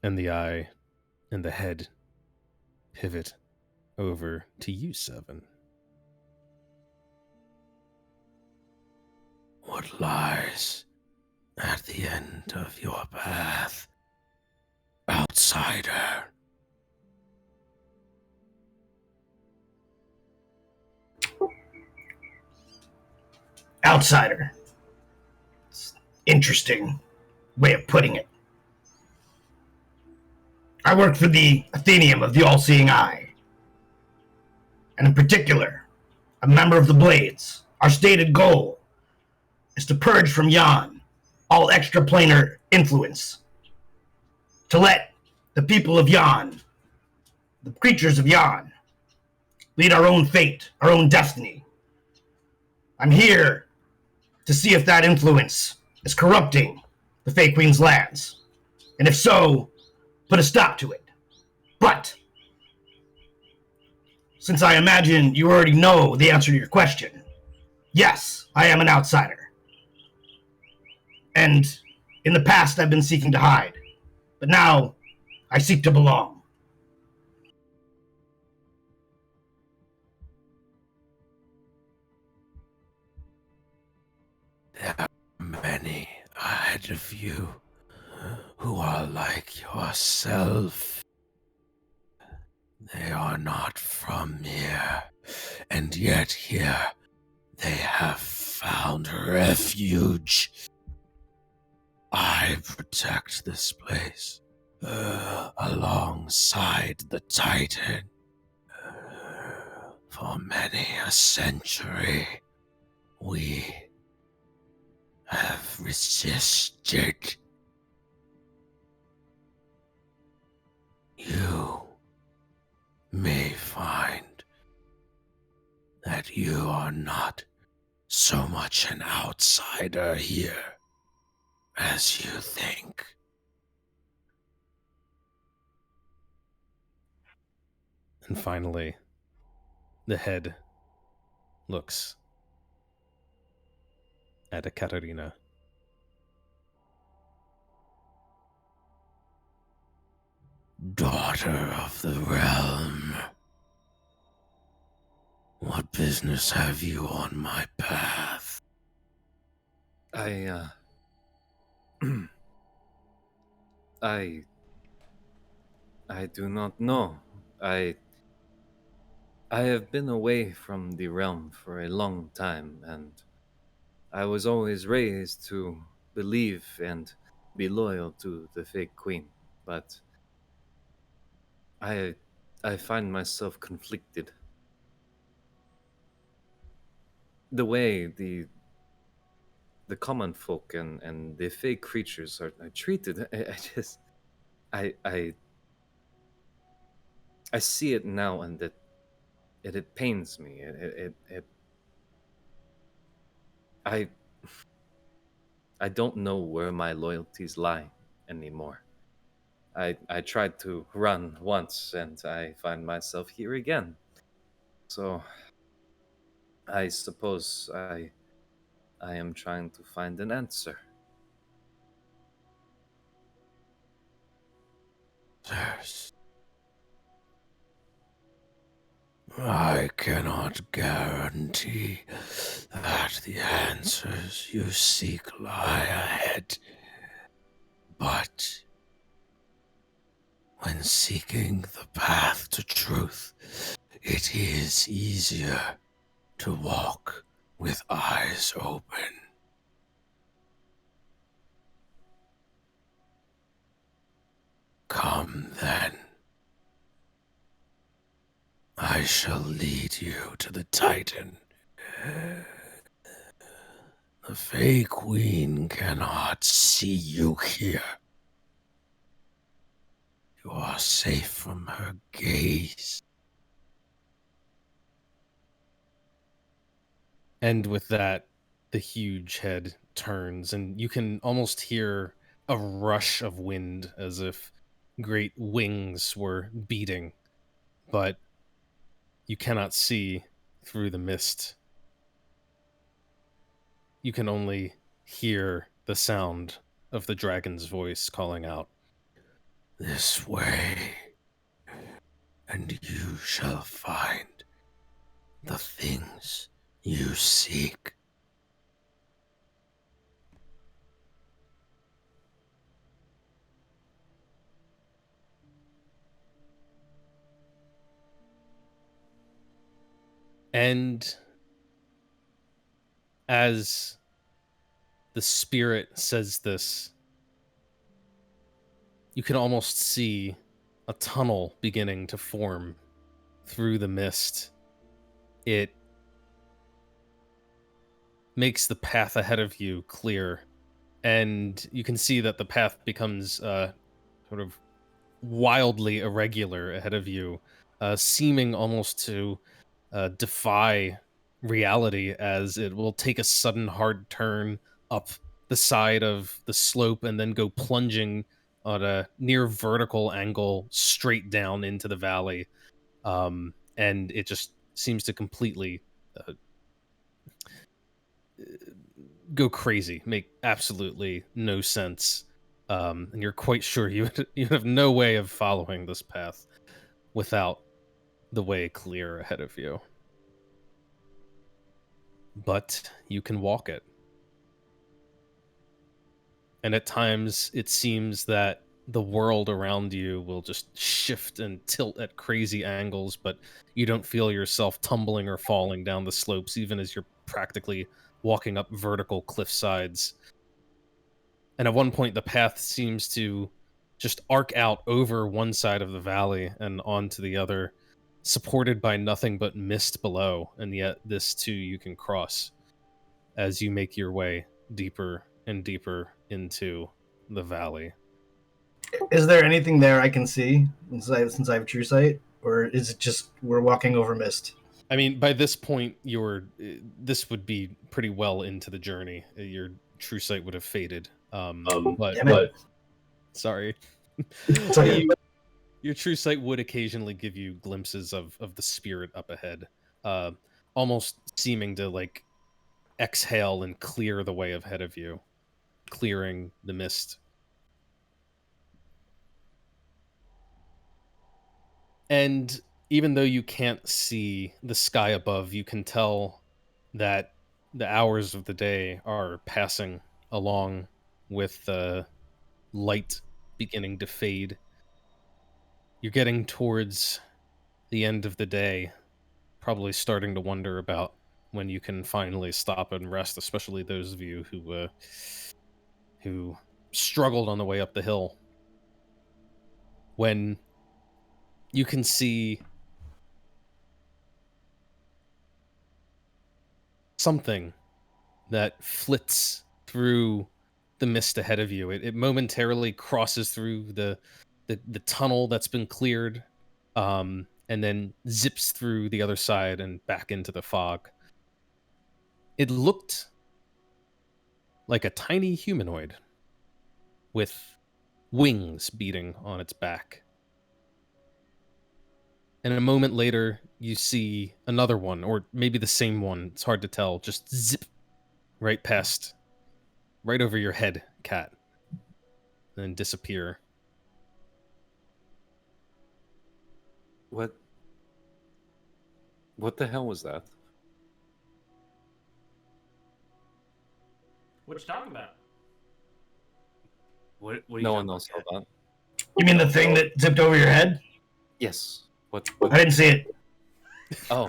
And the eye and the head pivot over to you, Seven. What lies at the end of your path, outsider? Outsider. It's interesting way of putting it. I work for the Athenium of the All-Seeing Eye. And in particular, a member of the Blades. Our stated goal is to purge from Yon all extraplanar influence. To let the people of Yon, the creatures of Yon, lead our own fate, our own destiny. I'm here to see if that influence is corrupting the Fey Queen's lands. And if so, put a stop to it. But, since I imagine you already know the answer to your question, yes, I am an outsider. And in the past I've been seeking to hide, but now I seek to belong. There are many ahead of you who are like yourself. They are not from here, and yet here they have found refuge. I protect this place alongside the Titan for many a century. We have resisted. You may find that you are not so much an outsider here as you think. And finally, the head looks at Ekaterina. Daughter of the realm, what business have you on my path? I do not know. I have been away from the realm for a long time, and I was always raised to believe and be loyal to the Fey Queen, but I find myself conflicted. The way the common folk and the Fey creatures are treated, I see it now, and it pains me. I don't know where my loyalties lie anymore. I tried to run once, and I find myself here again. So I suppose I am trying to find an answer. Yes. I cannot guarantee that the answers you seek lie ahead, but when seeking the path to truth, it is easier to walk with eyes open. Then I shall lead you to the Titan. The Fey Queen cannot see you here. You are safe from her gaze. And with that, the huge head turns, and you can almost hear a rush of wind as if great wings were beating, but you cannot see through the mist. You can only hear the sound of the dragon's voice calling out, This way, and you shall find the things you seek. and as the spirit says this, you can almost see a tunnel beginning to form through the mist. It makes the path ahead of you clear, and you can see that the path becomes sort of wildly irregular ahead of you, seeming almost to defy reality, as it will take a sudden hard turn up the side of the slope and then go plunging on a near vertical angle straight down into the valley. And it just seems to completely go crazy, make absolutely no sense. And you're quite sure you have no way of following this path without the way clear ahead of you. But you can walk it. And at times, it seems that the world around you will just shift and tilt at crazy angles, but you don't feel yourself tumbling or falling down the slopes, even as you're practically walking up vertical cliff sides. And at one point, the path seems to just arc out over one side of the valley and onto the other, supported by nothing but mist below, and yet this too you can cross as you make your way deeper and deeper into the valley. Is there anything there I can see since I have true sight, or is it just we're walking over mist? I mean, by this point, this would be pretty well into the journey. Your true sight would have faded. But sorry. Okay. Your true sight would occasionally give you glimpses of the spirit up ahead, almost seeming to like exhale and clear the way ahead of you, clearing the mist. And even though you can't see the sky above, you can tell that the hours of the day are passing along with the light beginning to fade. You're getting towards the end of the day, probably starting to wonder about when you can finally stop and rest, especially those of you who struggled on the way up the hill. When you can see something that flits through the mist ahead of you. It momentarily crosses through the tunnel that's been cleared, and then zips through the other side and back into the fog. It looked like a tiny humanoid with wings beating on its back. And a moment later, you see another one, or maybe the same one, it's hard to tell, just zip right past, right over your head, Cat, and then disappear. What the hell was that? What you talking about? What are you No talking one about, else saw Kat? that. You mean the thing that zipped over your head? Yes. What? I didn't see it. Oh,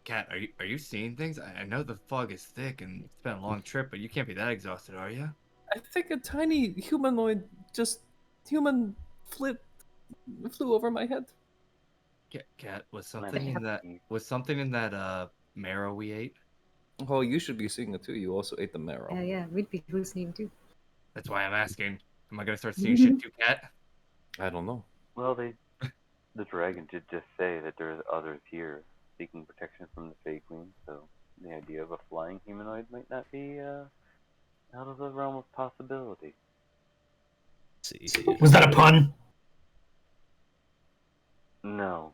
Kat, are you seeing things? I know the fog is thick and it's been a long trip, but you can't be that exhausted, are you? I think a tiny humanoid human flew over my head. Cat, was Man, something in that teeth. marrow we ate? Oh, you should be seeing it too. You also ate the marrow. Yeah, we'd be hallucinating too. That's why I'm asking. Am I gonna start seeing shit too, Cat? I don't know. Well, the dragon did just say that there's others here seeking protection from the Fey Queen, so the idea of a flying humanoid might not be out of the realm of possibility. Let's see. Was that a pun? No.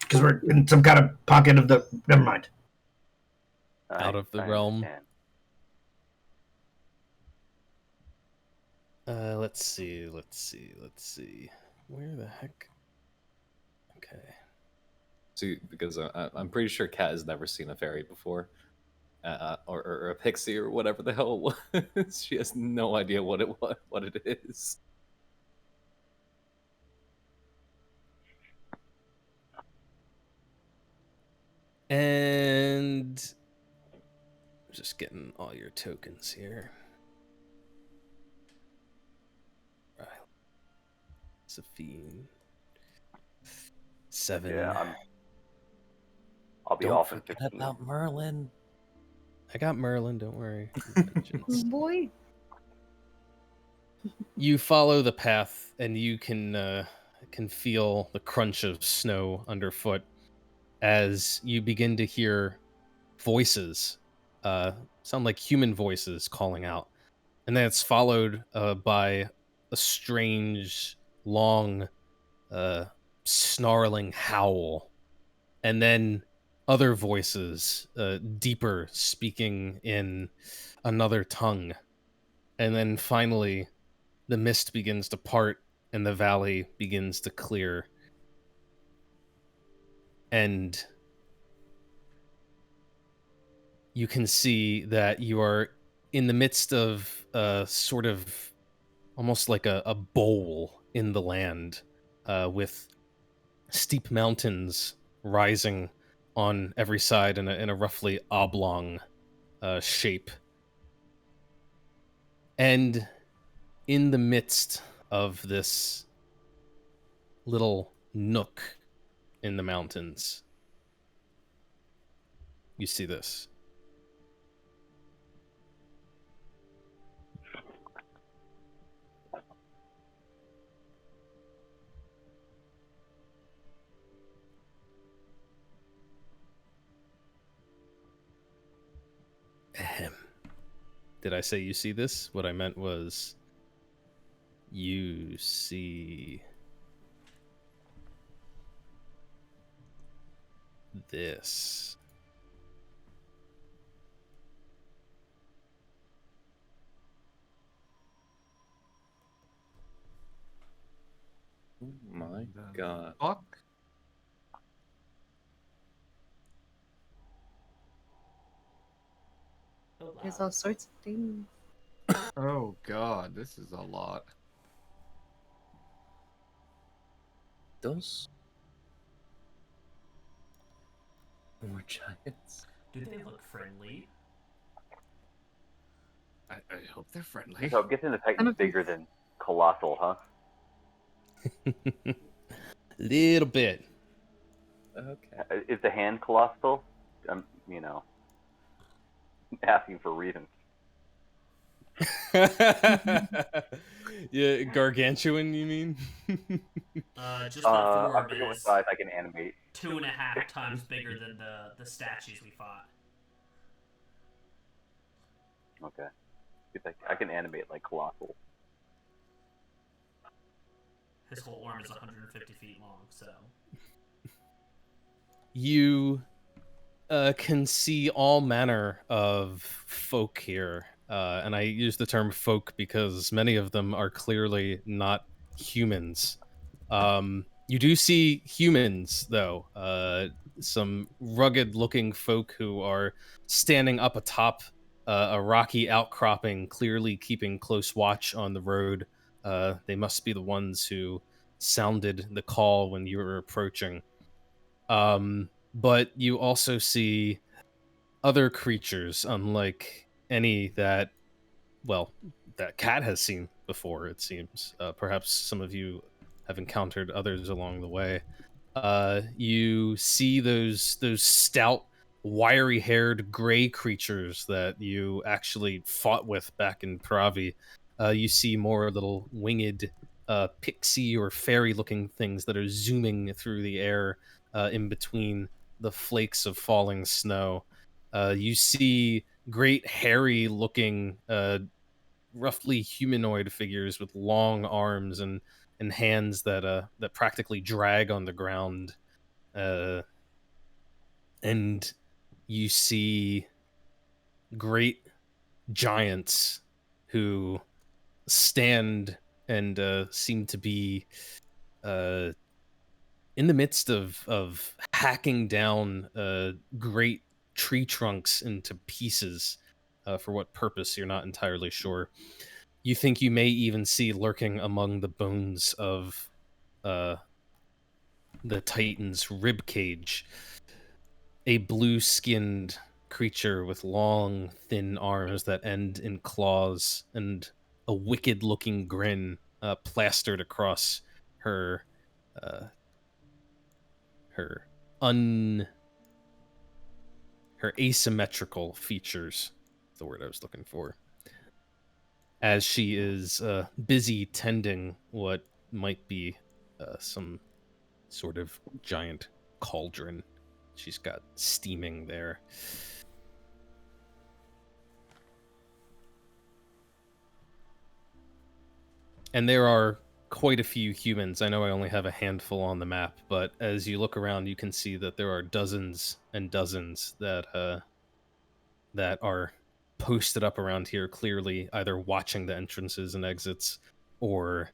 Because we're in some kind of pocket of the. Never mind. Out of the I realm. understand. Let's see. Where the heck? Okay. See, because I'm pretty sure Kat has never seen a fairy before, or a pixie or whatever the hell it was. She has no idea what it is. And just getting all your tokens here. Right. Sophine. 7. Yeah, I'll be Don't off in forget 15. about Merlin. I got Merlin, don't worry. Oh boy. You follow the path and you can feel the crunch of snow underfoot as you begin to hear voices, sound like human voices calling out. And then it's followed by a strange, long, snarling howl. And then other voices, deeper, speaking in another tongue. And then finally, the mist begins to part and the valley begins to clear. And you can see that you are in the midst of sort of almost like a bowl in the land with steep mountains rising on every side in a roughly oblong shape. And in the midst of this little nook in the mountains, you see this. Ahem. Did I say you see this? What I meant was you see this. Oh my god. Fuck. There's all sorts of things. Oh god, this is a lot. Those more giants. Do they look friendly? I hope they're friendly. So I'm guessing the Titan's bigger than Colossal, huh? Little bit. Okay. Is the hand colossal? Asking for reasons. Yeah, gargantuan, you mean? Just the I form forget what is size I can animate. 2.5 times bigger than the statues we fought. Okay. I can animate like Colossal. His whole arm is 150 feet long, so. You can see all manner of folk here. And I use the term folk because many of them are clearly not humans. You do see humans, though. Some rugged-looking folk who are standing up atop a rocky outcropping, clearly keeping close watch on the road. They must be the ones who sounded the call when you were approaching. But you also see other creatures, unlike any that well, that Cat has seen before, it seems. Perhaps some of you have encountered others along the way. You see those stout, wiry-haired gray creatures that you actually fought with back in Pravy. You see more little winged pixie or fairy-looking things that are zooming through the air in between the flakes of falling snow. You see great hairy-looking, roughly humanoid figures with long arms and hands that practically drag on the ground, and you see great giants who stand and seem to be in the midst of hacking down great tree trunks into pieces. For what purpose, you're not entirely sure. You think you may even see lurking among the bones of the Titan's rib cage a blue-skinned creature with long, thin arms that end in claws and a wicked-looking grin plastered across her her asymmetrical features, the word I was looking for, as she is busy tending what might be some sort of giant cauldron she's got steaming there. And there are quite a few humans. I know I only have a handful on the map, but as you look around, you can see that there are dozens and dozens that are posted up around here, clearly either watching the entrances and exits or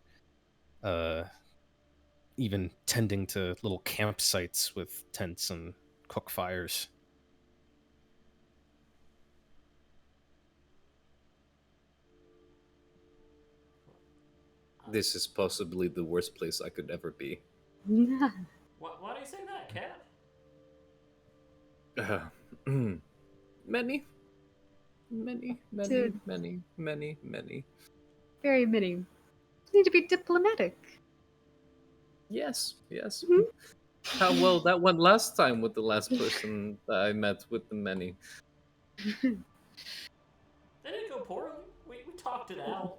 even tending to little campsites with tents and cook fires. This is possibly the worst place I could ever be. Why do you say that, Cat? Many. Dude. Many. Very many. You need to be diplomatic. Yes. Mhm. How well that went last time with the last person that I met with the many. They didn't go poorly. We talked it out.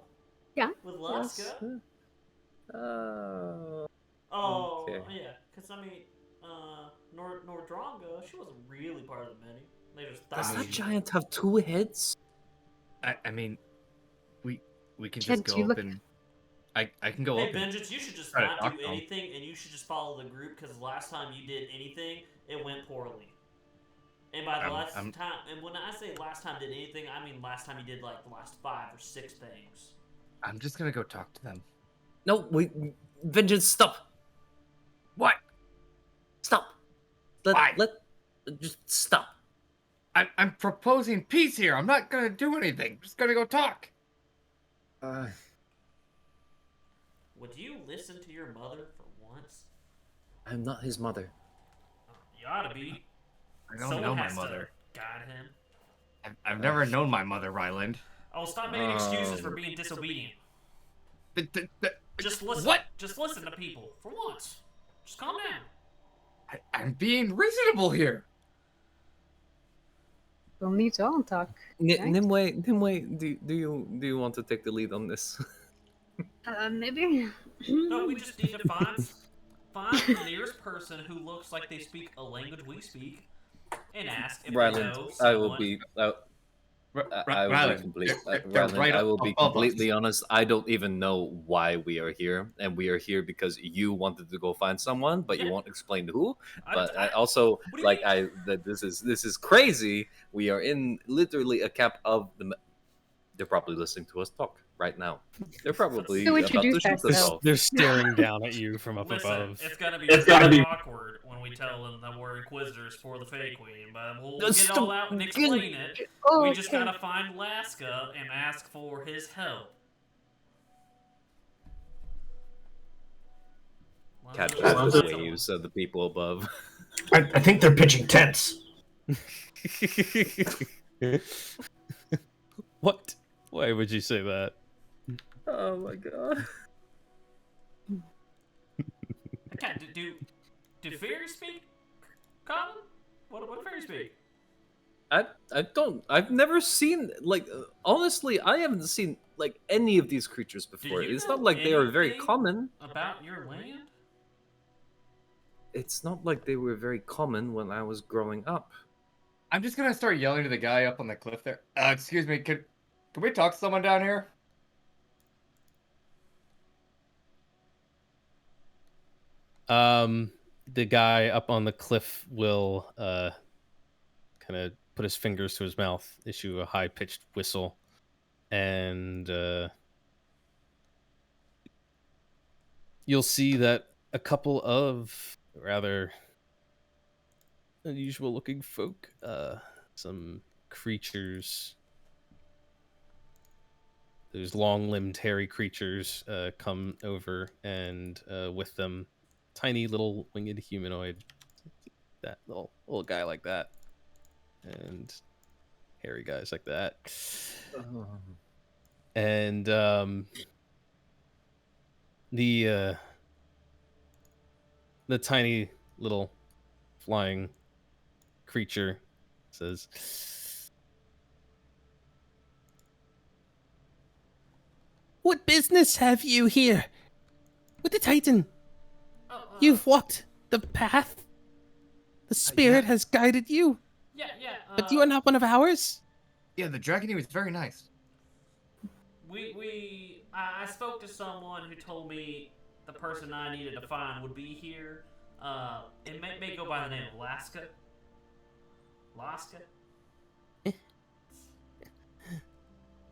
Yeah. With Laska. Oh. Oh, okay. yeah. Because, I mean, Nordronga, she wasn't really part of the many. They just Does thought that she- giant have 2 heads? I mean, we can Chad, just do go you up look- and I can go Hey, up and Vengeance, you should just try to not talk do to 'em. anything, and you should just follow the group, because last time you did anything, it went poorly. And by the last time, and when I say last time did anything, I mean last time you did, like, the last 5 or 6 things. I'm just gonna go talk to them. No, wait, Vengeance, stop. What? Stop. Why? Just stop. I'm proposing peace here. I'm not gonna do anything. I'm just gonna go talk. Would you listen to your mother for once? I'm not his mother. You ought to be. I don't Someone know my has to mother. guide him. I've never known my mother, Ryland. Oh, stop making excuses for being disobedient. Just listen. What? Just listen to people for once. Just calm down. I'm being reasonable here. We'll need to all talk. right? Nimue, do you want to take the lead on this? Maybe. No, we just need to find the nearest person who looks like they speak a language we speak, and ask if they Ryland, know I will someone- be. Ryland, they're right I will up be above completely us. honest. I don't even know why we are here, and we are here because you wanted to go find someone, but you Yeah. won't explain who. But I I- also What do you mean? that this is crazy. We are in literally a camp of the. They're probably listening to us talk right now. They're probably So about to introduce shoot us ourselves. all. They're staring down at you from up Listen, above. it's gonna be It's gotta really be- awkward when we tell them that we're inquisitors for the Fey Queen, but we'll That's get it all out and the- explain it. Oh, We just okay. gotta find Laska and ask for his help. Cat Well, just that's the a- waves of the people above. I think they're pitching tents. What? Why would you say that? Oh my god. Okay, do fairies speak common? What do fairies speak? I've never seen, like, honestly, I haven't seen, like, any of these creatures before. you It's know not like they are very anything common. About your land? It's not like they were very common when I was growing up. I'm just gonna start yelling to the guy up on the cliff there. Excuse me, can we talk to someone down here? The guy up on the cliff will kind of put his fingers to his mouth, issue a high-pitched whistle, and you'll see that a couple of rather unusual-looking folk, some creatures, those long-limbed, hairy creatures, come over, and with them, tiny little winged humanoid, that little guy like that, and hairy guys like that, and the tiny little flying creature says, What business have you here with the Titan? Oh, You've walked the path. The spirit has guided you, yeah. but you are not one of ours. Yeah, the dragon was very nice. I spoke to someone who told me the person I needed to find would be here. It may go by the name of Laska.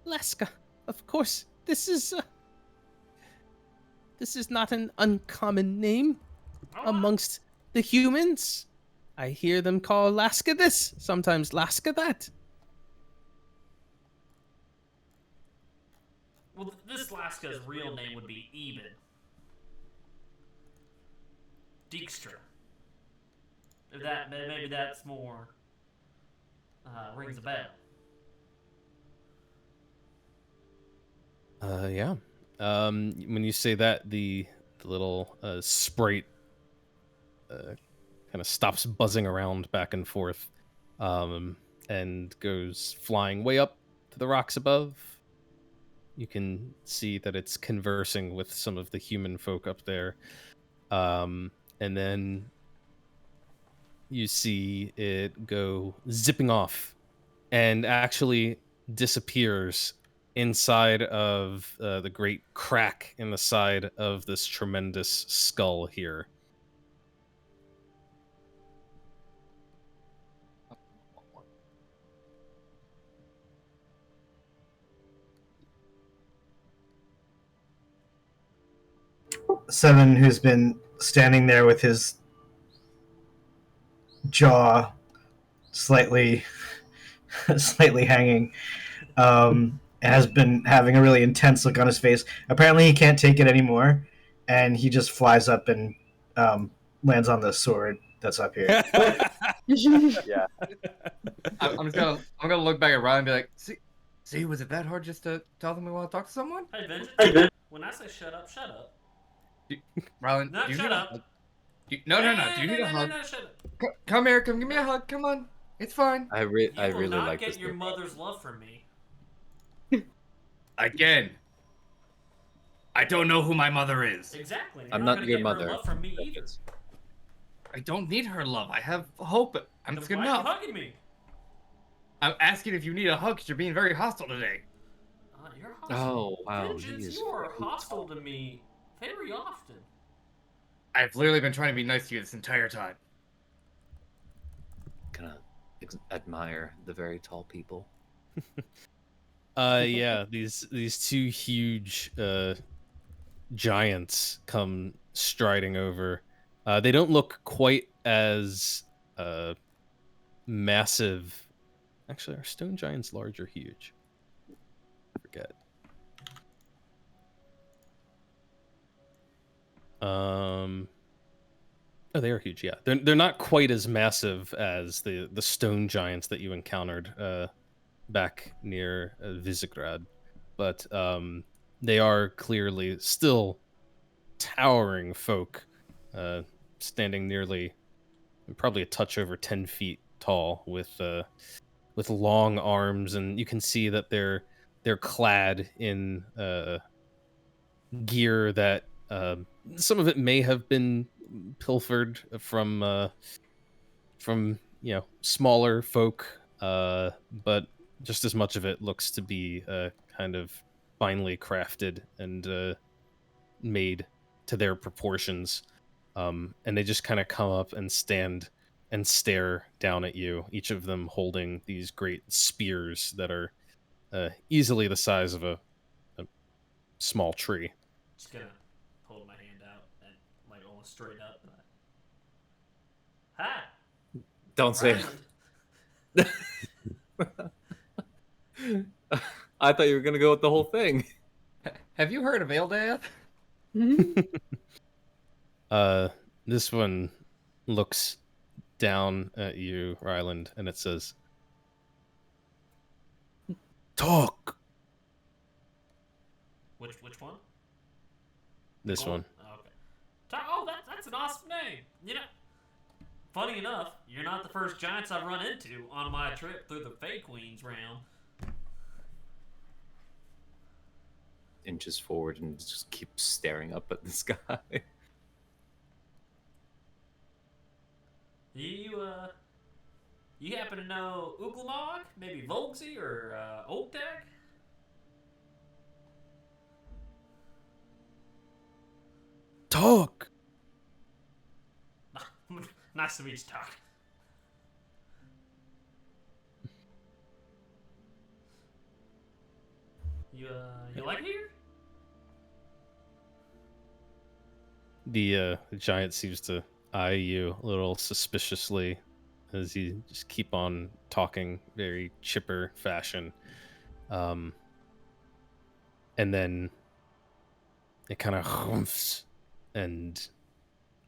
Laska, of course. This is not an uncommon name amongst the humans. I hear them call Laska this, sometimes Laska that. Well, this Laska's real name would be Eben. Dijkstra. Maybe that's more rings a bell. Yeah. When you say that, the little sprite kind of stops buzzing around back and forth, and goes flying way up to the rocks above. You can see that it's conversing with some of the human folk up there, and then you see it go zipping off and actually disappears inside of the great crack in the side of this tremendous skull here. Seven, who's been standing there with his jaw slightly hanging, has been having a really intense look on his face. Apparently he can't take it anymore, and he just flies up and lands on the sword that's up here. Yeah. I'm gonna look back at Ryan and be like, see, was it that hard just to tell them we want to talk to someone? Hey, Vengeance. When I say shut up, shut up. Ryland, No, do you shut need up. a hug? No. Do you need a hug? No, shut up. Come here, come give me a hug. Come on, it's fine. I You really will not like get this. your Name. mother's love from me. Again, I don't know who my mother is. Exactly. You're I'm not not gonna your get mother. her love from me either. I don't need her love. I have hope. That's good Why are you enough. hugging me? I'm asking if you need a hug because you're being very hostile today. You're hostile. Oh wow, Vengeance, he is you are very hostile to me very often. I've literally been trying to be nice to you this entire time. Gonna admire the very tall people. Yeah, these two huge giants come striding over. They don't look quite as massive. Actually, are stone giants large or huge? I forget. Oh, they are huge. Yeah, they're not quite as massive as the stone giants that you encountered back near Visegrad. but they are clearly still towering folk, standing nearly, probably a touch over 10 feet tall, with long arms, and you can see that they're clad in gear that some of it may have been pilfered from smaller folk, but just as much of it looks to be kind of finely crafted and made to their proportions. And they just kind of come up and stand and stare down at you, each of them holding these great spears that are easily the size of a small tree. Just gonna hold my hand out and like almost straight up. Hi. Don't say Ryland. it. I thought you were gonna go with the whole thing. Have you heard of Eldath? This one looks down at you, Ryland, and it says, "Talk." Which one? This one. Oh, okay. Oh, that's an awesome name. You know, funny enough, you're not the first giants I've run into on my trip through the Fey Queen's realm. Inches forward and just keeps staring up at this guy. You happen to know ulg-us, maybe Volgsy or Oldtag? Talk. Nice to meet you, Talk. You like it here? The giant seems to eye you a little suspiciously as you just keep on talking very chipper fashion. And then it kind of humphs and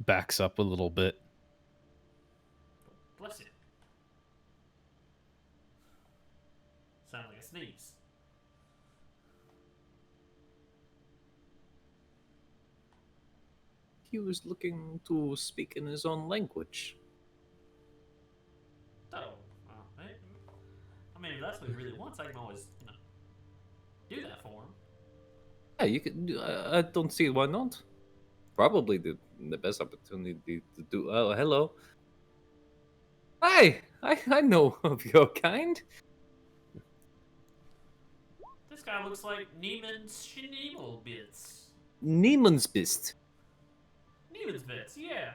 backs up a little bit. Bless you. Sound like a sneeze. He was looking to speak in his own language. Oh, well, I mean, if that's what he really wants, I can always, do that for him. Yeah, you could. I don't see why not. Probably the best opportunity to do. Oh, hello. Hi, I know of your kind. This guy looks like Neiman's Schneeble bits. Niemand's bist. Neiman's bits, yeah.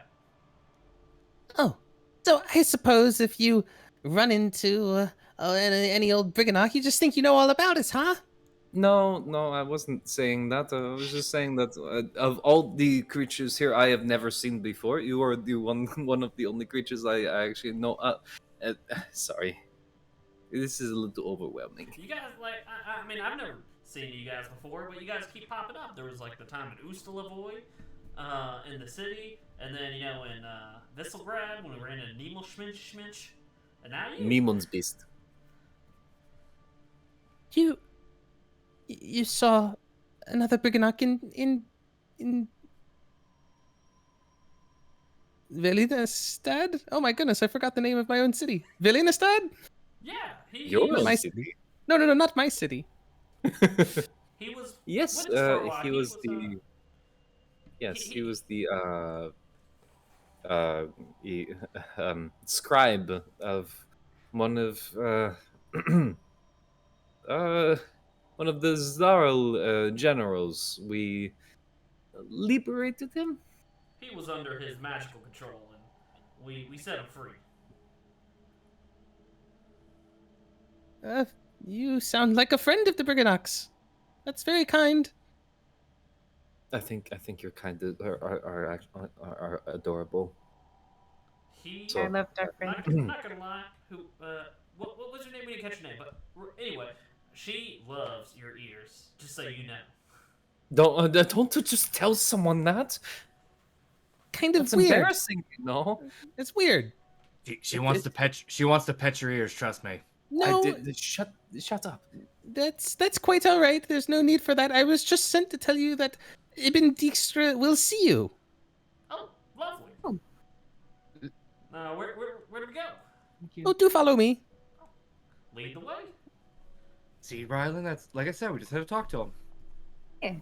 Oh, so I suppose if you run into any old Briganock, you just think you know all about us, huh? No, I wasn't saying that. I was just saying that of all the creatures here, I have never seen before. You are the one of the only creatures I actually know. Sorry, this is a little overwhelming. You guys, like, I mean, I've never seen you guys before, but you guys keep popping up. There was, like, the time in Ustalavoy, in the city, and then, in Visselgrad, when we ran into Schminch, and now you... Niemand's beast. You saw another Briganock in Villinestad? Oh my goodness, I forgot the name of my own city. Villinestad? Yeah, Your my city? No, not my city. He was... Yes, he was the... Yes, he was the scribe of one of one of the Zarl generals. We liberated him. He was under his magical control, and we set him free. You sound like a friend of the Briganocks. That's very kind. I think your kind are adorable. I loved our friend. I'm not gonna lie. What was her name? We didn't catch her name, but anyway, she loves your ears. Just so you know. Don't just tell someone that. Kind of That's weird. embarrassing, It's weird. She wants to pet. She wants to pet your ears. Trust me. No, Shut up. That's quite all right. There's no need for that. I was just sent to tell you that Eben Dijkstra will see you. Oh, lovely. Oh. Where do we go? Oh, do follow me. Lead the way. See, Ryland, that's like I said, we just had to talk to him. Yeah.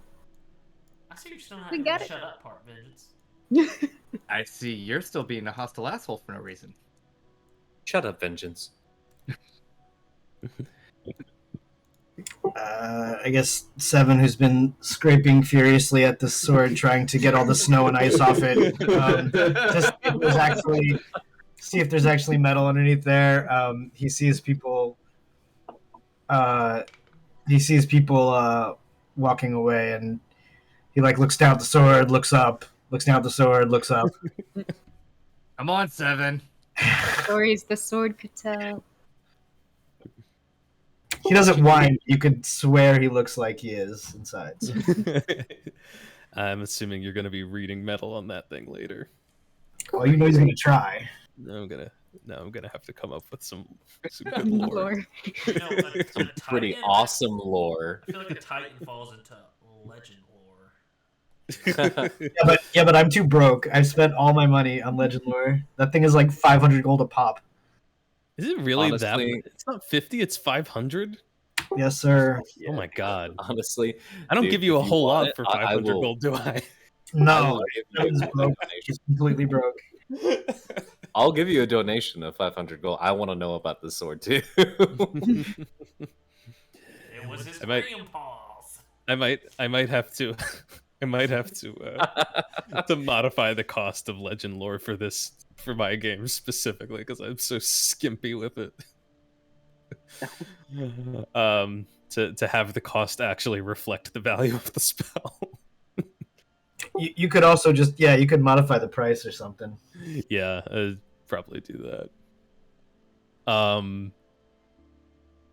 I see you're still not We doing got the it. shut up part, Vengeance. I see you're still being a hostile asshole for no reason. Shut up, Vengeance. I guess Seven, who's been scraping furiously at the sword, trying to get all the snow and ice off it, to see if there's actually metal underneath there. He sees people. Walking away, and he looks down at the sword, looks up, looks down at the sword, looks up. Come on, Seven. Stories the sword could tell. He doesn't whine. You could swear he looks like he is inside. So. I'm assuming you're going to be reading metal on that thing later. Well, you know he's gonna try. I'm gonna have to come up with some good lore. You know, Some pretty Titan- awesome lore. I feel like a Titan falls into legend lore. Yeah, but I'm too broke. I've spent all my money on Legend Lore. That thing is like 500 gold a pop. Is it really that Honestly- much? It's not 50, it's 500? Yes, sir. Oh my god. Honestly, I don't dude, give you a if whole want lot it, for I 500 will- gold, do I? I No, will give you he's a broke. donation. He's completely broke. I'll give you a donation of 500 gold. I want to know about this sword too. It was his I might- grandpa's. I might have to to modify the cost of legend lore for my game specifically because I'm so skimpy with it. To have the cost actually reflect the value of the spell. You could also you could modify the price or something. Yeah, I'd probably do that.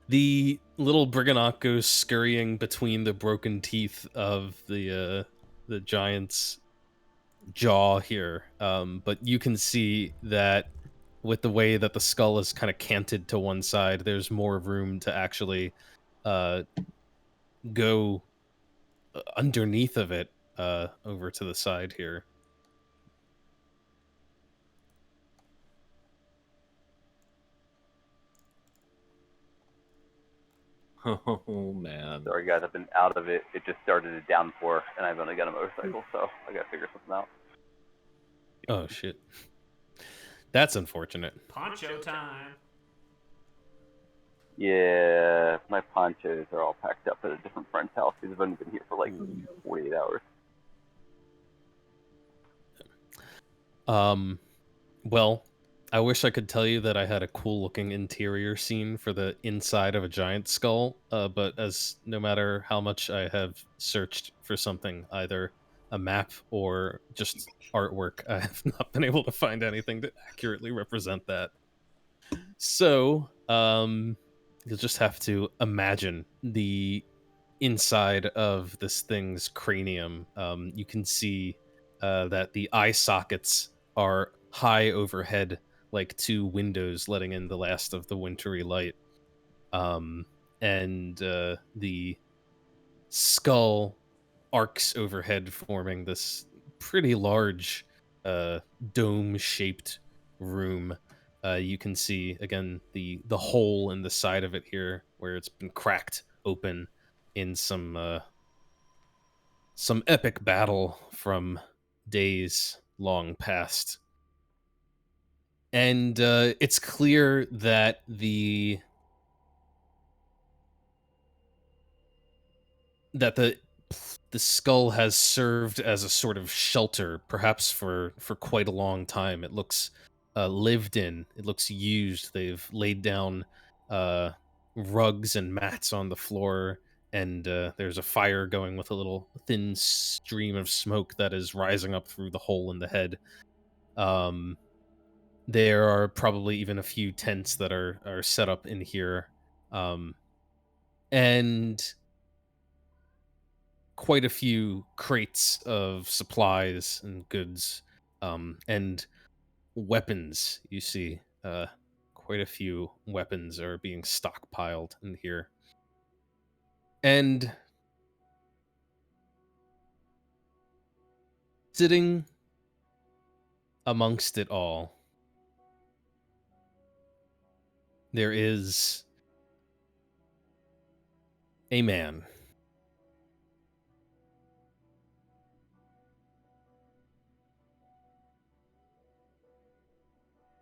The little Briganock goes scurrying between the broken teeth of the giant's jaw here, but you can see that with the way that the skull is kind of canted to one side, there's more room to actually go underneath of it over to the side here. Oh man. Sorry guys, I've been out of it. It just started a downpour, and I've only got a motorcycle, so I gotta figure something out. Oh shit. That's unfortunate. Poncho time. Yeah, my ponchos are all packed up at a different friend's house. He's only been here for like 48 hours. Well, I wish I could tell you that I had a cool looking interior scene for the inside of a giant skull, but as no matter how much I have searched for something, either a map or just artwork, I have not been able to find anything to accurately represent that. So, you'll just have to imagine the inside of this thing's cranium. You can see that the eye sockets are high overhead, like two windows letting in the last of the wintry light. And the skull arcs overhead, forming this pretty large dome-shaped room. You can see, again, the hole in the side of it here, where it's been cracked open in some epic battle from days long past. And it's clear that the skull has served as a sort of shelter, perhaps for quite a long time. It looks lived in. It looks used. They've laid down rugs and mats on the floor, and there's a fire going with a little thin stream of smoke that is rising up through the hole in the head. There are probably even a few tents that are set up in here, and quite a few crates of supplies and goods, and weapons. You see, quite a few weapons are being stockpiled in here. And sitting amongst it all, there is a man.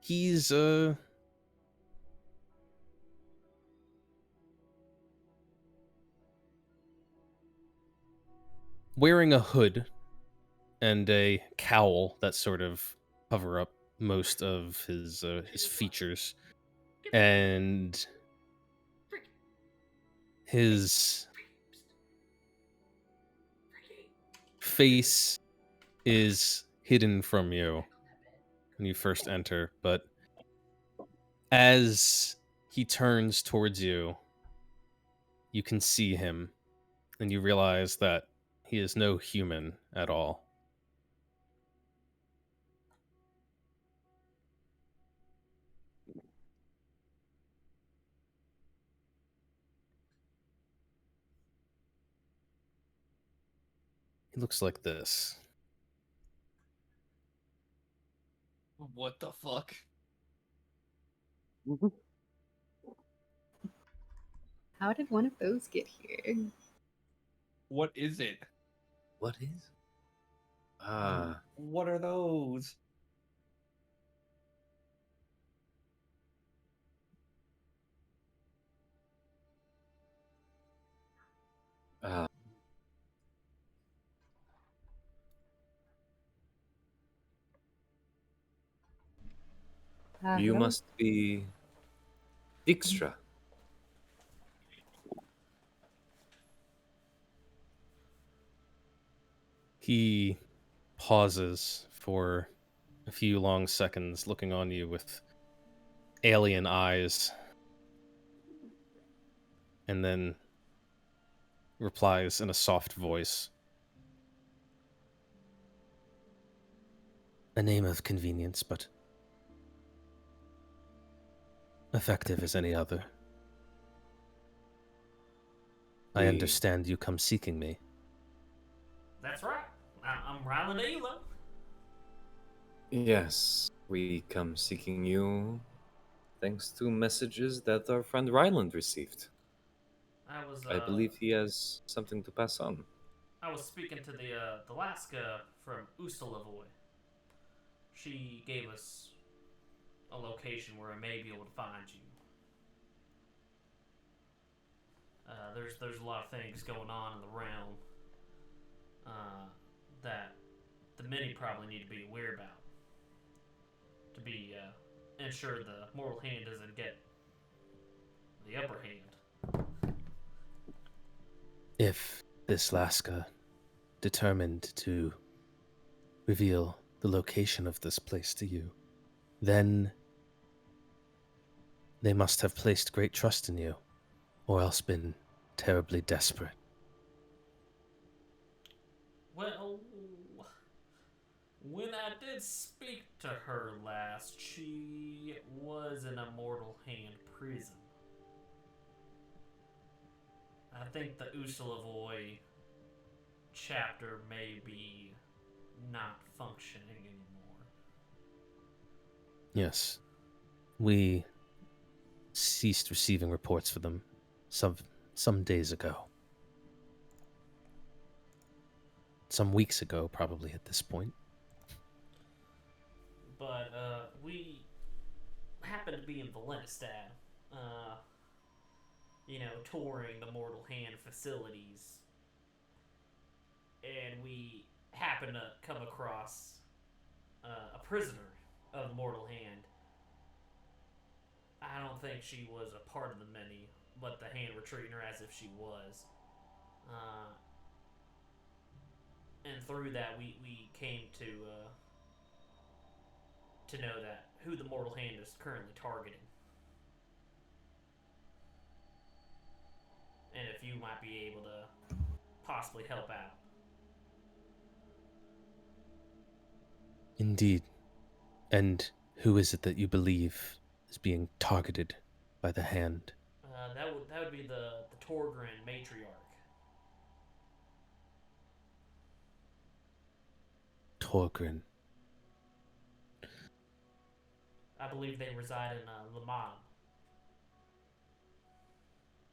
He's wearing a hood and a cowl that sort of cover up most of his features, and his face is hidden from you when you first enter, but as he turns towards you, you can see him, and you realize that he is no human at all. He looks like this. What the fuck? How did one of those get here? What is it? What is? Ah, What are those? ah. You Hello? must be dijkstra. He pauses for a few long seconds, looking on you with alien eyes, and then replies in a soft voice. A name of convenience, but effective as any other. I We- understand you come seeking me. That's right. I'm Ryland. Yes, we come seeking you thanks to messages that our friend Ryland received. I believe he has something to pass on. I was speaking to the Alaska from Ustalavoy. She gave us a location where I may be able to find you. There's a lot of things going on in the realm that the many probably need to be aware about to be ensure the mortal hand doesn't get the upper hand. If this Laska determined to reveal the location of this place to you, then they must have placed great trust in you, or else been terribly desperate. Well, when I did speak to her last, she was in a mortal hand prison. I think the Ustalavoy chapter may be not functioning anymore. Yes, we ceased receiving reports for them some days ago. Some weeks ago, probably at this point. But we happened to be in Valenistad, touring the Mortal Hand facilities, and we happened to come across a prisoner of the Mortal Hand. I don't think she was a part of the many, but the hand were treating her as if she was. And through that, we came to know that who the Mortal Hand is currently targeting. And if you might be able to possibly help out. Indeed. And who is it that you believe is being targeted by the hand? That would be the Torgrin matriarch. Torgrin. I believe they reside in Lamont.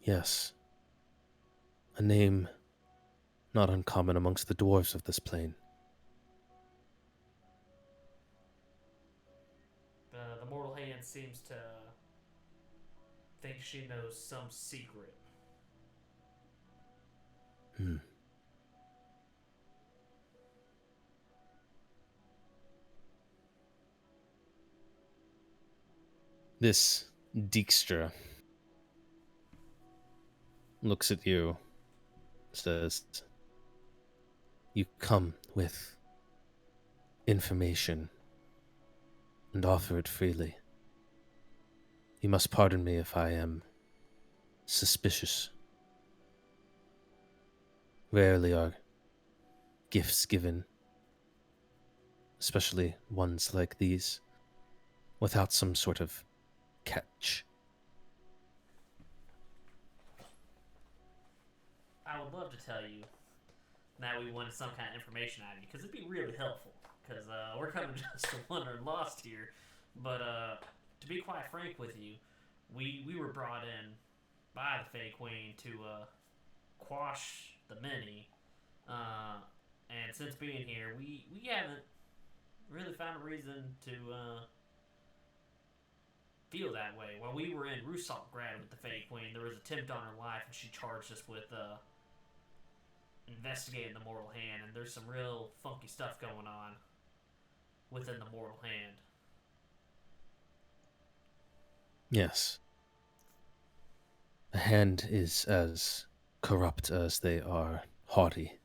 Yes. A name not uncommon amongst the dwarves of this plane. The Mortal Hand seems to think she knows some secret. Hmm. This dijkstra looks at you, says, "You come with information and offer it freely. You must pardon me if I am suspicious. Rarely are gifts given, especially ones like these, without some sort of catch." I would love to tell you that we wanted some kind of information out of you, because it'd be really helpful. Because we're kind of just wandering lost here. But to be quite frank with you, we were brought in by the Fey Queen to quash the many. And since being here, we haven't really found a reason to feel that way. While we were in Grad with the Fey Queen, there was an attempt on her life, and she charged us with investigating the Mortal Hand, and there's some real funky stuff going on within the Mortal Hand. Yes. The hand is as corrupt as they are haughty.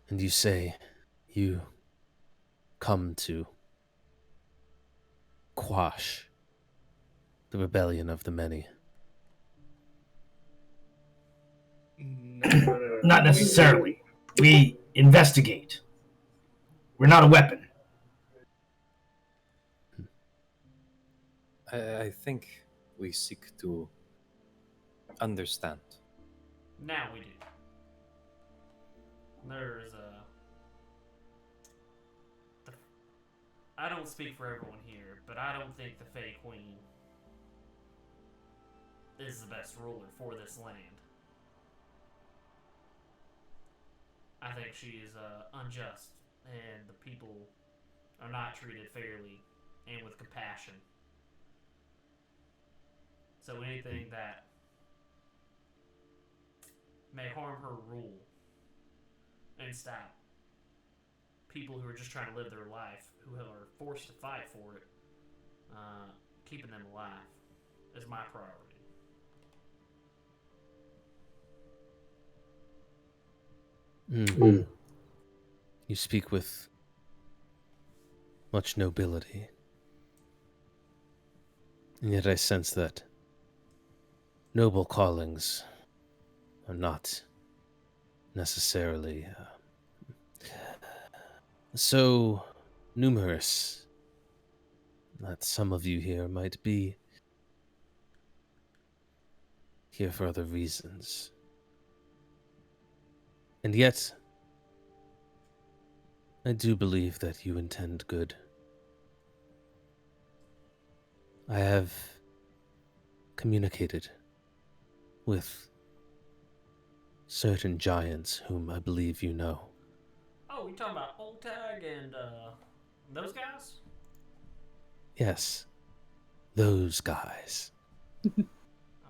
And you say you come to quash the rebellion of the many. Not necessarily. We investigate. We're not a weapon. I think we seek to understand. Now we do. There's I don't speak for everyone here, but I don't think the Fey Queen is the best ruler for this land. I think she is unjust, and the people are not treated fairly and with compassion. So anything that may harm her rule and stop people who are just trying to live their life, who are forced to fight for it, keeping them alive is my priority. You speak with much nobility, and yet I sense that noble callings are not necessarily so numerous that some of you here might be here for other reasons. And yet, I do believe that you intend good. I have communicated with certain giants whom I believe you know. Oh, you talking about Old Tag and those guys? Yes, those guys. Oh,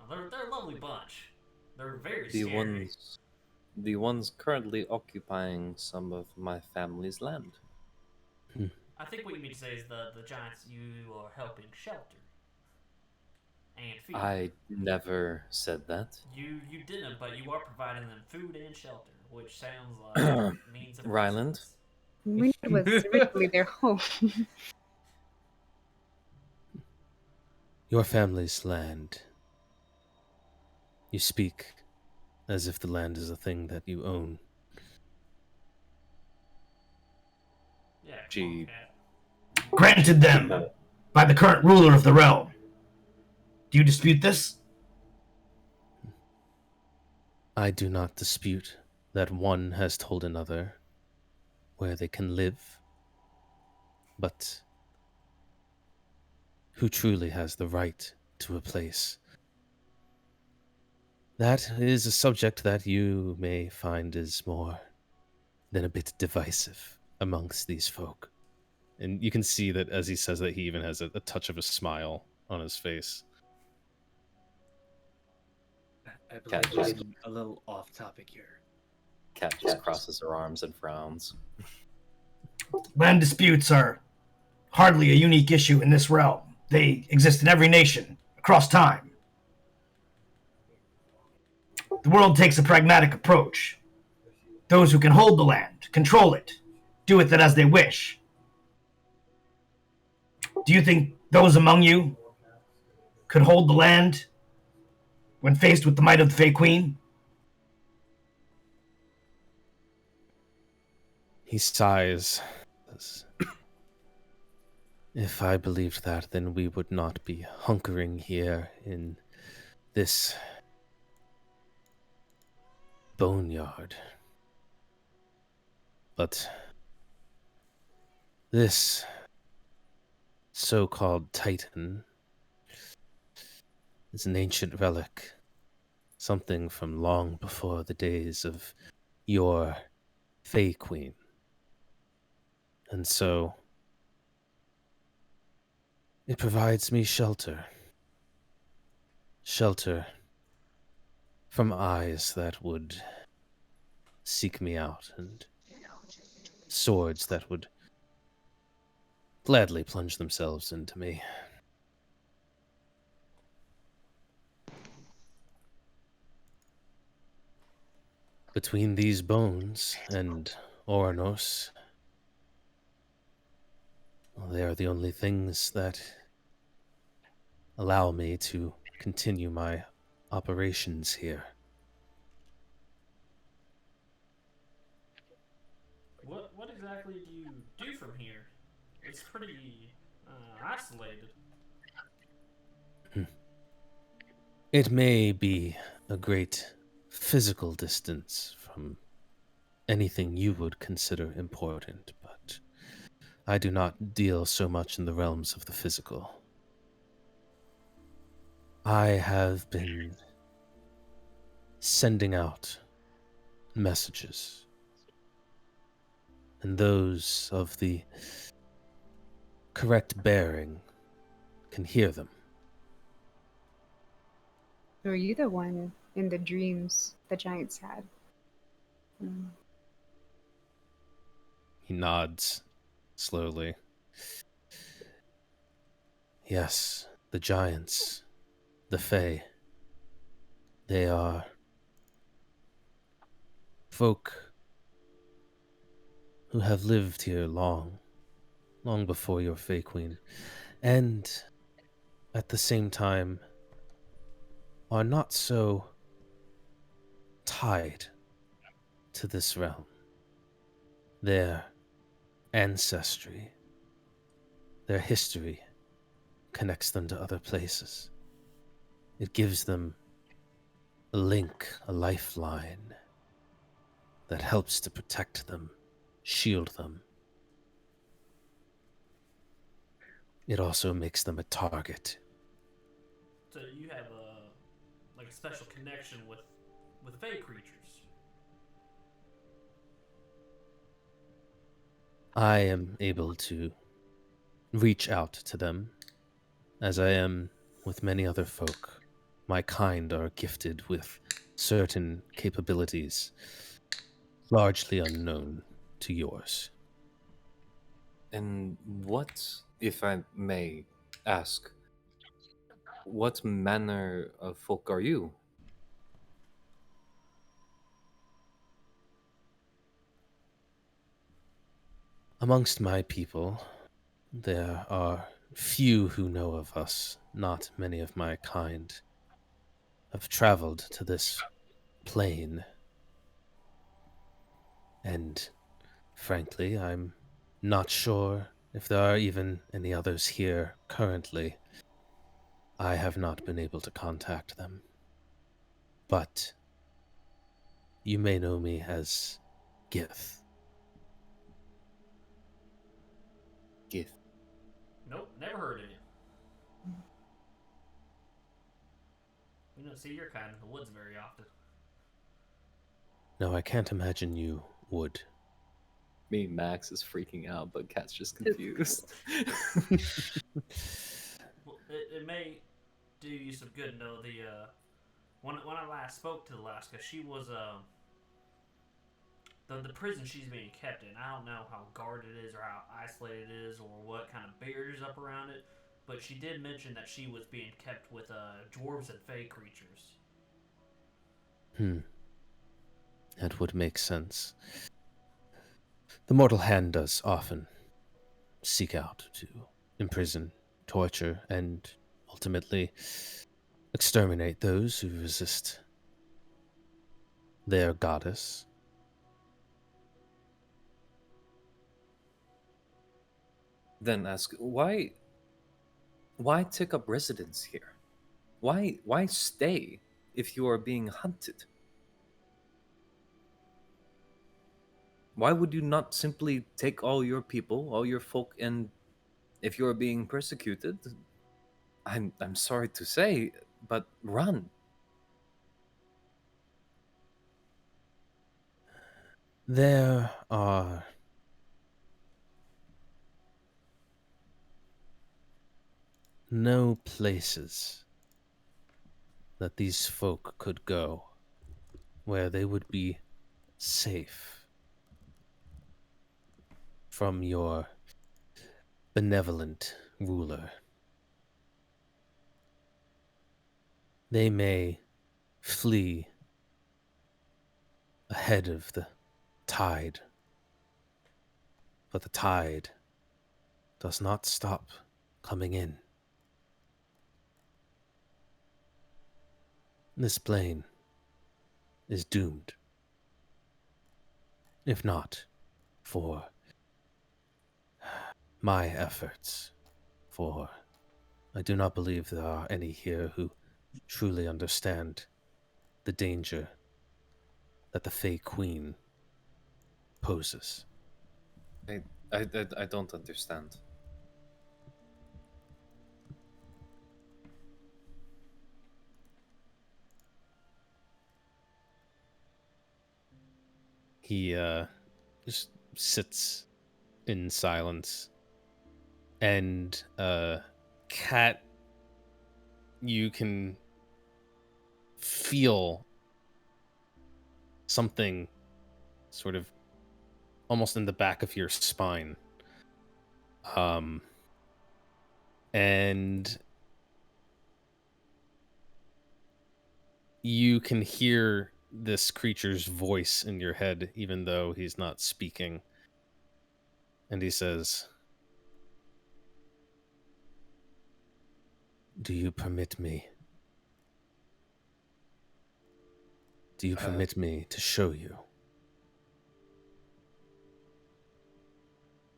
they're a lovely bunch. They're very The scary. ones currently occupying some of my family's land. I think what you mean to say is the giants you are helping shelter and feed. I never said that. You didn't, but you are providing them food and shelter, which sounds like means of Ryland? resistance. We knew it was originally their home. Your family's land. You speak as if the land is a thing that you own. Yeah, come Gee. on, Cat. Granted them by the current ruler of the realm. Do you dispute this? I do not dispute that one has told another where they can live, but who truly has the right to a place? That is a subject that you may find is more than a bit divisive amongst these folk. And you can see that as he says that, he even has a touch of a smile on his face. I Cat believe just- I'm a little off topic here. Cat just crosses her arms and frowns. Land disputes are hardly a unique issue in this realm. They exist in every nation, across time. The world takes a pragmatic approach. Those who can hold the land, control it, do with it as they wish. Do you think those among you could hold the land when faced with the might of the Fey Queen? He sighs. If I believed that, then we would not be hunkering here in this boneyard. But this so-called Titan is an ancient relic, something from long before the days of your Fey Queen. And so it provides me shelter. Shelter from eyes that would seek me out, and swords that would gladly plunge themselves into me. Between these bones and Oranos, well, they are the only things that allow me to continue my operations here. What exactly do you do from here? It's pretty isolated. It may be a great physical distance from anything you would consider important, but I do not deal so much in the realms of the physical. I have been sending out messages, and those of the correct bearing can hear them. Were you the one in the dreams the giants had? Hmm. He nods slowly. Yes, the giants, the Fey, they are folk who have lived here long before your Fey Queen, and at the same time are not so tied to this realm. Their ancestry, their history connects them to other places. It gives them a link, a lifeline that helps to protect them, shield them. It also makes them a target. So you have a special connection with Fey creatures. I am able to reach out to them, as I am with many other folk. My kind are gifted with certain capabilities, largely unknown to yours. And what, if I may ask, what manner of folk are you? Amongst my people, there are few who know of us. Not many of my kind have traveled to this plane. And frankly, I'm not sure if there are even any others here currently. I have not been able to contact them. But you may know me as Gith. Gith. Nope, never heard of you. We don't see your kind in the woods very often. No, I can't imagine you would. Me, Max is freaking out, but Cat's just confused. Well, it may do you some good to know when I last spoke to Alaska, she was the prison she's being kept in. I don't know how guarded it is or how isolated it is or what kind of barriers up around it, but she did mention that she was being kept with dwarves and fey creatures. That would make sense. The mortal hand does often seek out to imprison, torture, and ultimately exterminate those who resist their goddess. Then ask, why take up residence here? Why stay if you are being hunted? Why would you not simply take all your people, all your folk, and if you are being persecuted, I'm sorry to say, but run. There are no places that these folk could go where they would be safe from your benevolent ruler. They may flee ahead of the tide, but the tide does not stop coming in. This plane is doomed, if not for my efforts, for I do not believe there are any here who truly understand the danger that the Fey Queen poses. I don't understand. He just sits in silence. And Cat, you can feel something sort of almost in the back of your spine. And you can hear this creature's voice in your head, even though he's not speaking. And he says, Do you permit me? Do you permit me to show you?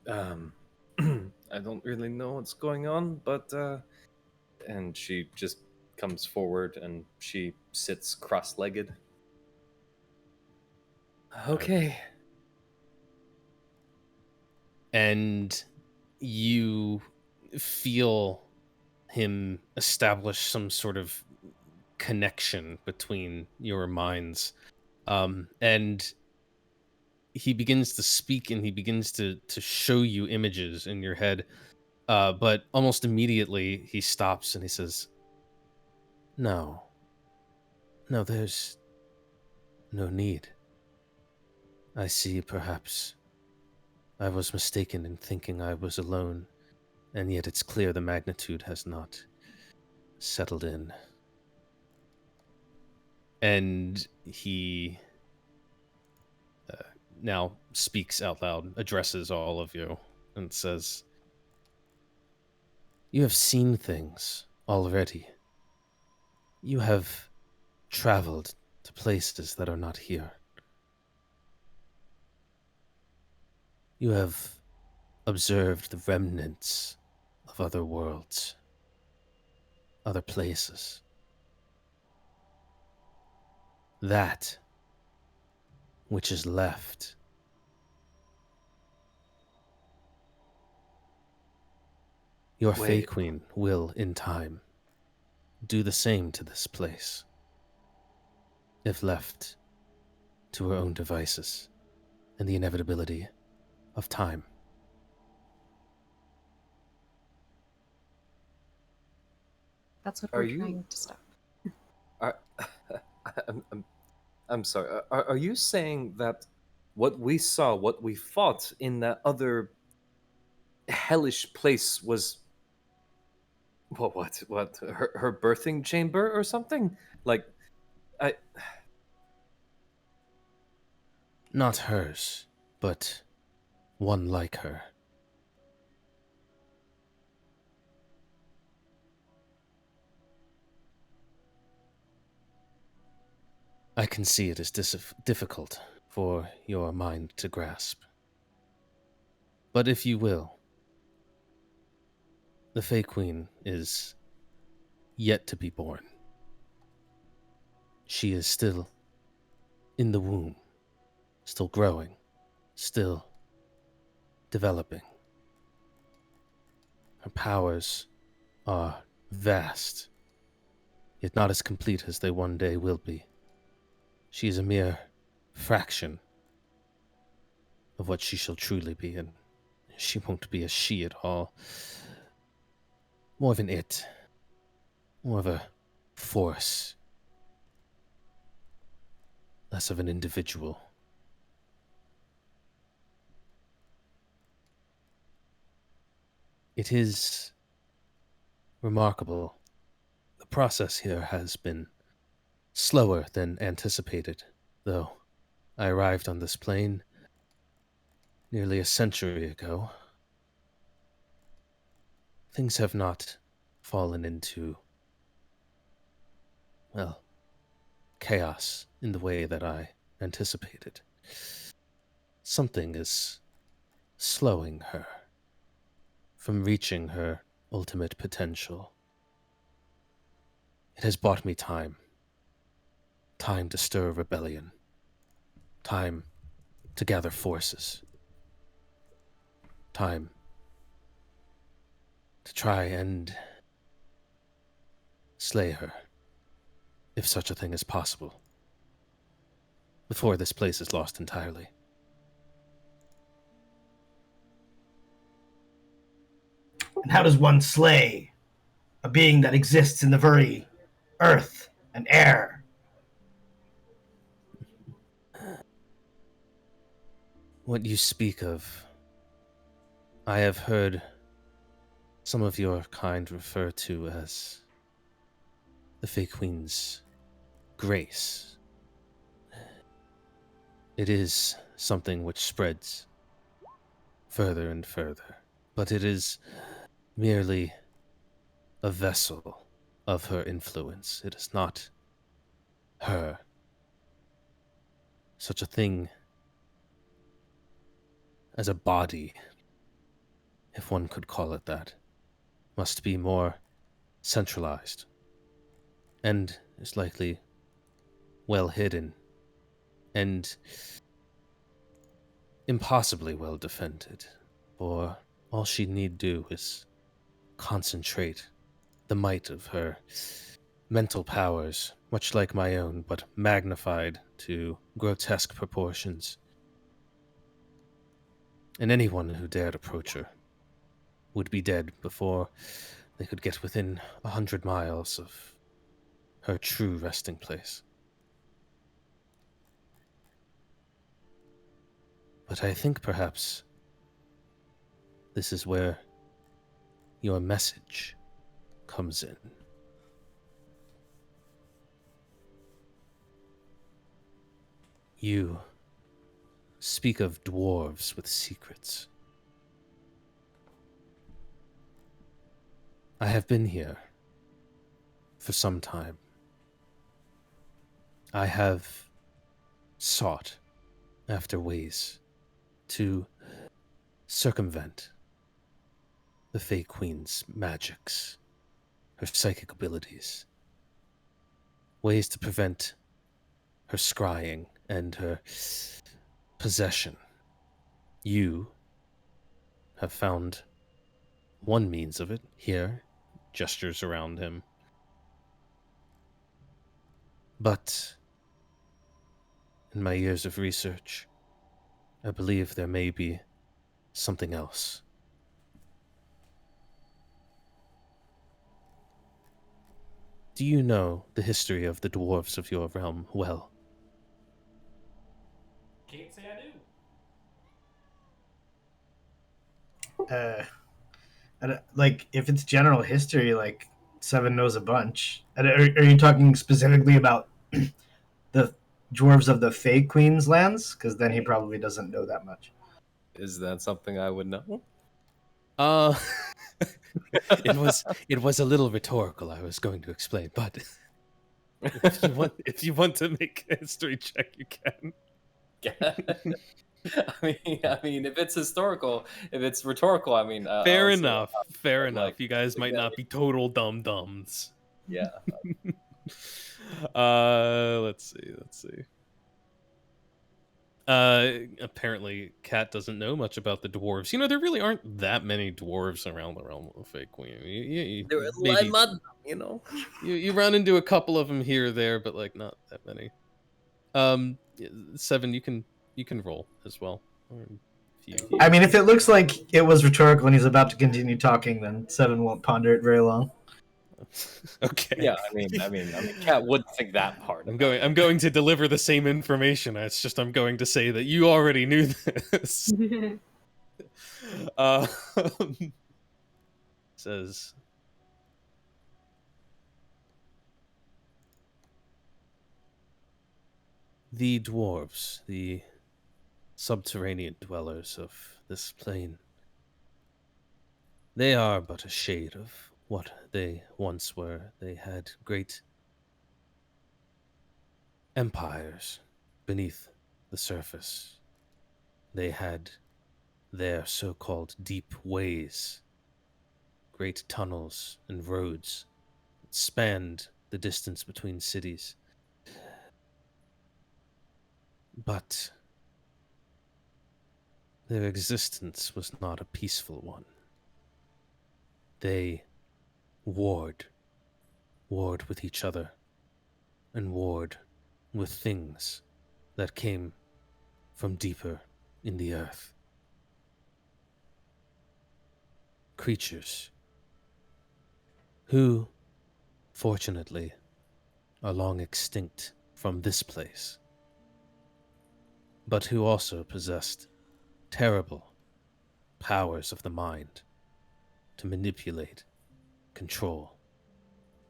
I don't really know what's going on, but and she just comes forward and she sits cross-legged. Okay. And you feel him establish some sort of connection between your minds. And he begins to speak and he begins to show you images in your head. But almost immediately he stops and he says, No, there's no need. I see perhaps I was mistaken in thinking I was alone, and yet it's clear the magnitude has not settled in. And he now speaks out loud, addresses all of you, and says, You have seen things already. You have traveled to places that are not here. You have observed the remnants of other worlds, other places. That which is left. Your Fey Wait. Queen will, in time, do the same to this place, if left to her own devices and the inevitability of time. That's what Are we're you- trying to stop. Are, I'm sorry. Are you saying that what we saw, what we fought in that other hellish place was what her birthing chamber or something? Like, I Not hers, but one like her. I can see it is difficult for your mind to grasp. But if you will, the Fey Queen is yet to be born. She is still in the womb, still growing, still developing. Her powers are vast, yet not as complete as they one day will be. She is a mere fraction of what she shall truly be, and she won't be a she at all. More of an it. More of a force. Less of an individual. It is remarkable. The process here has been slower than anticipated, though I arrived on this plane nearly a century ago. Things have not fallen into, well, chaos in the way that I anticipated. Something is slowing her from reaching her ultimate potential. It has bought me time. Time to stir a rebellion. Time to gather forces. Time to try and slay her, if such a thing is possible, before this place is lost entirely. And how does one slay a being that exists in the very earth and air? What you speak of, I have heard some of your kind refer to as the Fey Queen's grace. It is something which spreads further and further, but it is merely a vessel of her influence. It is not her. Such a thing as a body, if one could call it that, must be more centralized, and is likely well hidden, and impossibly well defended, for all she need do is concentrate the might of her mental powers, much like my own, but magnified to grotesque proportions. And anyone who dared approach her would be dead before they could get within 100 miles of her true resting place. But I think perhaps this is where your message comes in. You speak of dwarves with secrets. I have been here for some time. I have sought after ways to circumvent the Fey Queen's magics, her psychic abilities, ways to prevent her scrying and her possession. You have found one means of it here, gestures around him. But in my years of research, I believe there may be something else. Do you know the history of the dwarves of your realm well? Can't say I do. Like, if it's general history, like, Seven knows a bunch. Are you talking specifically about the dwarves of the Fey Queen's lands? Because then he probably doesn't know that much. Is that something I would know? It was a little rhetorical, I was going to explain, but if you want to make a history check, you can. I mean, if it's historical, if it's rhetorical, I mean, Fair I'll say enough. Fair enough. like, You guys might not be total dum-dums. yeah. Let's see. Apparently, Kat doesn't know much about the dwarves. You know, there really aren't that many dwarves around the realm of Fey Queen. They're Maybe mud, you know. you run into a couple of them here or there, but like not that many. Seven, you can roll as well. Or if you- I mean, if it looks like it was rhetorical and he's about to continue talking, then Seven won't ponder it very long. Okay. Yeah, I mean, Cat would think that part. I'm going to deliver the same information. It's just I'm going to say that you already knew this. Says the dwarves, the subterranean dwellers of this plane. They are but a shade of what they once were. They had great empires beneath the surface. They had their so-called deep ways, great tunnels and roads that spanned the distance between cities. But their existence was not a peaceful one. They warred with each other, and warred with things that came from deeper in the earth. Creatures who, fortunately, are long extinct from this place, but who also possessed terrible powers of the mind to manipulate, control,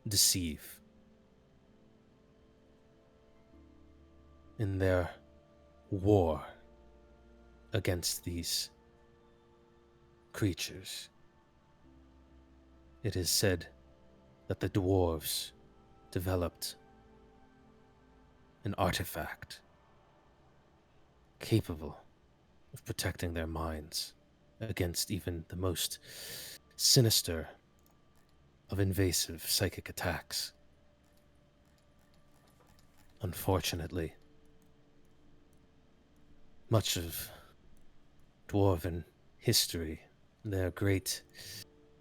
deceive. In their war against these creatures, it is said that the dwarves developed an artifact capable of protecting their minds against even the most sinister of invasive psychic attacks. Unfortunately, much of dwarven history, their great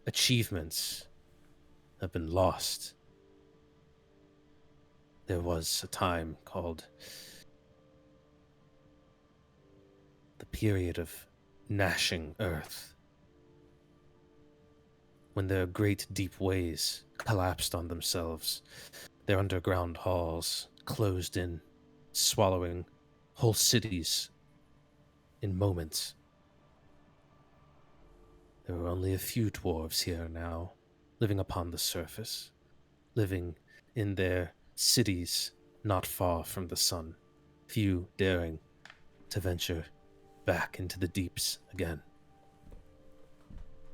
achievements, have been lost. There was a time called the period of gnashing earth, when their great deep ways collapsed on themselves, their underground halls closed in, swallowing whole cities in moments. There were only a few dwarves here now, living upon the surface, living in their cities not far from the sun, few daring to venture back into the deeps again.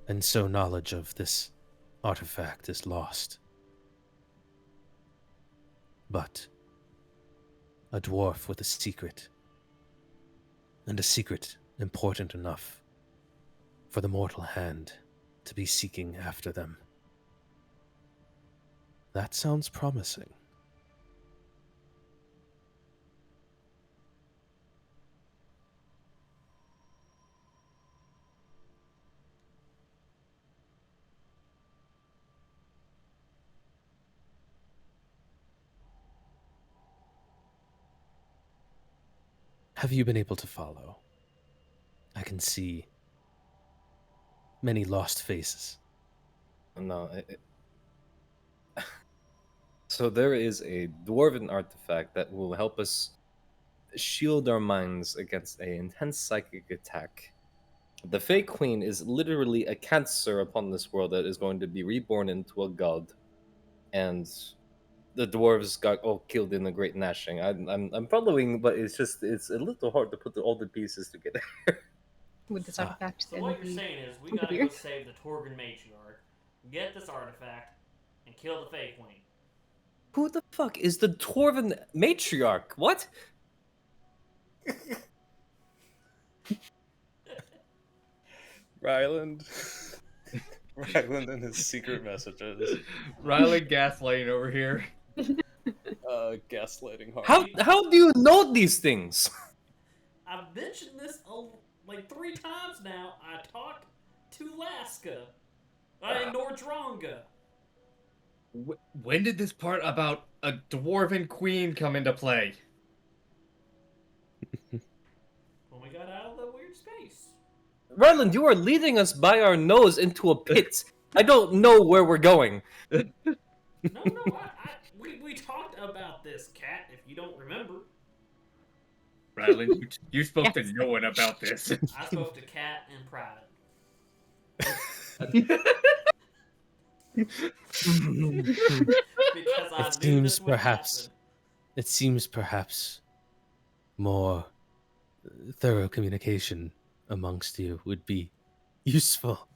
And so knowledge of this artifact is lost. But a dwarf with a secret, and a secret important enough for the mortal hand to be seeking after them. That sounds promising. have you been able to follow? I can see many lost faces. No. So there is a dwarven artifact that will help us shield our minds against an intense psychic attack. The Fey Queen is literally a cancer upon this world that is going to be reborn into a god, and the dwarves got all killed in the Great Gnashing. I'm following, but it's a little hard to put all the pieces together. Would this Ah. artifact So then what you're be saying is we something gotta go weird? save the Torgan matriarch, get this artifact, and kill the Fey Queen. Who the fuck is the dwarven matriarch? What? Ryland. Ryland and his secret messages. Ryland gaslighting over here. Gaslighting hard. How do you know these things? I've mentioned this like 3 times now. I talked to Laska. Nor Dronga. When did this part about a dwarven queen come into play? When we got out of the weird space. Ryland, you are leading us by our nose into a pit. I don't know where we're going. No, we talked about this, Cat, if you don't remember. Ryland, you spoke to no one about this. I spoke to Cat in private. Because I knew this would happen. It seems perhaps more thorough communication amongst you would be useful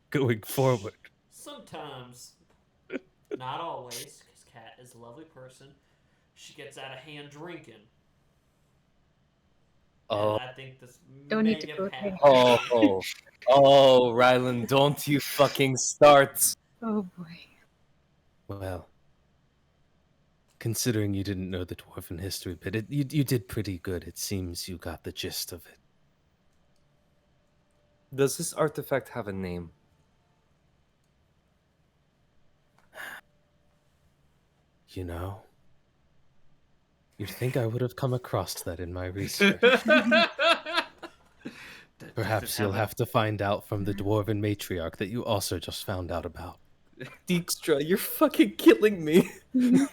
going forward. Sometimes. Not always, because Cat is a lovely person. She gets out of hand drinking. Oh. And I think this Don't may need to have go happened. there. Oh, Ryland, don't you fucking start. Oh boy. Well, considering you didn't know the dwarven history bit, you did pretty good. It seems you got the gist of it. Does this artifact have a name? You know, you'd think I would have come across that in my research. Perhaps you'll have to find out from the dwarven matriarch that you also just found out about. Dijkstra, you're fucking killing me. Do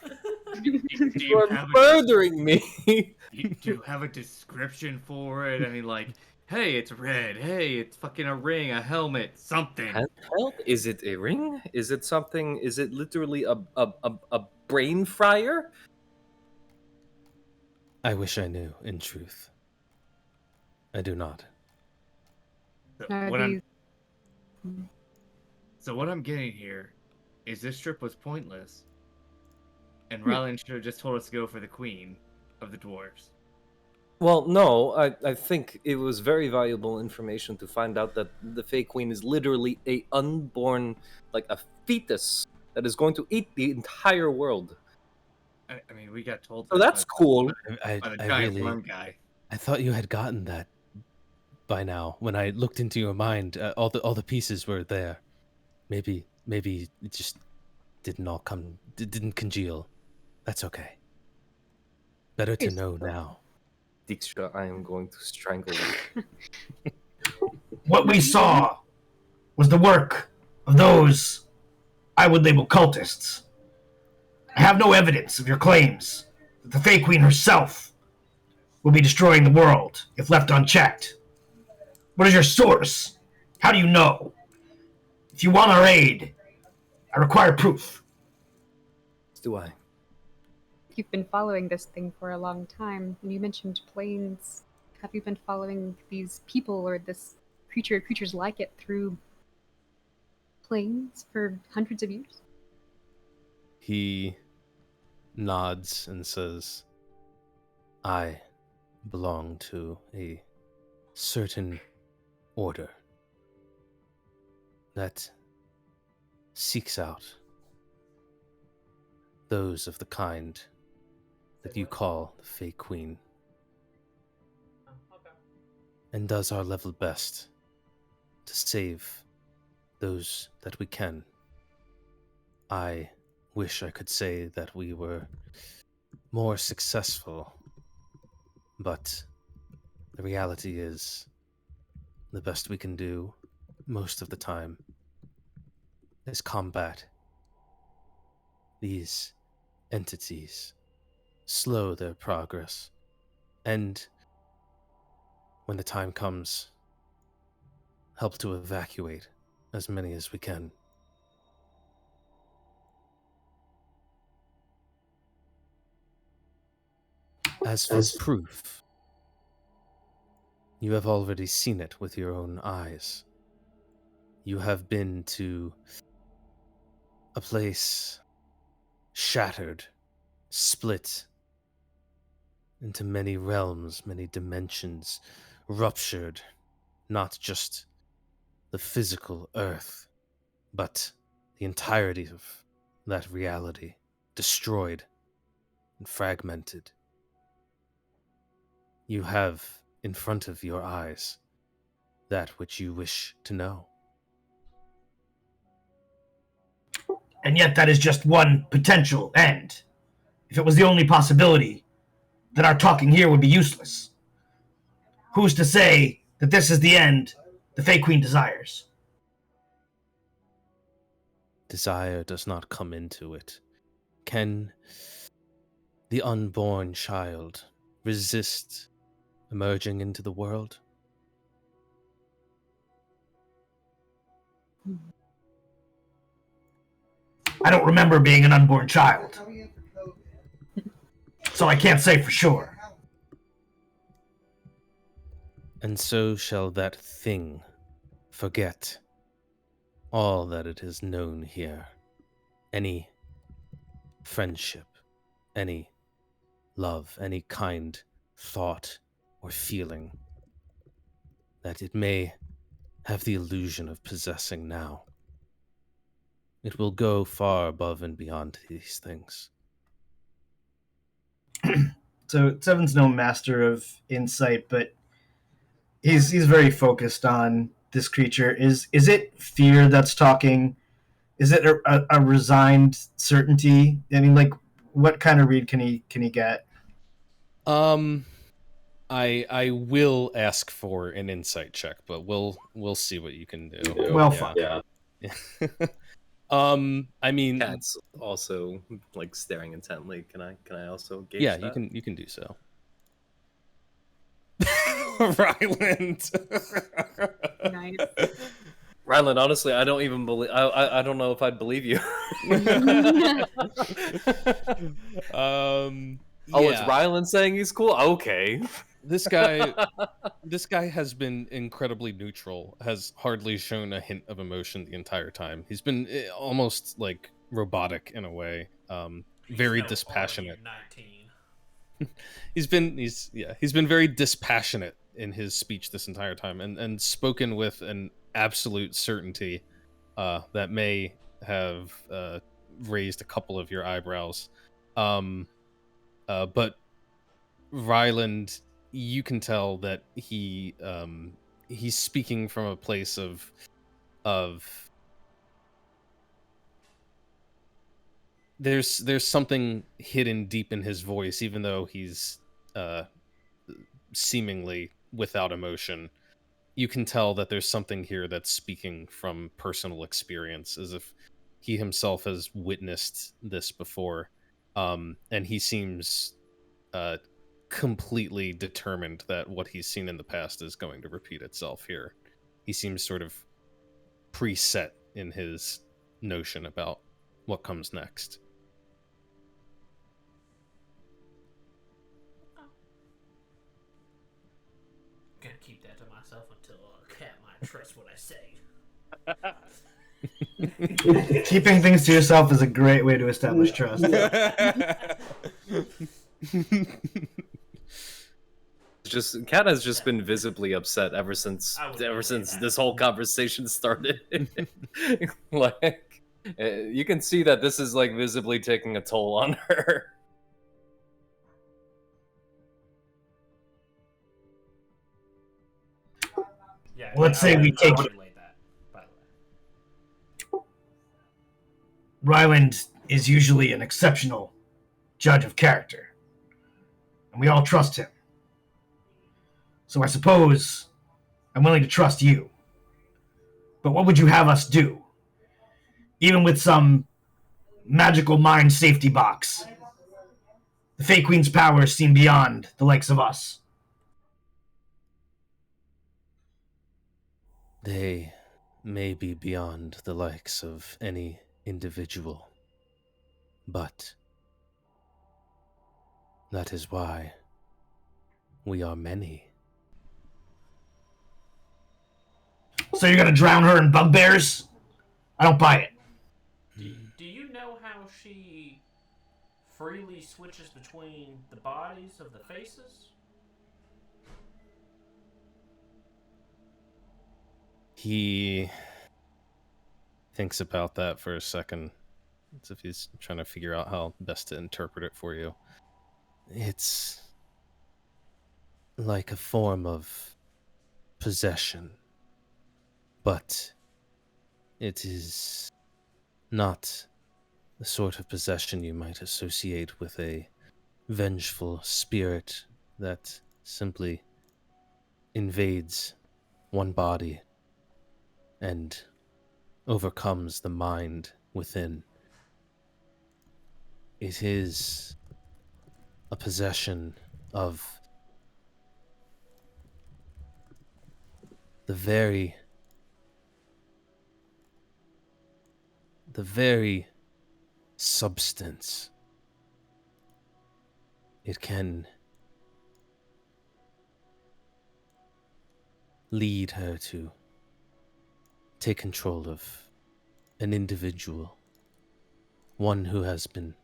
You are murdering me. do you have a description for it? I mean, like, hey, it's red. Hey, it's fucking a ring, a helmet, something. Handheld? Is it a ring? Is it something? Is it literally a brain fryer? I wish I knew, in truth. I do not. Are What I'm, these- so what I'm getting here is this trip was pointless, and Ryland should have just told us to go for the queen of the dwarves. Well, no, I think it was very valuable information to find out that the Fey Queen is literally a unborn, like a fetus that is going to eat the entire world. I mean, we got told. So that that's by- cool. By the I giant really, worm guy. I thought you had gotten that by now. When I looked into your mind, all the pieces were there. Maybe it just didn't congeal. That's okay. Better to know now. Dijkstra, I am going to strangle you. What we saw was the work of those I would label cultists. I have no evidence of your claims that the Fey Queen herself will be destroying the world if left unchecked. What is your source? How do you know? If you want our aid, I require proof. Do I? You've been following this thing for a long time, and you mentioned planes. Have you been following these people or this creatures like it through planes for hundreds of years? He nods and says, I belong to a certain order that seeks out those of the kind that you call the Fey Queen, and does our level best to save those that we can. I wish I could say that we were more successful, but the reality is, the best we can do most of the time is combat these entities, slow their progress, and when the time comes, help to evacuate as many as we can. As for proof, you have already seen it with your own eyes. You have been to a place shattered, split into many realms, many dimensions, ruptured, not just the physical earth, but the entirety of that reality, destroyed and fragmented. You have in front of your eyes that which you wish to know. And yet that is just one potential end. If it was the only possibility, then our talking here would be useless. Who's to say that this is the end the Fey Queen desires? Desire does not come into it. Can the unborn child resist emerging into the world? I don't remember being an unborn child, so I can't say for sure. And so shall that thing forget all that it has known here. Any friendship, any love, any kind thought or feeling that it may have the illusion of possessing now. It will go far above and beyond these things. So Seven's no master of insight, but he's very focused on this creature. Is it fear that's talking? Is it a resigned certainty? I mean, like, what kind of read can he get? I will ask for an insight check, but we'll see what you can do. Well, fuck. Yeah. I mean, Cat's also like staring intently. Can I also gauge yeah, that? you can do so. Ryland. Nice. Ryland, honestly, I don't even believe. I don't know if I'd believe you. Oh, it's Yeah. Ryland saying he's cool. Okay. This guy has been incredibly neutral, has hardly shown a hint of emotion the entire time. He's been almost like robotic in a way, very No, dispassionate. RU19. He's been very dispassionate in his speech this entire time, and spoken with an absolute certainty that may have raised a couple of your eyebrows. But Ryland, you can tell that he's speaking from a place of there's something hidden deep in his voice, even though he's seemingly without emotion. You can tell that there's something here that's speaking from personal experience, as if he himself has witnessed this before, and he seems completely determined that what he's seen in the past is going to repeat itself here. He seems sort of preset in his notion about what comes next. I'm gonna keep that to myself until Cat might trust what I say. Keeping things to yourself is a great way to establish trust. Just Cat has just been visibly upset ever since this whole conversation started. Like, you can see that this is like visibly taking a toll on her. Yeah. Let's say we take it. That, by the way. Ryland is usually an exceptional judge of character, and we all trust him. So I suppose I'm willing to trust you. But what would you have us do? Even with some magical mind safety box, the Fey Queen's powers seem beyond the likes of us. They may be beyond the likes of any individual, but that is why we are many. So you're gonna drown her in bugbears? I don't buy it. Do you know how she freely switches between the bodies of the faces? He thinks about that for a second, as if he's trying to figure out how best to interpret it for you. It's like a form of possession, but it is not the sort of possession you might associate with a vengeful spirit that simply invades one body and overcomes the mind within. It is a possession of the very substance. It can lead her to take control of an individual, one who has been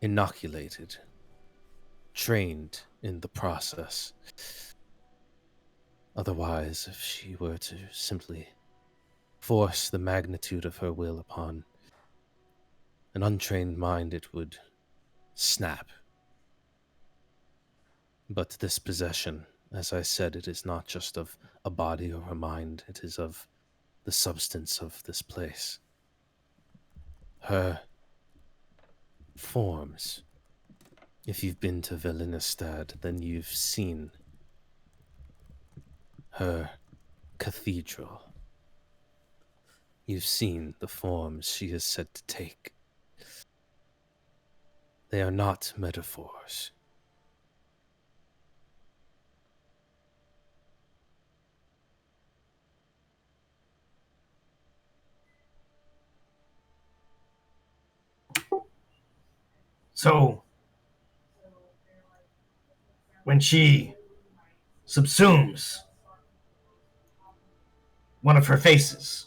inoculated, trained in the process. Otherwise, if she were to simply force the magnitude of her will upon an untrained mind, it would snap. But this possession, as I said, it is not just of a body or a mind, it is of the substance of this place. Her forms. If you've been to Villenestad, then you've seen her cathedral. You've seen the forms she is said to take. They are not metaphors. So, when she subsumes one of her faces,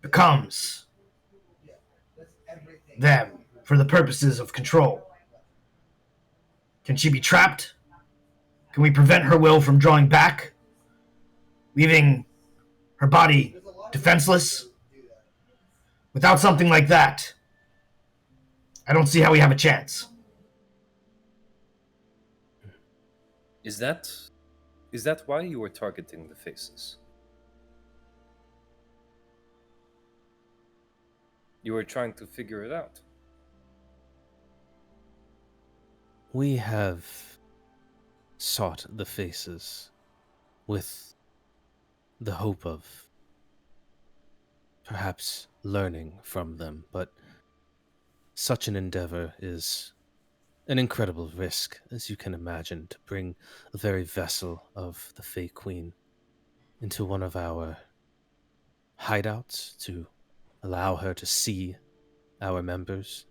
becomes them for the purposes of control, can she be trapped? Can we prevent her will from drawing back, leaving her body defenseless? Without something like that, I don't see how we have a chance. Is that why you were targeting the faces? You were trying to figure it out. We have sought the faces with the hope of perhaps learning from them, but such an endeavor is an incredible risk, as you can imagine, to bring the very vessel of the Fey Queen into one of our hideouts, to allow her to see our members,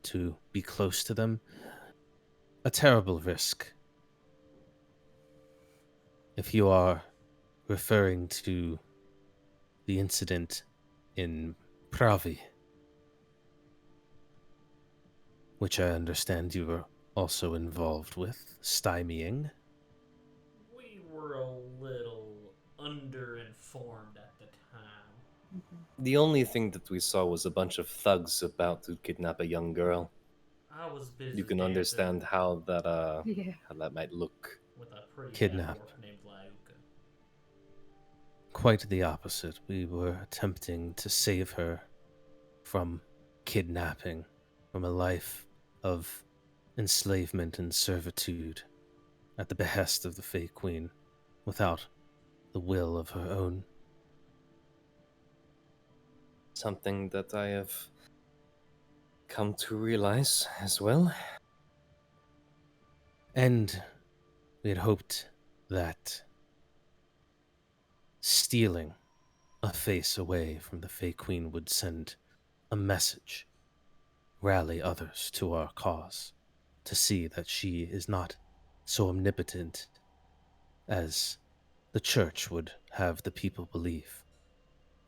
to be close to them. A terrible risk. If you are referring to the incident in Pravy, which I understand you were also involved with, stymieing. We were a little underinformed at the time. The only thing that we saw was a bunch of thugs about to kidnap a young girl. I was busy. You can dancing understand how that Yeah. how that might look. with a pretty Kidnap. dwarf named Lielouka. Quite the opposite. We were attempting to save her from kidnapping, from a life of enslavement and servitude. at the behest of the Fey Queen without the will of her own. Something that I have come to realize as well. And we had hoped that stealing a face away from the Fey Queen would send a message, rally others to our cause, to see that she is not so omnipotent as the church would have the people believe.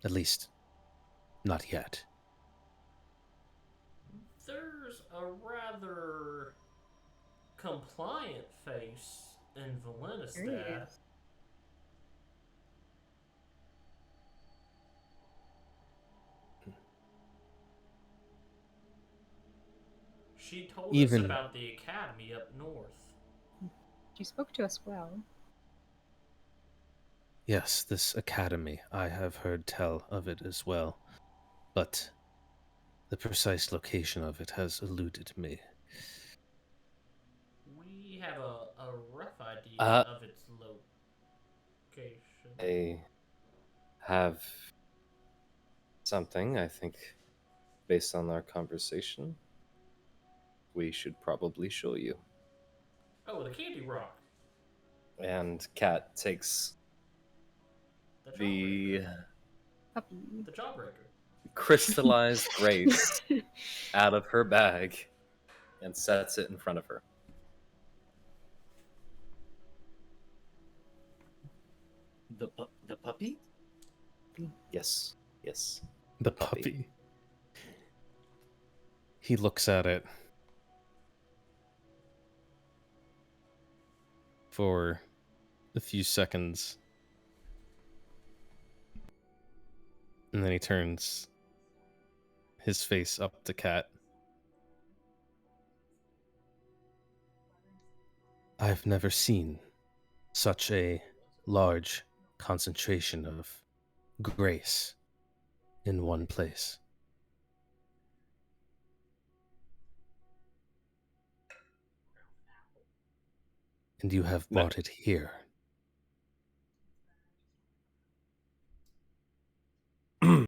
At least, not yet. There's a rather compliant face in There he Valenistad. is. She told Even- us about the academy up north. She spoke to us well. Yes, this academy, I have heard tell of it as well, but the precise location of it has eluded me. We have a rough idea Uh, of its location. I have something, I think, based on our conversation, we should probably show you. Oh, the candy rock. And Kat takes The the jawbreaker. Puppy. The jawbreaker. crystallized grace out of her bag and sets it in front of her. The puppy? Yes, yes. The Puppy. puppy. He looks at it for a few seconds, and then he turns his face up to Kat. I've never seen such a large concentration of grace in one place. And you have brought it here. A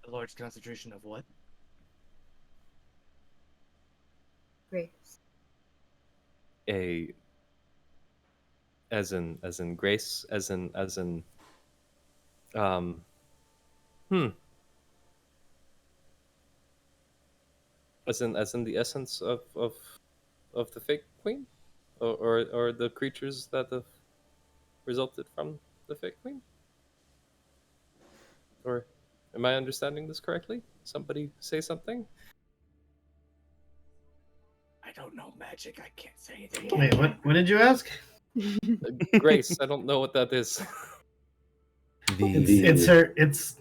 large concentration of what? Grace. As in grace, as in as in the essence of the Fey Queen, or the creatures that have resulted from the Fey Queen, or am I understanding this correctly? Somebody say something. I don't know magic. I can't say anything. Wait, what did you ask? Grace, I don't know what that is. It's her. It's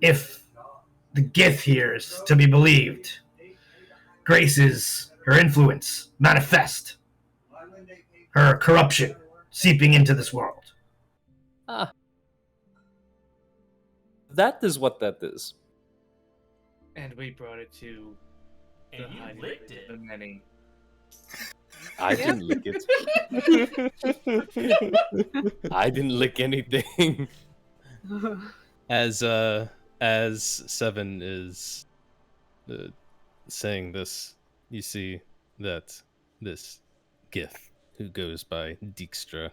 if the Gith here is to be believed, Grace is her influence manifest, her corruption seeping into this world. Ah, that is what that is. And we brought it to And the you hiding licked place it. of the many. I didn't lick it. I didn't lick anything. As Seven is saying this, you see that this Gith, who goes by Dijkstra,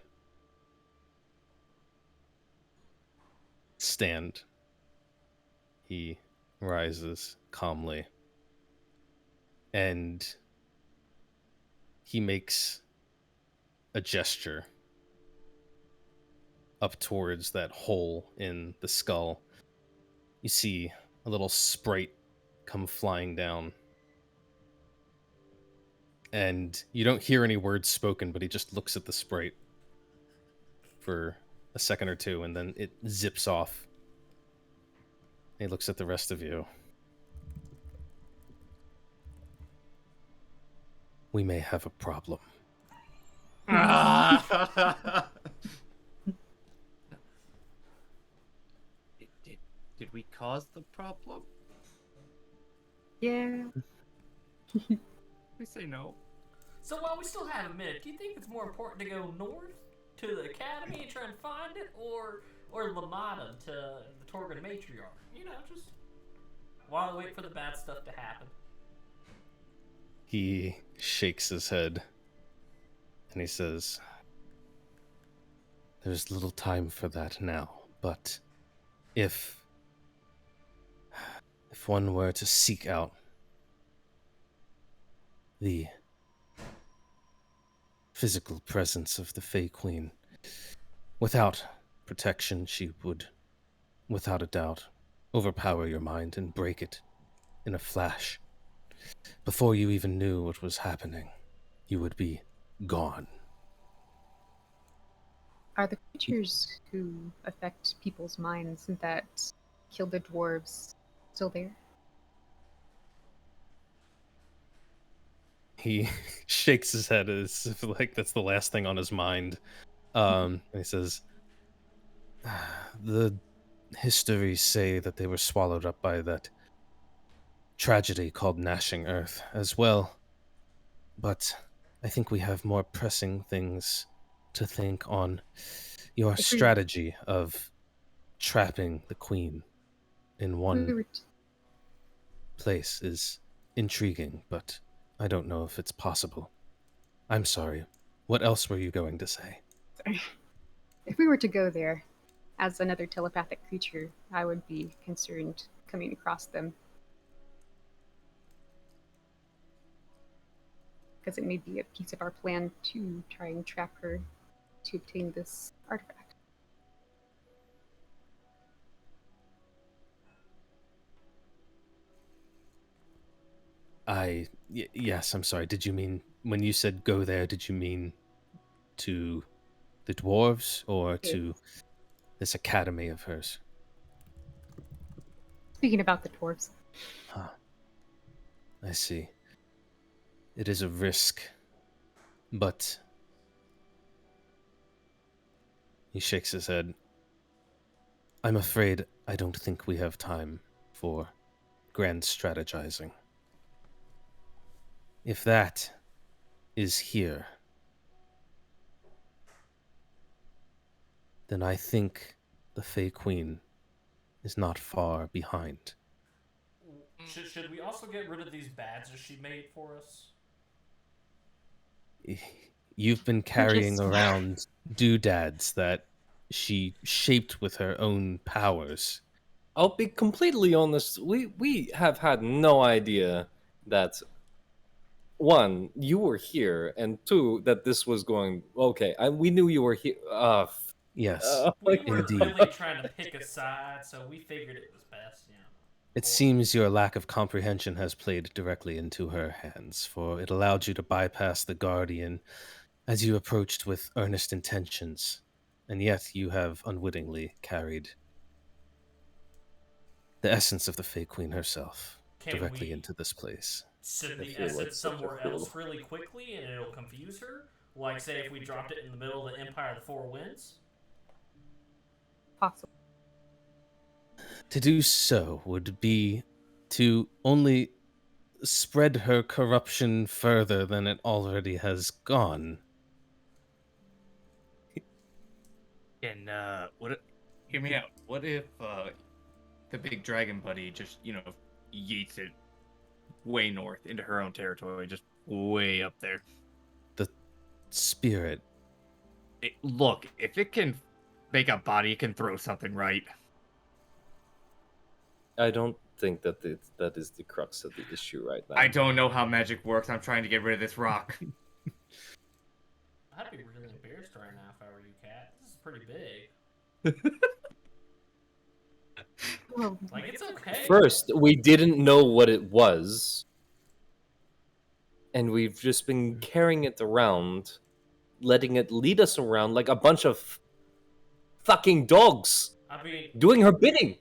stand. He rises calmly, and he makes a gesture up towards that hole in the skull. You see a little sprite come flying down. And you don't hear any words spoken, but he just looks at the sprite for a second or two, and then it zips off. He looks at the rest of you. We may have a problem. Did we cause the problem? Yeah. We say no. So while we still have a minute, do you think it's more important to go north to the academy and try and find it, or Lamada to the Torgan matriarch? You know, just while we wait for the bad stuff to happen. He shakes his head and he says, "There's little time for that now, but if one were to seek out the physical presence of the Fey Queen, without protection, she would, without a doubt, overpower your mind and break it in a flash. Before you even knew what was happening, you would be gone." Are the creatures who affect people's minds that kill the dwarves still there? He shakes his head as if like that's the last thing on his mind. And he says, "The histories say that they were swallowed up by that tragedy called Gnashing Earth as well. But I think we have more pressing things to think on. Your strategy of trapping the queen in one place is intriguing, but I don't know if it's possible. I'm sorry. What else were you going to say?" Sorry. If we were to go there as another telepathic creature, I would be concerned coming across them. Because it may be a piece of our plan to try and trap her to obtain this artifact. Yes, I'm sorry. Did you mean, when you said go there, did you mean to the dwarves or to this academy of hers? Speaking about the dwarves. Huh. I see. It is a risk, but he shakes his head. I'm afraid I don't think we have time for grand strategizing. If that is here, then I think the Fey Queen is not far behind. Should we also get rid of these badges she made for us? You've been carrying around doodads that she shaped with her own powers. I'll be completely honest, we have had no idea that, one, you were here, and two, that this was going... Okay, we knew you were here. Yes, We were indeed. really trying to pick a side, so we figured it was best, you know. It seems your lack of comprehension has played directly into her hands, for it allowed you to bypass the Guardian as you approached with earnest intentions, and yet you have unwittingly carried the essence of the Fey Queen herself directly into this place. Send the essence somewhere else really quickly and it'll confuse her? Like, say, if we dropped it in the middle of the Empire of the Four Winds? Possible. To do so would be to only spread her corruption further than it already has gone. And hear me out. What if the big dragon buddy just, yeets it way north into her own territory, just way up there? The spirit. Look, if it can make a body, it can throw something, right? I don't think that that is the crux of the issue right now. I don't know how magic works. I'm trying to get rid of this rock. I'd be really embarrassed right now if I were you, Cat. This is pretty big. Like, it's okay. First, we didn't know what it was, and we've just been carrying it around, letting it lead us around like a bunch of fucking dogs. I mean, doing her bidding.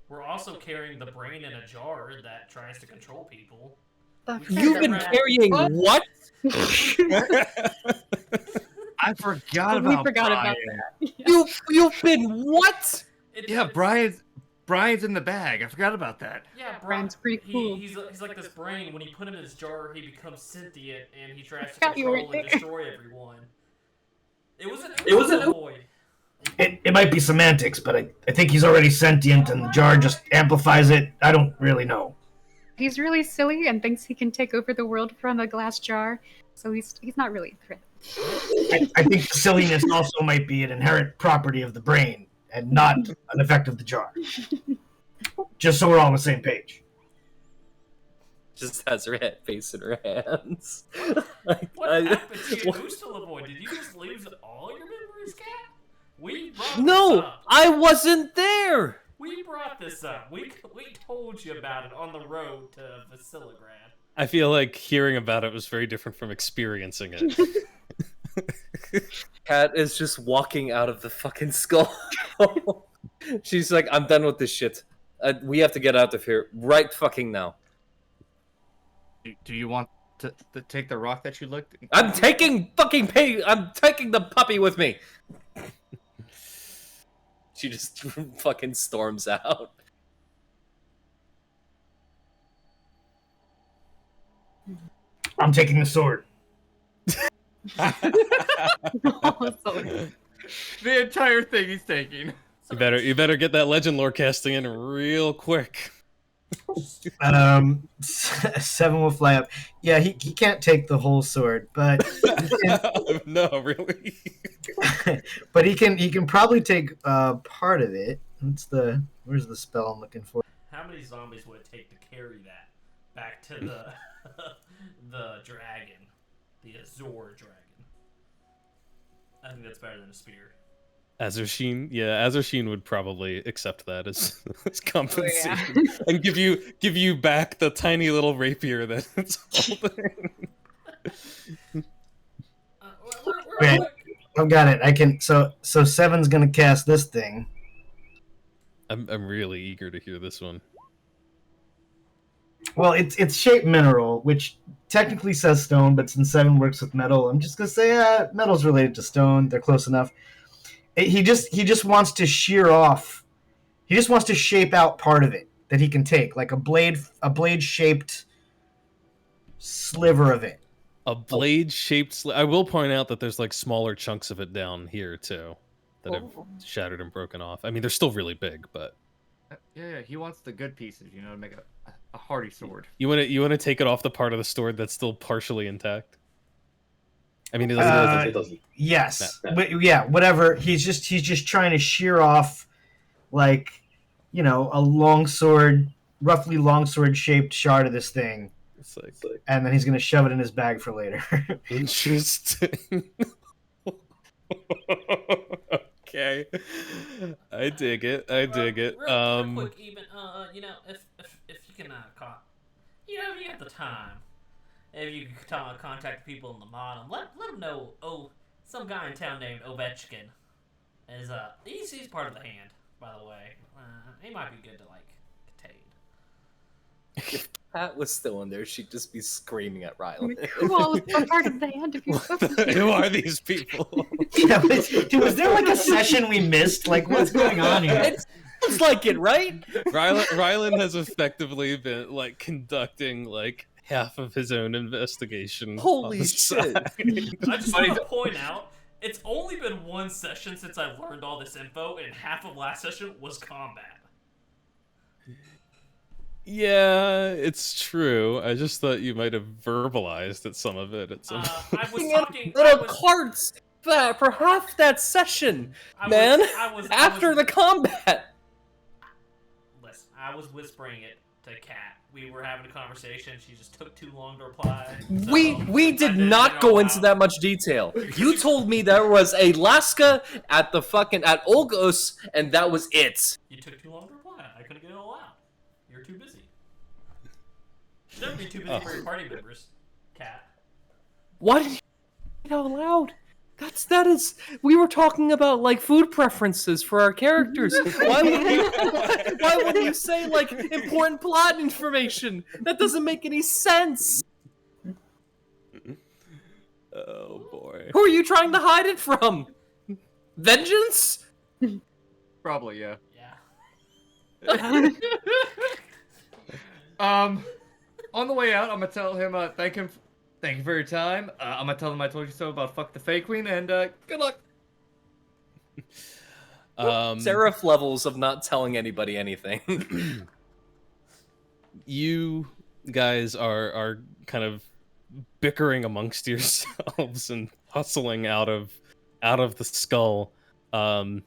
We're also carrying the brain in a jar that tries to control people. You've been carrying what? I forgot about We forgot Brian. about that. You've been what? Yeah, Brian's Brian's in the bag. I forgot about that. Yeah, Brian's pretty cool. He's like this brain. When you put him in his jar, he becomes sentient, and he tries to Forgot you were control and there. destroy everyone. It was an boy. It might be semantics, but I think he's already sentient, and the jar just amplifies it. I don't really know. He's really silly and thinks he can take over the world from a glass jar, so he's not really a threat. I think the silliness also might be an inherent property of the brain and not an effect of the jar. Just so we're all on the same page. Just has her head face in her hands. What happened to you, Boy? Did you just lose all your memories, Cat? We brought this No, up. I wasn't there. We brought this up. We told you about it on the road to Vasiligrad. I feel like hearing about it was very different from experiencing it. Kat is just walking out of the fucking skull. She's like, I'm done with this shit. We have to get out of here right fucking now. Do you want to take the rock that you looked? I'm taking the puppy with me. She just fucking storms out. I'm taking the sword. The entire thing he's taking. You better get that legend lore casting in real quick. 7 will fly up. Yeah, he can't take the whole sword, but No, really. but he can probably take part of it. Where's the spell I'm looking for? How many zombies would it take to carry that back to the dragon, the Azor dragon? I think that's better than a spear. Azersheen would probably accept that as compensation and give you back the tiny little rapier that it's holding. Okay, I've got it. I can. So 7's gonna cast this thing. I'm really eager to hear this one. Well, it's shaped mineral, which technically says stone, but since 7 works with metal, I'm just gonna say metal's related to stone. They're close enough. He just wants to shear off. He just wants to shape out part of it that he can take, like a blade shaped sliver of it. A blade shaped. I will point out that there's like smaller chunks of it down here too, that have shattered and broken off. I mean, they're still really big, but Yeah, he wants the good pieces, to make a hardy sword. you want to take it off the part of the sword that's still partially intact. I mean, it doesn't. Yes, yeah, whatever. He's just trying to shear off, like, a roughly longsword shaped shard of this thing. It's like, and then he's gonna shove it in his bag for later. Interesting. Okay, I dig it. Real quick, even if you can if you have the time, if you can contact people in the mod, let them know. Oh, some guy in town named Ovechkin is he's part of the hand, by the way. He might be good to contain. If Pat was still in there, she'd just be screaming at Ryland. Cool, what part of the hand have you spoken to? Who are these people? Yeah, dude, was there a session we missed? Like, what's going on here? It sounds like it, right? Ryland has effectively been conducting half of his own investigation. Holy on the shit! side. I just want to point out, it's only been one session since I learned all this info, and half of last session was combat. Yeah, it's true. I just thought you might have verbalized at some of it. I was talking little cards for half that session, after the combat. Listen, I was whispering it to Kat. We were having a conversation. She just took too long to reply. So We did not go into that much detail. You told me there was a Laska at ulg-us, and that was it. You took too long to reply. I couldn't get it all out. You're too busy. You should never be too busy for your party members, Kat. Why did you say it out loud? That is. We were talking about food preferences for our characters. Why would you say important plot information? That doesn't make any sense. Oh boy. Who are you trying to hide it from? Vengeance? Probably, yeah. Yeah. On the way out, I'm gonna tell him, thank you for your time. I'm gonna tell him I told you so about fuck the Fey Queen, and good luck. Seraph levels of not telling anybody anything. You guys are kind of bickering amongst yourselves and hustling out of the skull, and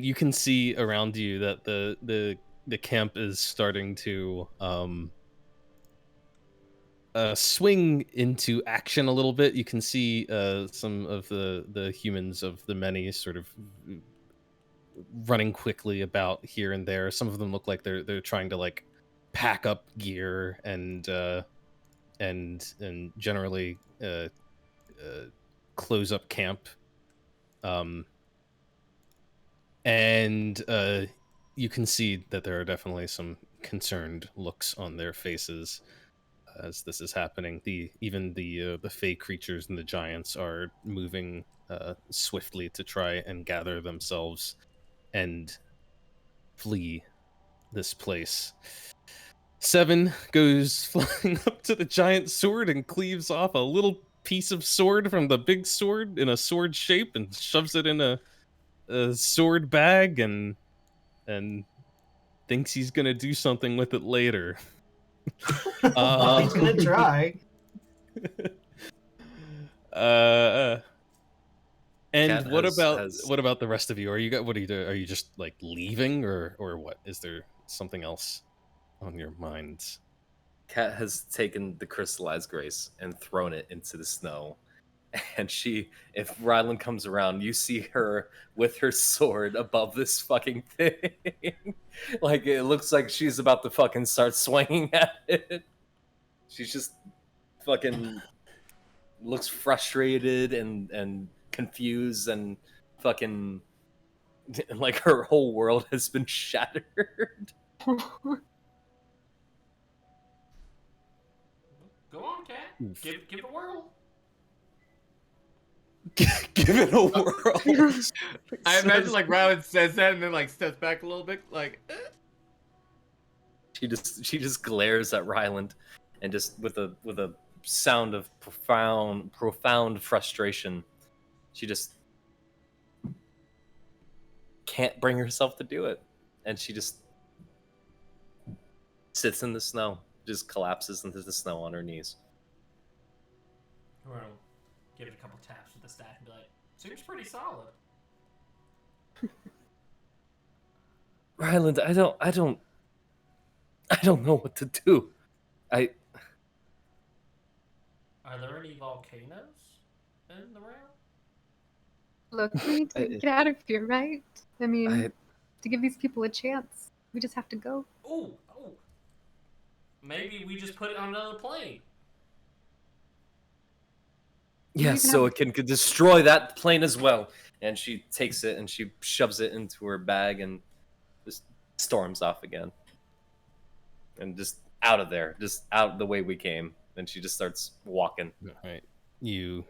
you can see around you that the camp is starting to swing into action a little bit. You can see some of the humans of the many sort of running quickly about here and there. Some of them look like they're trying to like pack up gear and generally close up camp. And you can see that there are definitely some concerned looks on their faces as this is happening. Even the fey creatures and the giants are moving swiftly to try and gather themselves and flee this place. Seven goes flying up to the giant sword and cleaves off a little piece of sword from the big sword in a sword shape and shoves it in a sword bag and thinks he's gonna do something with it later. He's gonna try. And Cat what has- about has- what about the rest of you? What are you doing? Are you just like leaving or what? Is there something else on your minds? Cat has taken the crystallized grace and thrown it into the snow. And if Ryland comes around, you see her with her sword above this fucking thing. Like, it looks like she's about to fucking start swinging at it. She's just fucking looks frustrated and confused and fucking like her whole world has been shattered. Go on, Cat. Give it a whirl. Give it a whirl. I imagine like Ryland says that and then like steps back a little bit, like. She just glares at Ryland, and just with a sound of profound frustration, she just can't bring herself to do it, and she just sits in the snow, just collapses into the snow on her knees. We're gonna give it a couple taps with the staff and be like, seems pretty solid. Ryland, I don't know what to do. Are there any volcanoes in the realm? Look, we need to get out of here, right? I mean, to give these people a chance, we just have to go. Oh. Maybe we just put it on another plane. Yes, so it can destroy that plane as well. And she takes it and she shoves it into her bag and just storms off again. And just out of there, just out the way we came. And she just starts walking. All right. You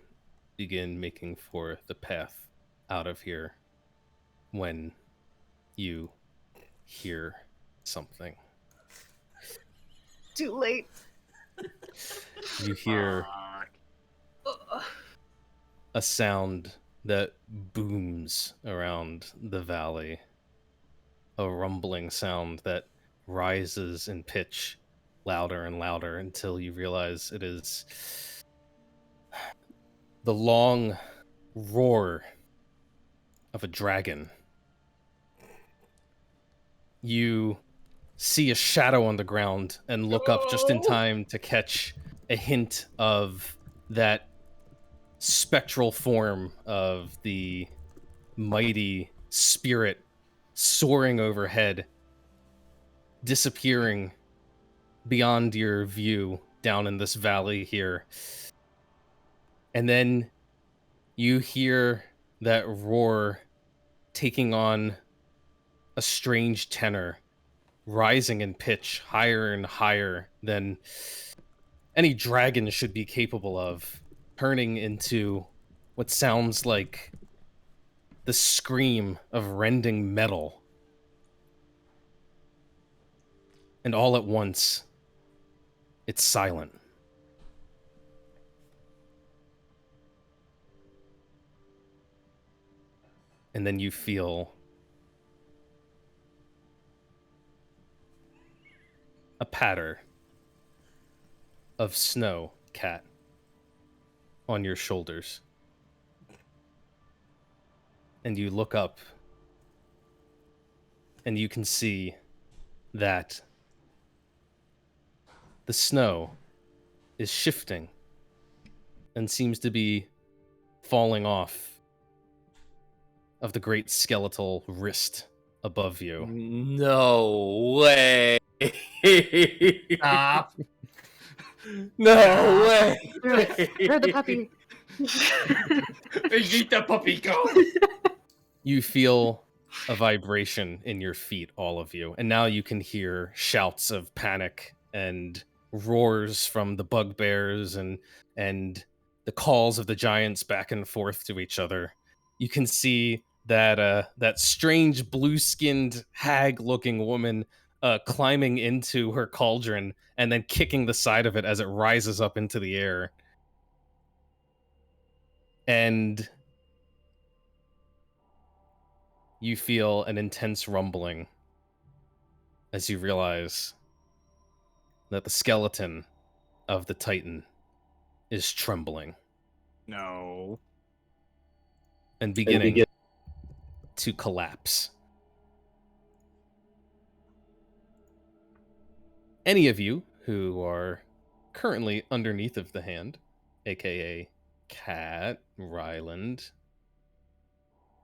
begin making for the path out of here when you hear something. Too late. You hear a sound that booms around the valley. A rumbling sound that rises in pitch louder and louder until you realize it is the long roar of a dragon. You see a shadow on the ground and look up just in time to catch a hint of that spectral form of the mighty spirit soaring overhead, disappearing beyond your view down in this valley here. And then you hear that roar taking on a strange tenor, rising in pitch higher and higher than any dragon should be capable of, turning into what sounds like the scream of rending metal. And all at once, it's silent. And then you feel a patter of snow, Cat, on your shoulders. And you look up, and you can see that the snow is shifting and seems to be falling off of the great skeletal wrist above you. No way. Stop. No way. Throw the puppy. Eat the puppy, go. You feel a vibration in your feet, all of you, and now you can hear shouts of panic and roars from the bugbears and the calls of the giants back and forth to each other. You can see that strange blue-skinned hag-looking woman climbing into her cauldron and then kicking the side of it as it rises up into the air. And you feel an intense rumbling as you realize that the skeleton of the Titan is trembling No. and beginning to collapse. Any of you who are currently underneath of the hand, aka Cat, Ryland,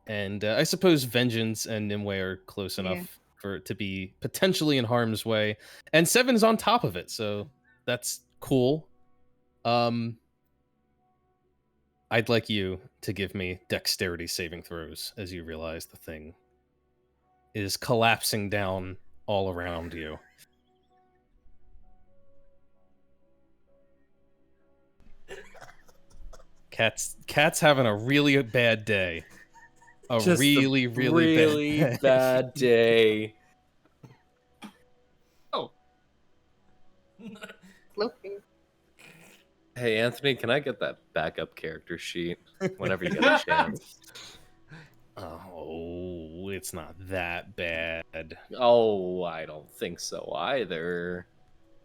and I suppose Vengeance and Nimue are close enough for it to be potentially in harm's way, and Seven's on top of it, so that's cool. I'd like you to give me dexterity saving throws as you realize the thing is collapsing down all around you. Cat's having a really bad day. Just really bad day. Oh. Sloping. Hey, Anthony, can I get that backup character sheet whenever you get a chance? Oh, it's not that bad. Oh, I don't think so either.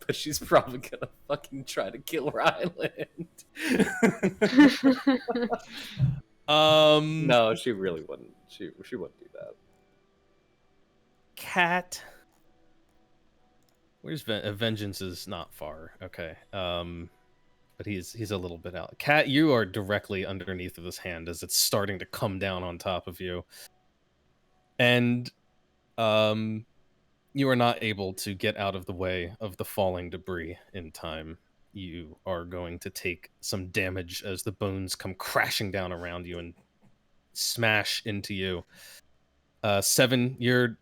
But she's probably gonna fucking try to kill Ryland. No, she really wouldn't. She wouldn't do that. Cat. Where's Vengeance is not far. Okay. But he's a little bit out. Cat, you are directly underneath of this hand as it's starting to come down on top of you. And you are not able to get out of the way of the falling debris in time. You are going to take some damage as the bones come crashing down around you and smash into you. Seven, you're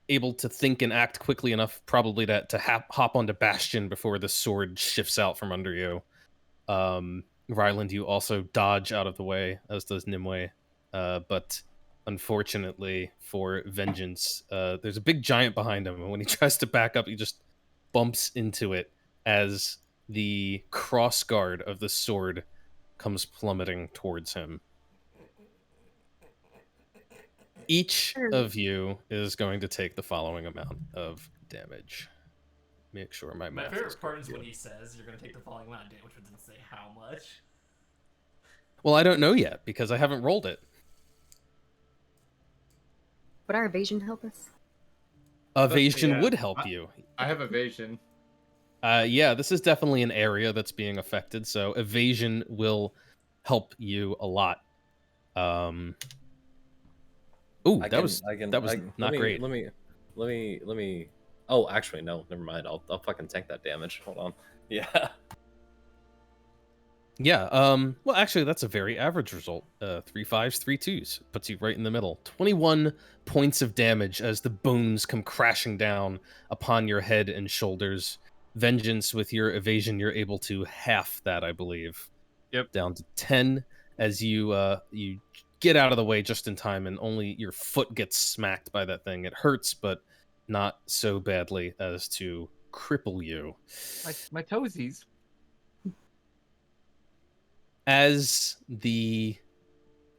able to think and act quickly enough probably to hop onto Bastion before the sword shifts out from under you. Ryland, you also dodge out of the way, as does Nimue. But unfortunately for Vengeance, there's a big giant behind him, and when he tries to back up, he just bumps into it as the crossguard of the sword comes plummeting towards him. Each of you is going to take the following amount of damage. Make sure my math is favorite part is correct. when he says you're going to take the following amount of damage, but doesn't say how much. Well, I don't know yet, because I haven't rolled it. Would our evasion help us? Evasion Yeah. would help you. I have evasion. Yeah, this is definitely an area that's being affected, so evasion will help you a lot. Ooh, that was not great. Let me. Oh, actually, no. Never mind. I'll fucking tank that damage. Hold on. Yeah. Yeah. Well, actually, that's a very average result. 3 5s, 3 2s puts you right in the middle. 21 points of damage as the bones come crashing down upon your head and shoulders. Vengeance, with your evasion, you're able to half that, I believe. Yep. Down to 10 as you get out of the way just in time, and only your foot gets smacked by that thing. It hurts, but not so badly as to cripple you. My toesies. As the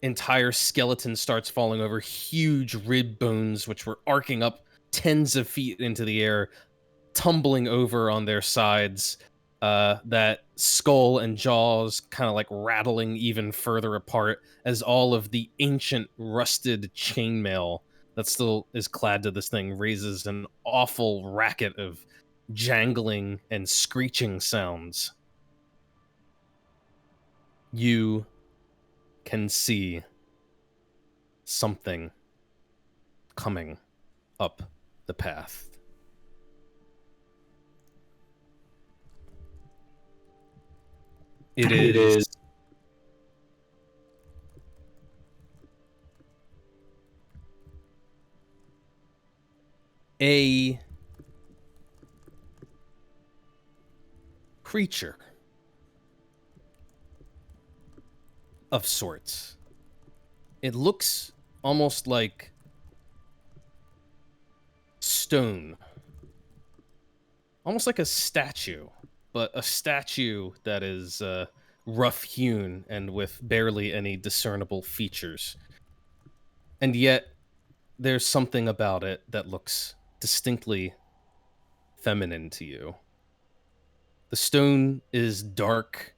entire skeleton starts falling over, huge rib bones, which were arcing up tens of feet into the air, tumbling over on their sides, that skull and jaws kind of like rattling even further apart as all of the ancient rusted chainmail that still is clad to this thing raises an awful racket of jangling and screeching sounds. You can see something coming up the path. It is a creature of sorts. It looks almost like stone. Almost like a statue, but a statue that is rough-hewn and with barely any discernible features. And yet, there's something about it that looks distinctly feminine to you. The stone is dark,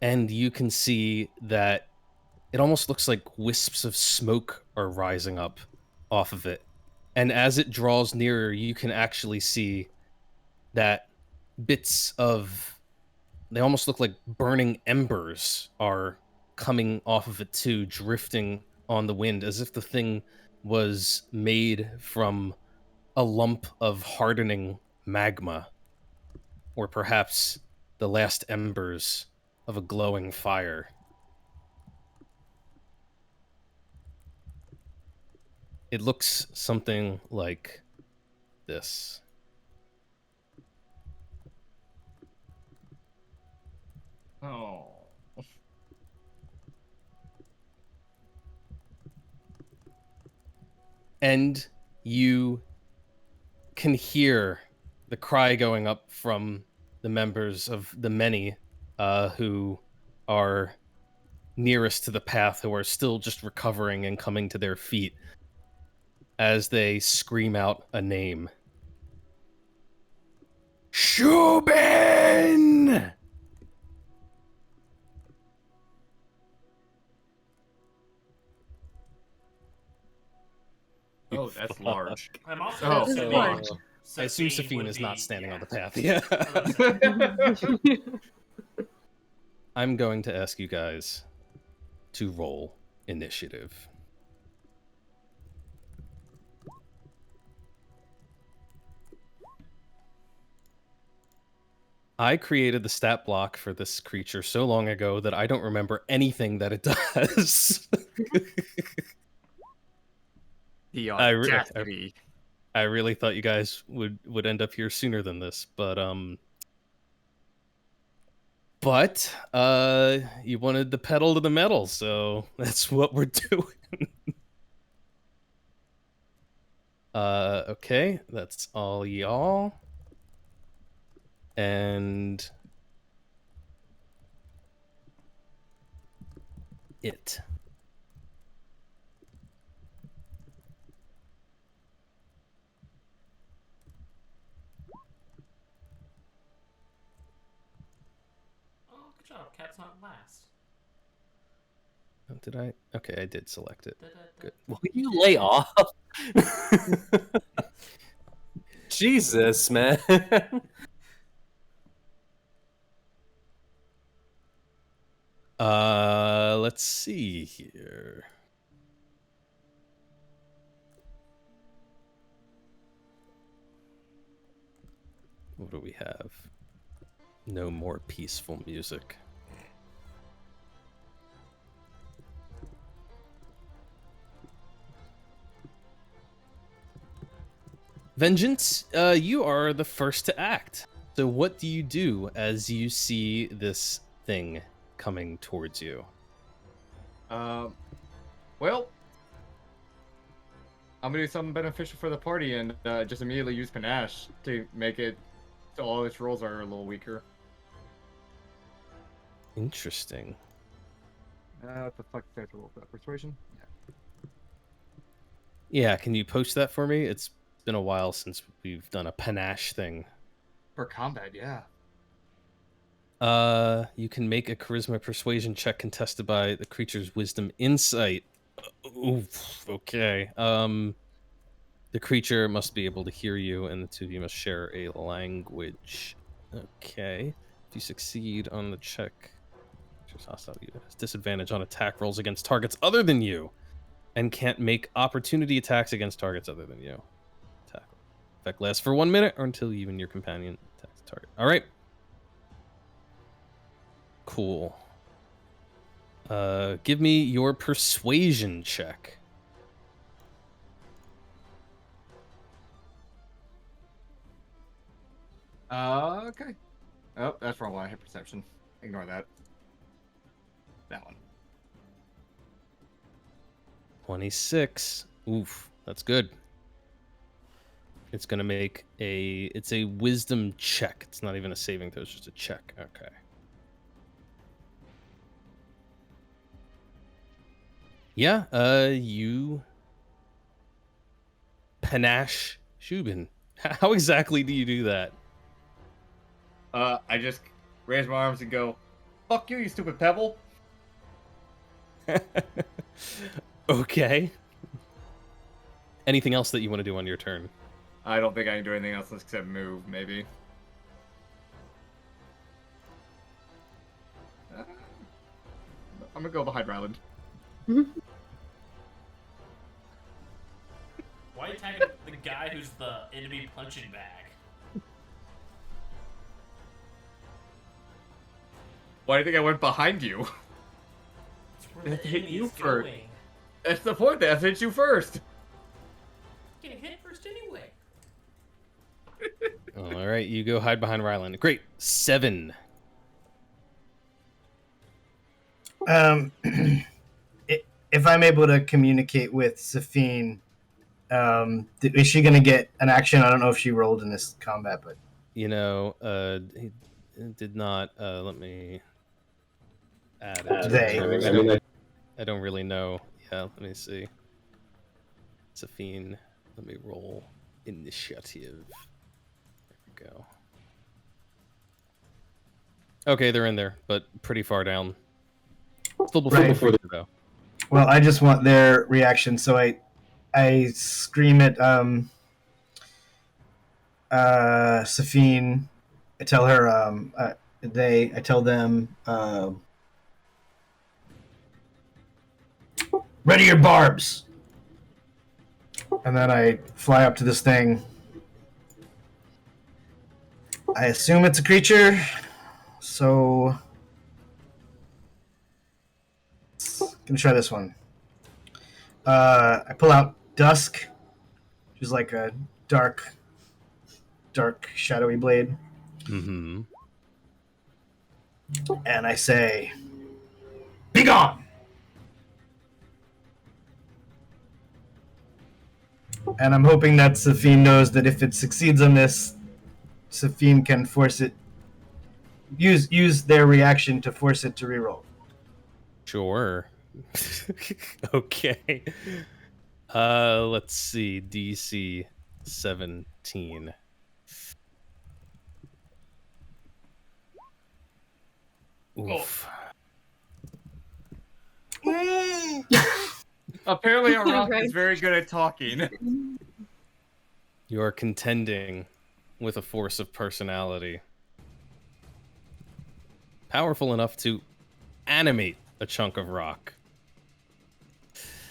and you can see that it almost looks like wisps of smoke are rising up off of it. And as it draws nearer, you can actually see that bits of, they almost look like burning embers are coming off of it too, drifting on the wind, as if the thing was made from a lump of hardening magma, or perhaps the last embers of a glowing fire. It looks something like this. Oh. And you can hear the cry going up from the members of the many who are nearest to the path, who are still just recovering and coming to their feet, as they scream out a name. Shubin! Oh, that's large. I'm also Oh, is assuming large. I assume Sophie Safine would is not be- standing on the yeah. path. Yeah. I'm going to ask you guys to roll initiative. I created the stat block for this creature so long ago that I don't remember anything that it does. The I audacity. I really thought you guys would end up here sooner than this, but you wanted the pedal to the metal, so that's what we're doing. Okay, that's all y'all. And it. Oh, good job. Cat's not last. Oh, did I? Okay, I did select it. Good. Will you lay off? Jesus, man. Let's see here. What do we have? No more peaceful music. Vengeance, you are the first to act. So what do you do as you see this thing coming towards you? Well, I'm gonna do something beneficial for the party and just immediately use panache to make it so all its rolls are a little weaker. Interesting. What the fuck is that roll for that? Persuasion? Yeah. Yeah, can you post that for me? It's been a while since we've done a panache thing. For combat, yeah. You can make a charisma persuasion check contested by the creature's wisdom insight. Oof, okay. The creature must be able to hear you, and the two of you must share a language. Okay. If you succeed on the check, creature's hostile to you has disadvantage on attack rolls against targets other than you, and can't make opportunity attacks against targets other than you. Attack effect lasts for 1 minute or until you and your companion attack the target. All right. Cool. Give me your persuasion check. Okay. Oh, that's wrong one. I hit perception. Ignore that. That one. 26. Oof, that's good. It's gonna make it's a wisdom check. It's not even a saving throw, it's just a check. Okay. Yeah, you panache Shubin. How exactly do you do that? I just raise my arms and go, "Fuck you, you stupid pebble." Okay. Anything else that you want to do on your turn? I don't think I can do anything else except move, maybe. I'm gonna go behind Ryland. Why are you attacking the guy who's the enemy punching bag? Why do you think I went behind you? It's where It the hit enemy you is first. going. That's the point. That hit you first. Getting hit first anyway. All right, you go hide behind Ryland. Great. 7. If I'm able to communicate with Safine, is she going to get an action? I don't know if she rolled in this combat, but You know, he did not. Let me add it. to They. the- I don't really know. Yeah, let me see. Safine, let me roll initiative. There we go. Okay, they're in there, but pretty far down. Still before the though. well, I just want their reaction. So I scream at Safine. I tell her I tell them ready your barbs. And then I fly up to this thing. I assume it's a creature. So gonna try this one. I pull out Dusk, which is like a dark, shadowy blade. Mm-hmm. And I say, "Be gone!" And I'm hoping that Safine knows that if it succeeds on this, Safine can force it. Use their reaction to force it to reroll. Sure. Okay. Let's see. DC 17. Oof. Apparently, our rock Right. is very good at talking. You are contending with a force of personality. Powerful enough to animate a chunk of rock.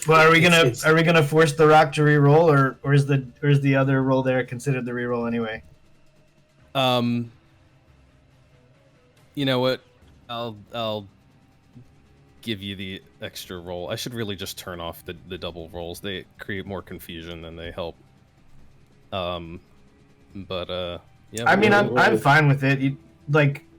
Well, are we gonna force the rock to reroll, or is the other roll there considered the reroll anyway? You know what? I'll give you the extra roll. I should really just turn off the double rolls. They create more confusion than they help. Yeah. I mean, I'm fine with it.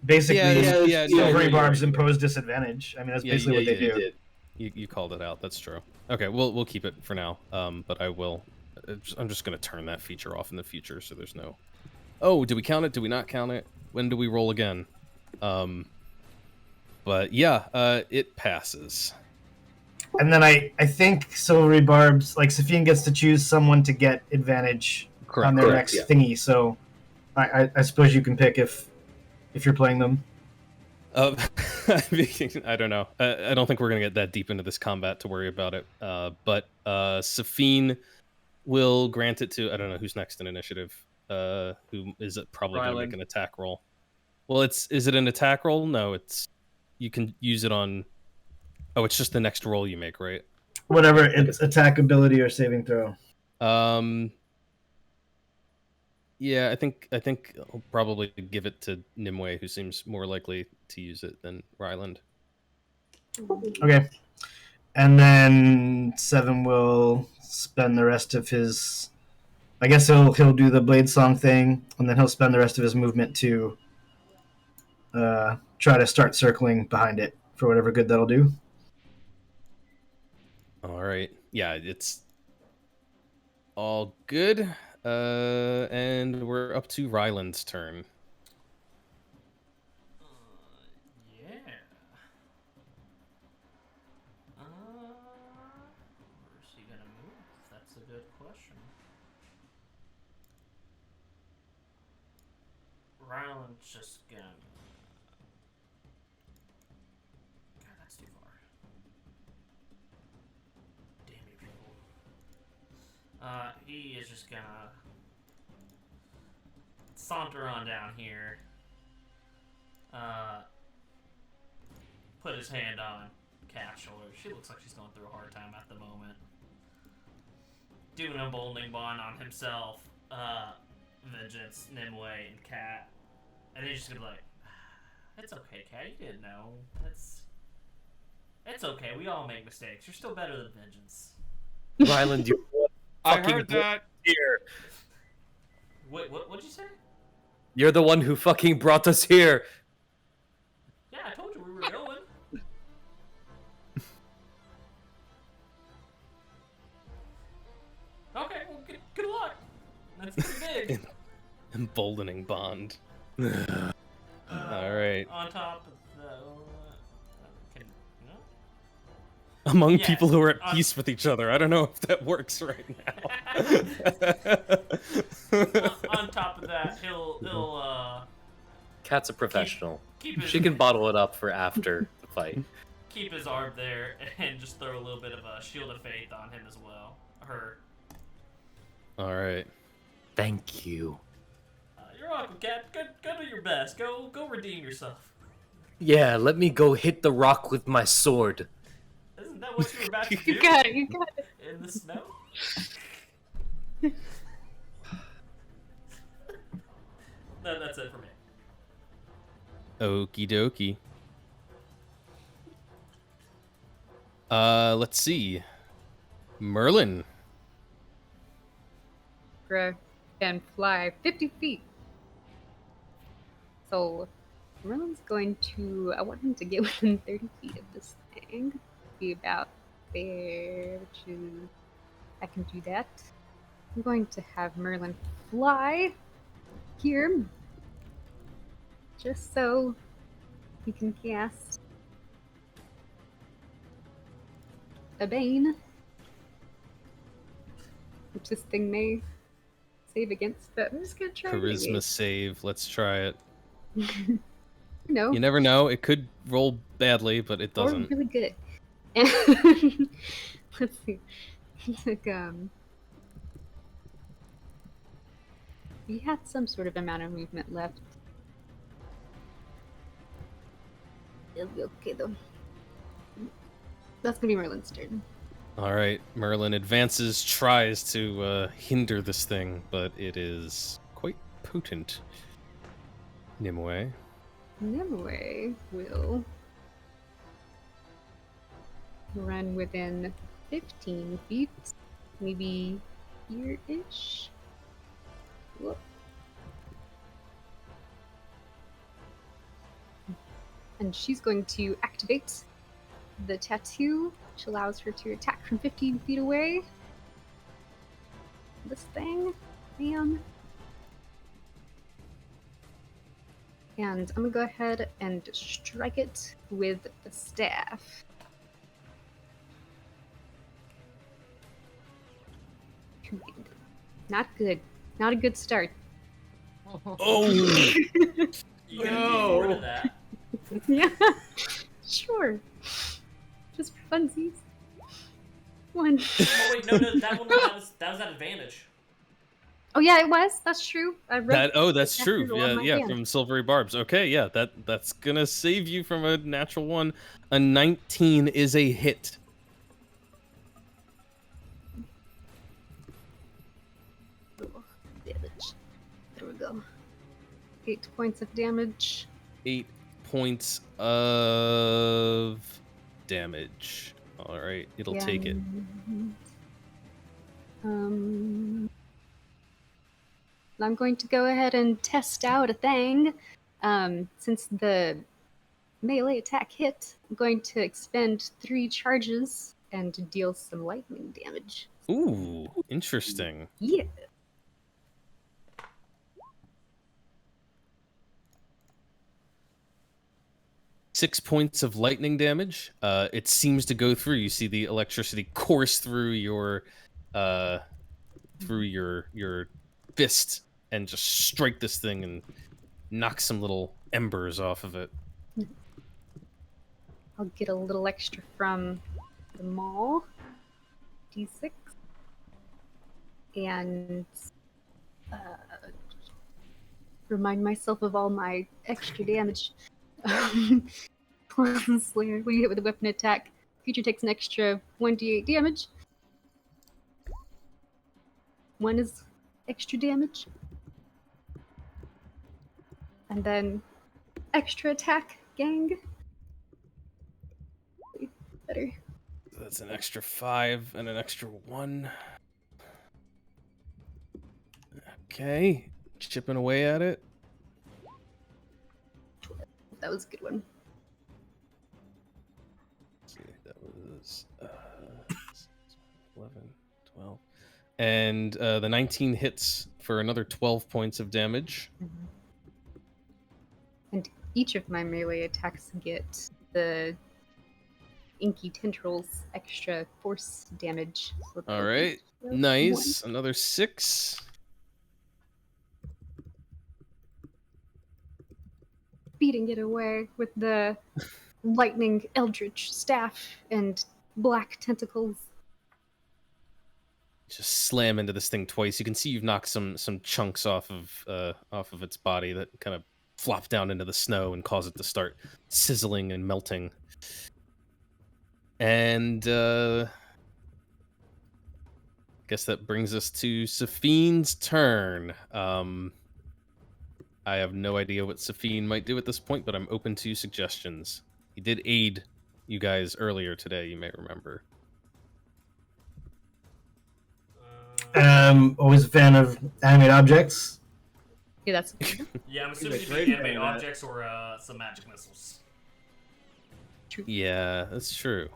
Basically, silvery you're barbs right. impose disadvantage. I mean, that's basically what they do. You called it out. That's true. Okay, we'll keep it for now. But I will I'm just gonna turn that feature off in the future, so there's no. Oh, do we count it? Do we not count it? When do we roll again? But yeah, it passes. And then I think silvery barbs, like Safine gets to choose someone to get advantage Correct. on their Correct, next yeah. thingy. So I suppose you can pick if you're playing them. I don't know. I don't think we're gonna get that deep into this combat to worry about it. But Safine will grant it to, I don't know who's next in initiative. Who is it probably gonna Ryland. make an attack roll? Well, is it an attack roll? No, it's you can use it on. Oh, it's just the next roll you make, right? Whatever, it's attack, ability, or saving throw. Yeah, I think I'll probably give it to Nimue, who seems more likely to use it than Ryland. Okay. And then Seven will spend the rest of his. I guess he'll do the blade song thing, and then he'll spend the rest of his movement to try to start circling behind it for whatever good that'll do. All right. Yeah, it's all good. And we're up to Ryland's turn. Yeah. Where's he gonna move? That's a good question. Ryland's just gonna. God, that's too far. Damn you people. He is just gonna saunter on down here. Put his hand on Cat's shoulder. She looks like she's going through a hard time at the moment. Do an emboldening bond on himself, Vengeance, Nimue, and Cat. And he's just gonna be like, it's okay, Cat, you didn't know. It's okay, we all make mistakes. You're still better than Vengeance. Ryland, you I fucking heard that. here. Wait, what'd you say? You're the one who fucking brought us here. Yeah, I told you we were going. Okay, well, good luck. That's pretty big. Emboldening bond. All right. On top of the... no? Among Yes, people who are at on- peace with each other. I don't know if that works right now. On top of that, he'll Cat's a professional. keep his, She can bottle it up for after the fight. keep his arm there and just throw a little bit of a shield of faith on him as well. Her. All right. Thank you. You're welcome, Cat. Go do your best. Go redeem yourself. Yeah, let me go hit the rock with my sword. Isn't that what you were about to do? You got it. You got it. In the snow? No, that's it for me. Okie dokie. Let's see. Merlin. Greg can fly 50 feet. So Merlin's going to. I want him to get within 30 feet of this thing. Be about there, which is. I can do that. I'm going to have Merlin fly here. Just so he can cast a Bane. Which this thing may save against, but I'm just gonna try Charisma save. Let's try it. No. You never know. It could roll badly, but it Or doesn't. really good. Let's see. Like, we had some sort of amount of movement left. It'll be okay though. That's gonna be Merlin's turn. All right. Merlin advances, tries to hinder this thing, but it is quite potent. Nimue. Nimue will run within 15 feet, maybe here-ish. Whoop. And she's going to activate the tattoo, which allows her to attack from 15 feet away. this thing. Bam. And I'm gonna go ahead and strike it with the staff. Not good. Not a good start. Oh! You gonna do more to that? Yeah, sure. Just for funsies. 1. Oh wait, no, that was at advantage. Oh yeah, it was. That's true. I wrote That's that true. doodle on Yeah, my yeah, hand. from Silvery Barbs. Okay, yeah, that's gonna save you from a natural one. A 19 is a hit. Damage. There we go. 8 points of damage. 8 points of damage. All right, it'll take it. I'm going to go ahead and test out a thing. Since the melee attack hit, I'm going to expend 3 charges and deal some lightning damage. Ooh, interesting. Yeah. Six points of lightning damage. It seems to go through. You see the electricity course through your fist and just strike this thing and knock some little embers off of it. I'll get a little extra from the mall. D6. And remind myself of all my extra damage. Slayer, when you hit with a weapon attack, creature takes an extra 1d8 damage. 1 is extra damage. And then extra attack, gang. Better. That's an extra 5 and an extra 1. Okay, chipping away at it. That was a good one. Let's see, that was 11, 12. And the 19 hits for another 12 points of damage. Mm-hmm. And each of my melee attacks get the inky tendrils extra force damage. So All right, nice. Another 6. Beating it away with the lightning eldritch staff and black tentacles. Just slam into this thing twice. You can see you've knocked some chunks off of its body that kind of flop down into the snow and cause it to start sizzling and melting. And guess that brings us to Safine's turn. I have no idea what Safine might do at this point, but I'm open to suggestions. He did aid you guys earlier today, you may remember. Always a fan of animate objects. Yeah, that's Yeah, I'm assuming He's you a mean great animate fan of that. objects or some magic missiles. Yeah, that's true.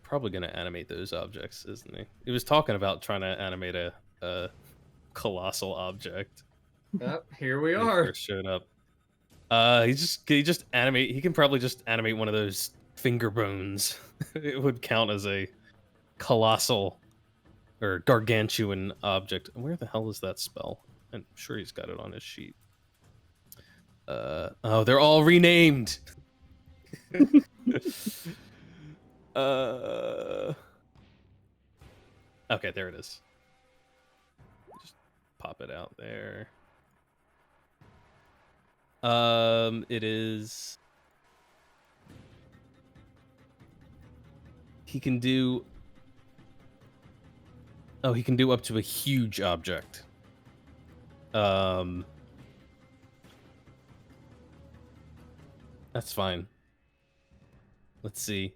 Probably gonna animate those objects, isn't he? He was talking about trying to animate a colossal object. Yep, here we when he are. first showed up. He just animate. He can probably just animate one of those finger bones. It would count as a colossal or gargantuan object. Where the hell is that spell? I'm sure he's got it on his sheet. Oh, they're all renamed. Okay, there it is. Just pop it out there. It is. He can do. Oh, he can do up to a huge object. That's fine. Let's see.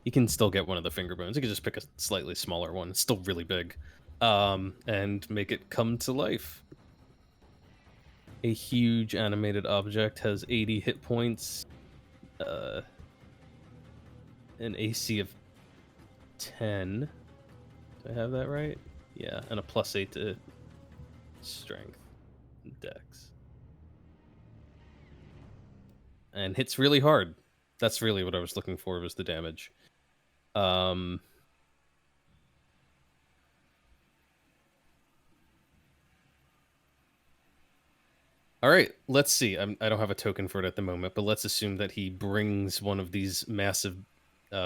He can still get one of the finger bones. He can just pick a slightly smaller one. It's still really big. And make it come to life. A huge animated object has 80 hit points. an AC of 10. Do I have that right? Yeah, and a +8 to strength and dex. And hits really hard. That's really what I was looking for, was the damage. All right, let's see. I don't have a token for it at the moment, but let's assume that he brings one of these massive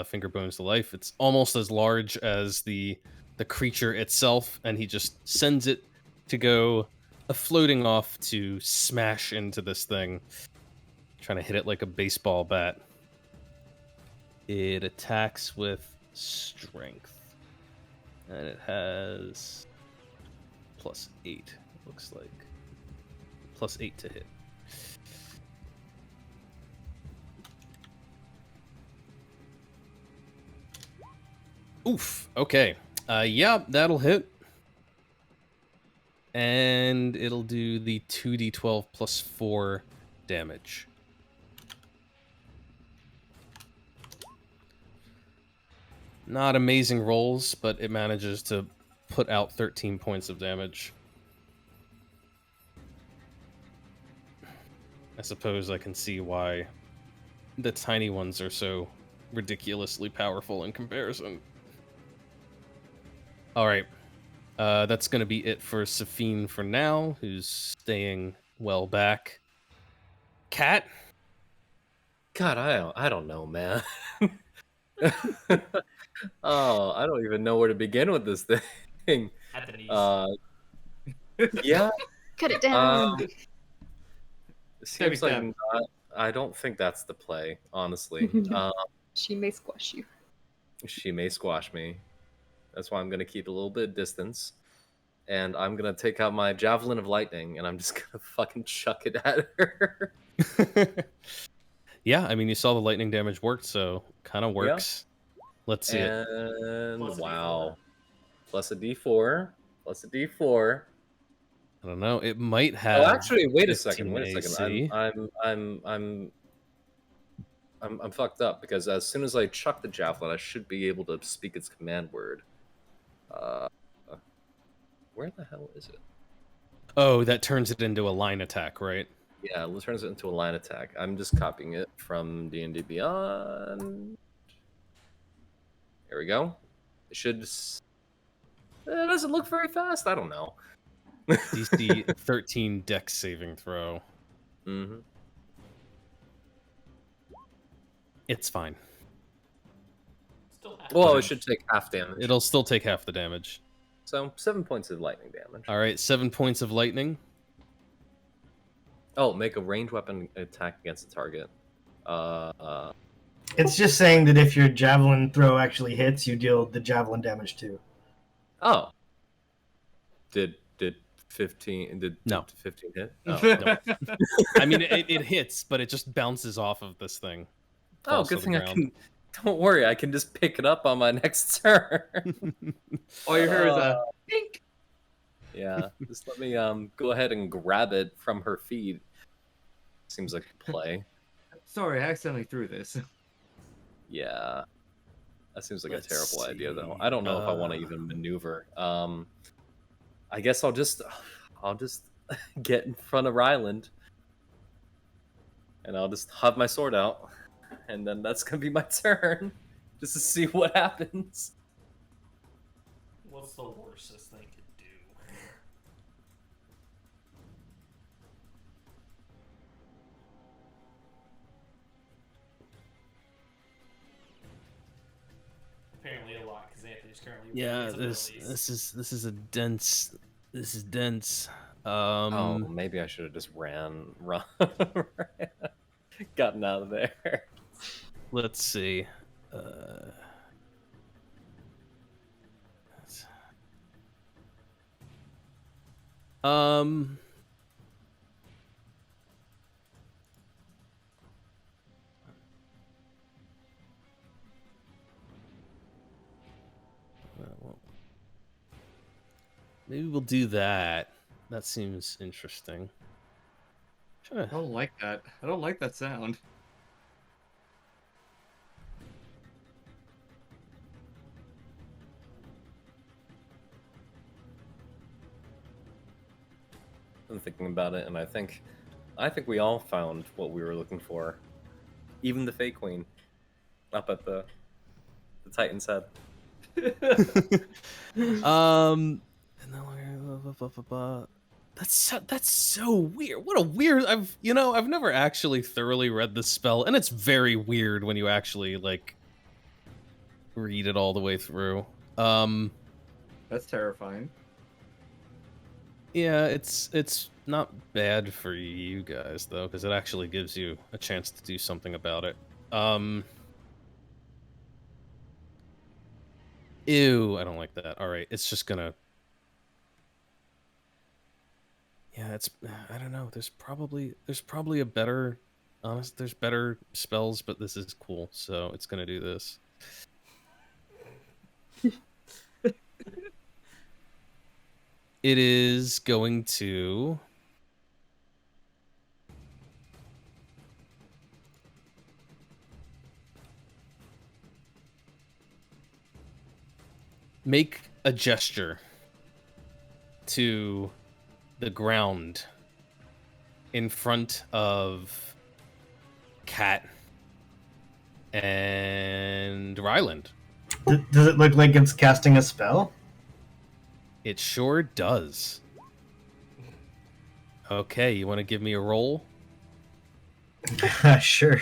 finger bones to life. It's almost as large as the creature itself, and he just sends it to go floating off to smash into this thing, trying to hit it like a baseball bat. It attacks with strength, and it has +8, it looks like. +8 to hit. Oof. Okay. Yeah, that'll hit. And it'll do the 2d12 +4 damage. Not amazing rolls, but it manages to put out 13 points of damage. I suppose I can see why the tiny ones are so ridiculously powerful in comparison. All right. That's going to be it for Safine for now, who's staying well back. Cat? God, I don't know, man. Oh, I don't even know where to begin with this thing. At the knees. Yeah. Cut it down. It seems like I don't think that's the play, honestly. She may squash you. She may squash me. That's why I'm going to keep a little bit of distance. And I'm going to take out my Javelin of Lightning, and I'm just going to fucking chuck it at her. Yeah, I mean, you saw the lightning damage worked, so kind of works. Yeah. Let's see it. And wow. Plus a D4. Plus a D4. I don't know. It might have. Oh, actually, wait a second. I'm fucked up because as soon as I chuck the javelin, I should be able to speak its command word. Where the hell is it? Oh, that turns it into a line attack, right? Yeah, it turns it into a line attack. I'm just copying it from D&D Beyond. Here we go. It should. It doesn't look very fast. I don't know. DC 13 Dex saving throw. Mm-hmm. It's fine. Well, it should take half damage. It'll still take half the damage. So 7 points of lightning damage. All right, 7 points of lightning. Oh, make a ranged weapon attack against the target. It's just saying that if your javelin throw actually hits, you deal the javelin damage too. Oh. Did 15 no 15 hit? Oh, no. I mean, it hits, but it just bounces off of this thing. Oh, good thing I can. Don't worry, I can just pick it up on my next turn. All you hear is a pink. Yeah, just let me go ahead and grab it from her feet. Seems like a play. Sorry, I accidentally threw this. Yeah, that seems like a terrible idea, though. I don't know if I want to even maneuver. I guess I'll just get in front of Ryland, and I'll just have my sword out, and then that's gonna be my turn, just to see what happens. What's the worst this thing could do? Apparently a lot, because Anthony's currently. Yeah, this is dense. Oh, maybe I should have just run, gotten out of there. Let's see. Maybe we'll do that. That seems interesting. I don't like that. I don't like that sound. been thinking about it, and I think we all found what we were looking for. Even the Fey Queen, up at the Titan's head. That's so weird. What a weird. I've never actually thoroughly read the spell, and it's very weird when you actually like read it all the way through. That's terrifying. Yeah, it's not bad for you guys though, because it actually gives you a chance to do something about it. Ew, I don't like that. All right, it's just gonna. Yeah, I don't know. There's probably a better. There's better spells, but this is cool, so it's gonna do this. It is going to make a gesture to the ground in front of Cat and Ryland. Does it look like it's casting a spell? It sure does. Okay, you want to give me a roll? Sure.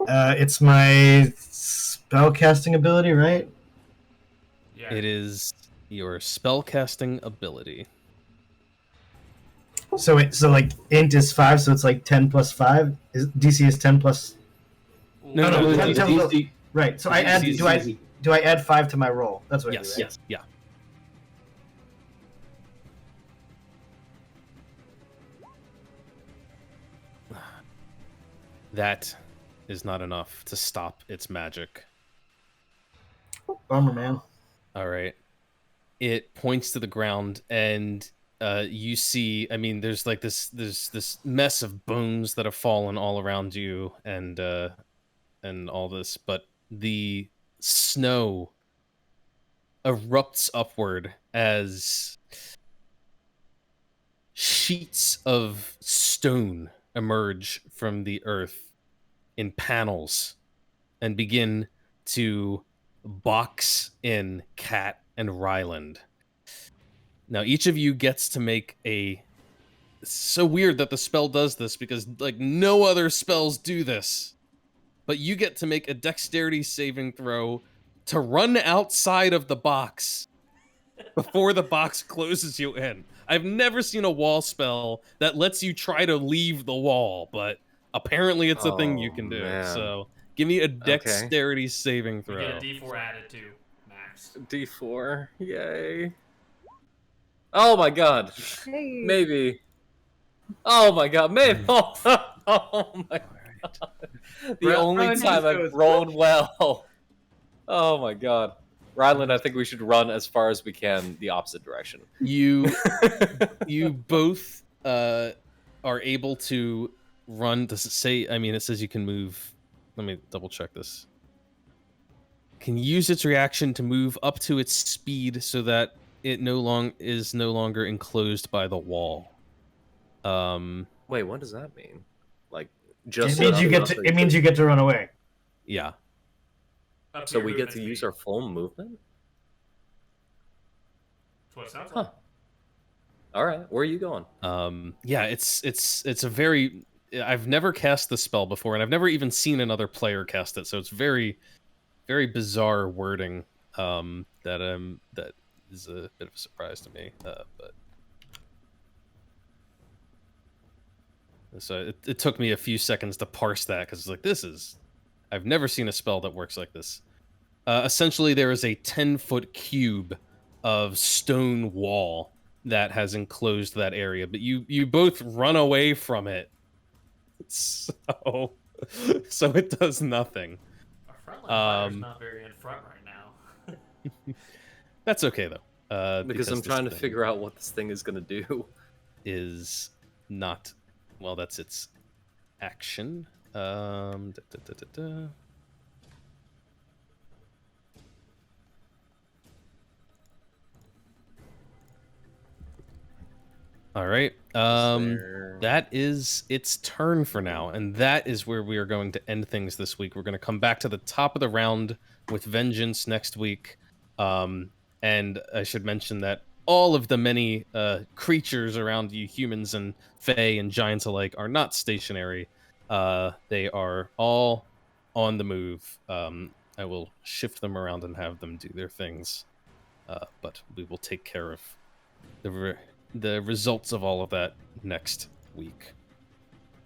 It's my spell casting ability, right? Yeah. It is your spellcasting ability. So like int is 5, so it's like 10 plus 5. DC is 10 plus. No, no, 10 the plus- DC Right. So I add. Do I add 5 to my roll? That's what. Yes. I do, right? Yeah. That is not enough to stop its magic. Bummer, man. All right. It points to the ground, and you see. I mean, there's like this mess of bones that have fallen all around you, and all this, but the snow erupts upward as sheets of stone emerge from the earth in panels and begin to box in Cat and Ryland. Now each of you gets to make a... It's so weird that the spell does this because like no other spells do this. But you get to make a dexterity saving throw to run outside of the box before the box closes you in. I've never seen a wall spell that lets you try to leave the wall, but apparently it's a thing you can do. Man. So give me a dexterity saving We throw. get a D4 added too, Max. D4, yay! Oh my god, Hey. maybe. Oh my god, maybe. Oh my god. The only Ryland time just I've goes, rolled well. Oh my god. Ryland, I think we should run as far as we can the opposite direction. You both are able to run. Does it say? I mean, it says you can move. Let me double check this. Can use its reaction to move up to its speed so that it is no longer enclosed by the wall. Wait, what does that mean? Like just It means you get enough to. that It means you get to run away. Yeah. Up So your we get movement to use speed. our full movement? That's what it sounds Huh. like. All right, where are you going? Yeah, it's a very... I've never cast the spell before, and I've never even seen another player cast it, so it's very, very bizarre wording. That is a bit of a surprise to me. But so it took me a few seconds to parse that because it's like I've never seen a spell that works like this. Essentially, there is a 10-foot cube of stone wall that has enclosed that area, but you both run away from it. So it does nothing. Our front line fire's not very in front right now. That's okay though. Because I'm this trying to thing figure out what this thing is going to do. is not well. That's its action. All right. there- That is its turn for now, and that is where we are going to end things this week. We're going to come back to the top of the round with Vengeance next week. And I should mention that all of the many creatures around you, humans and Fey and giants alike, are not stationary. They are all on the move. I will shift them around and have them do their things. But we will take care of the results of all of that next week.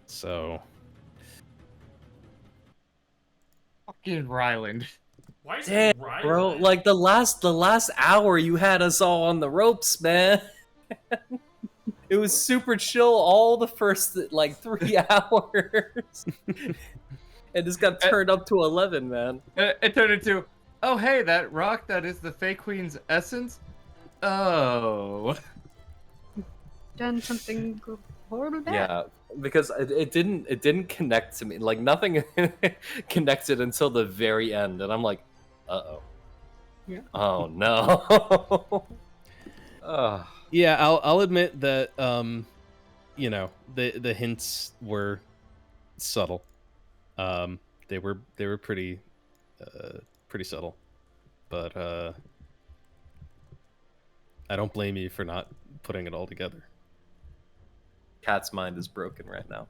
So Fucking Ryland. Why is Damn, it right? bro, like the last hour you had us all on the ropes, man. It was super chill all the first like 3 hours. It just got turned up to 11, man. It turned into, oh hey, that rock that is the Fey Queen's essence? Oh. Done something horrible bad. Yeah, because it didn't connect to me. Like nothing connected until the very end, and I'm like, uh-oh. Yeah. Oh no. Ugh. yeah, I'll admit that you know, the hints were subtle. They were pretty subtle, but I don't blame you for not putting it all together. Cat's mind is broken right now.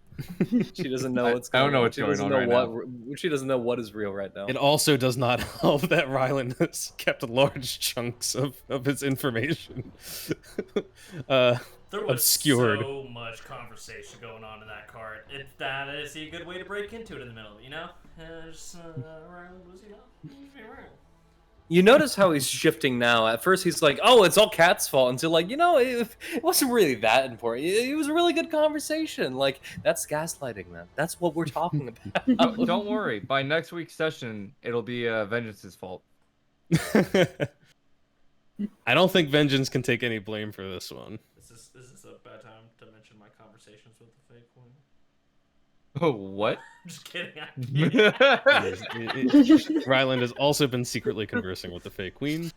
She doesn't know what's going on. I don't know what's She going doesn't on know right what, She doesn't know what is real right now. It also does not help that Ryland has kept large chunks of his information There was obscured. so much conversation going on in that cart. That is a good way to break into it in the middle, you know? Ryland was, you know, around. You notice how he's shifting now. At first, he's like, "Oh, it's all Cat's fault," until like, you know, it wasn't really that important. It was a really good conversation. Like that's gaslighting, man. That's what we're talking about. Don't worry. By next week's session, it'll be Vengeance's fault. I don't think Vengeance can take any blame for this one. Is this a bad time to mention my conversations with the Fey Queen? Oh, what? I'm just kidding. I'm kidding. Ryland has also been secretly conversing with the Fey Queen.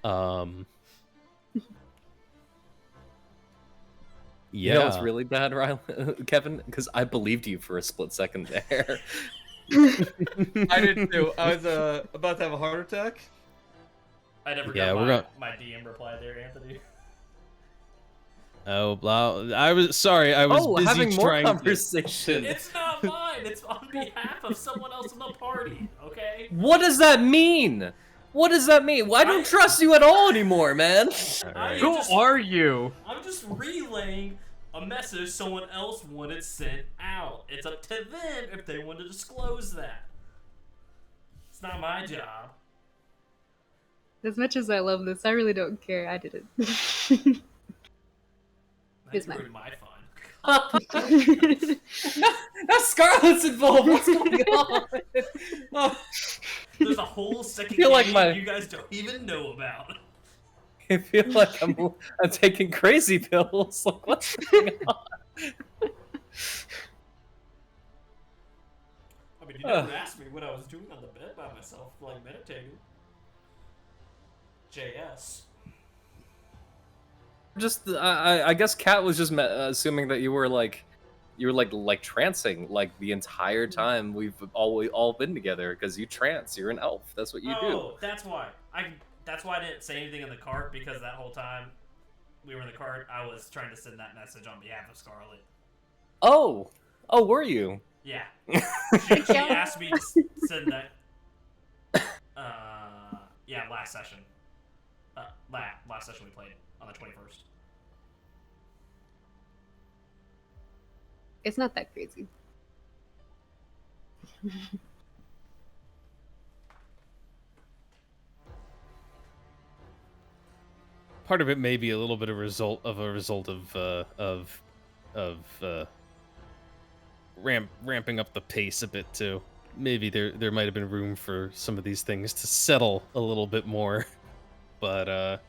Yeah. You know what's really bad, Kevin? Because I believed you for a split second there. I did too. I was about to have a heart attack. I never Yeah, got my DM reply there, Anthony. Oh, well, I was sorry. I was busy having more trying conversation. It's not mine. It's on behalf of someone else in the party. Okay. What does that mean? What does that mean? Well, I don't trust you at all anymore, man. Who are you? I'm just relaying a message someone else wanted sent out. It's up to them if they want to disclose that. It's not my job. As much as I love this, I really don't care. I did it. That's mine. ruined my fun. Now Scarlet's involved. What's going on? Oh, There's a whole second feel like game you guys don't even know about. I feel like I'm taking crazy pills. Like, what's going on? I mean, you never asked me what I was doing on the bed by myself, like meditating. JS. Just, I guess Kat was just assuming that you were like trancing like the entire time we've all been together because you trance. You're an elf. That's what you do. Oh, that's why. That's why I didn't say anything in the cart, because that whole time we were in the cart, I was trying to send that message on behalf of Scarlet. Oh, were you? Yeah. She asked me to send that. Yeah, last session. Last session we played on the 21st. It's not that crazy. Part of it may be a little bit of a result of ramping up the pace a bit too. Maybe there might have been room for some of these things to settle a little bit more, but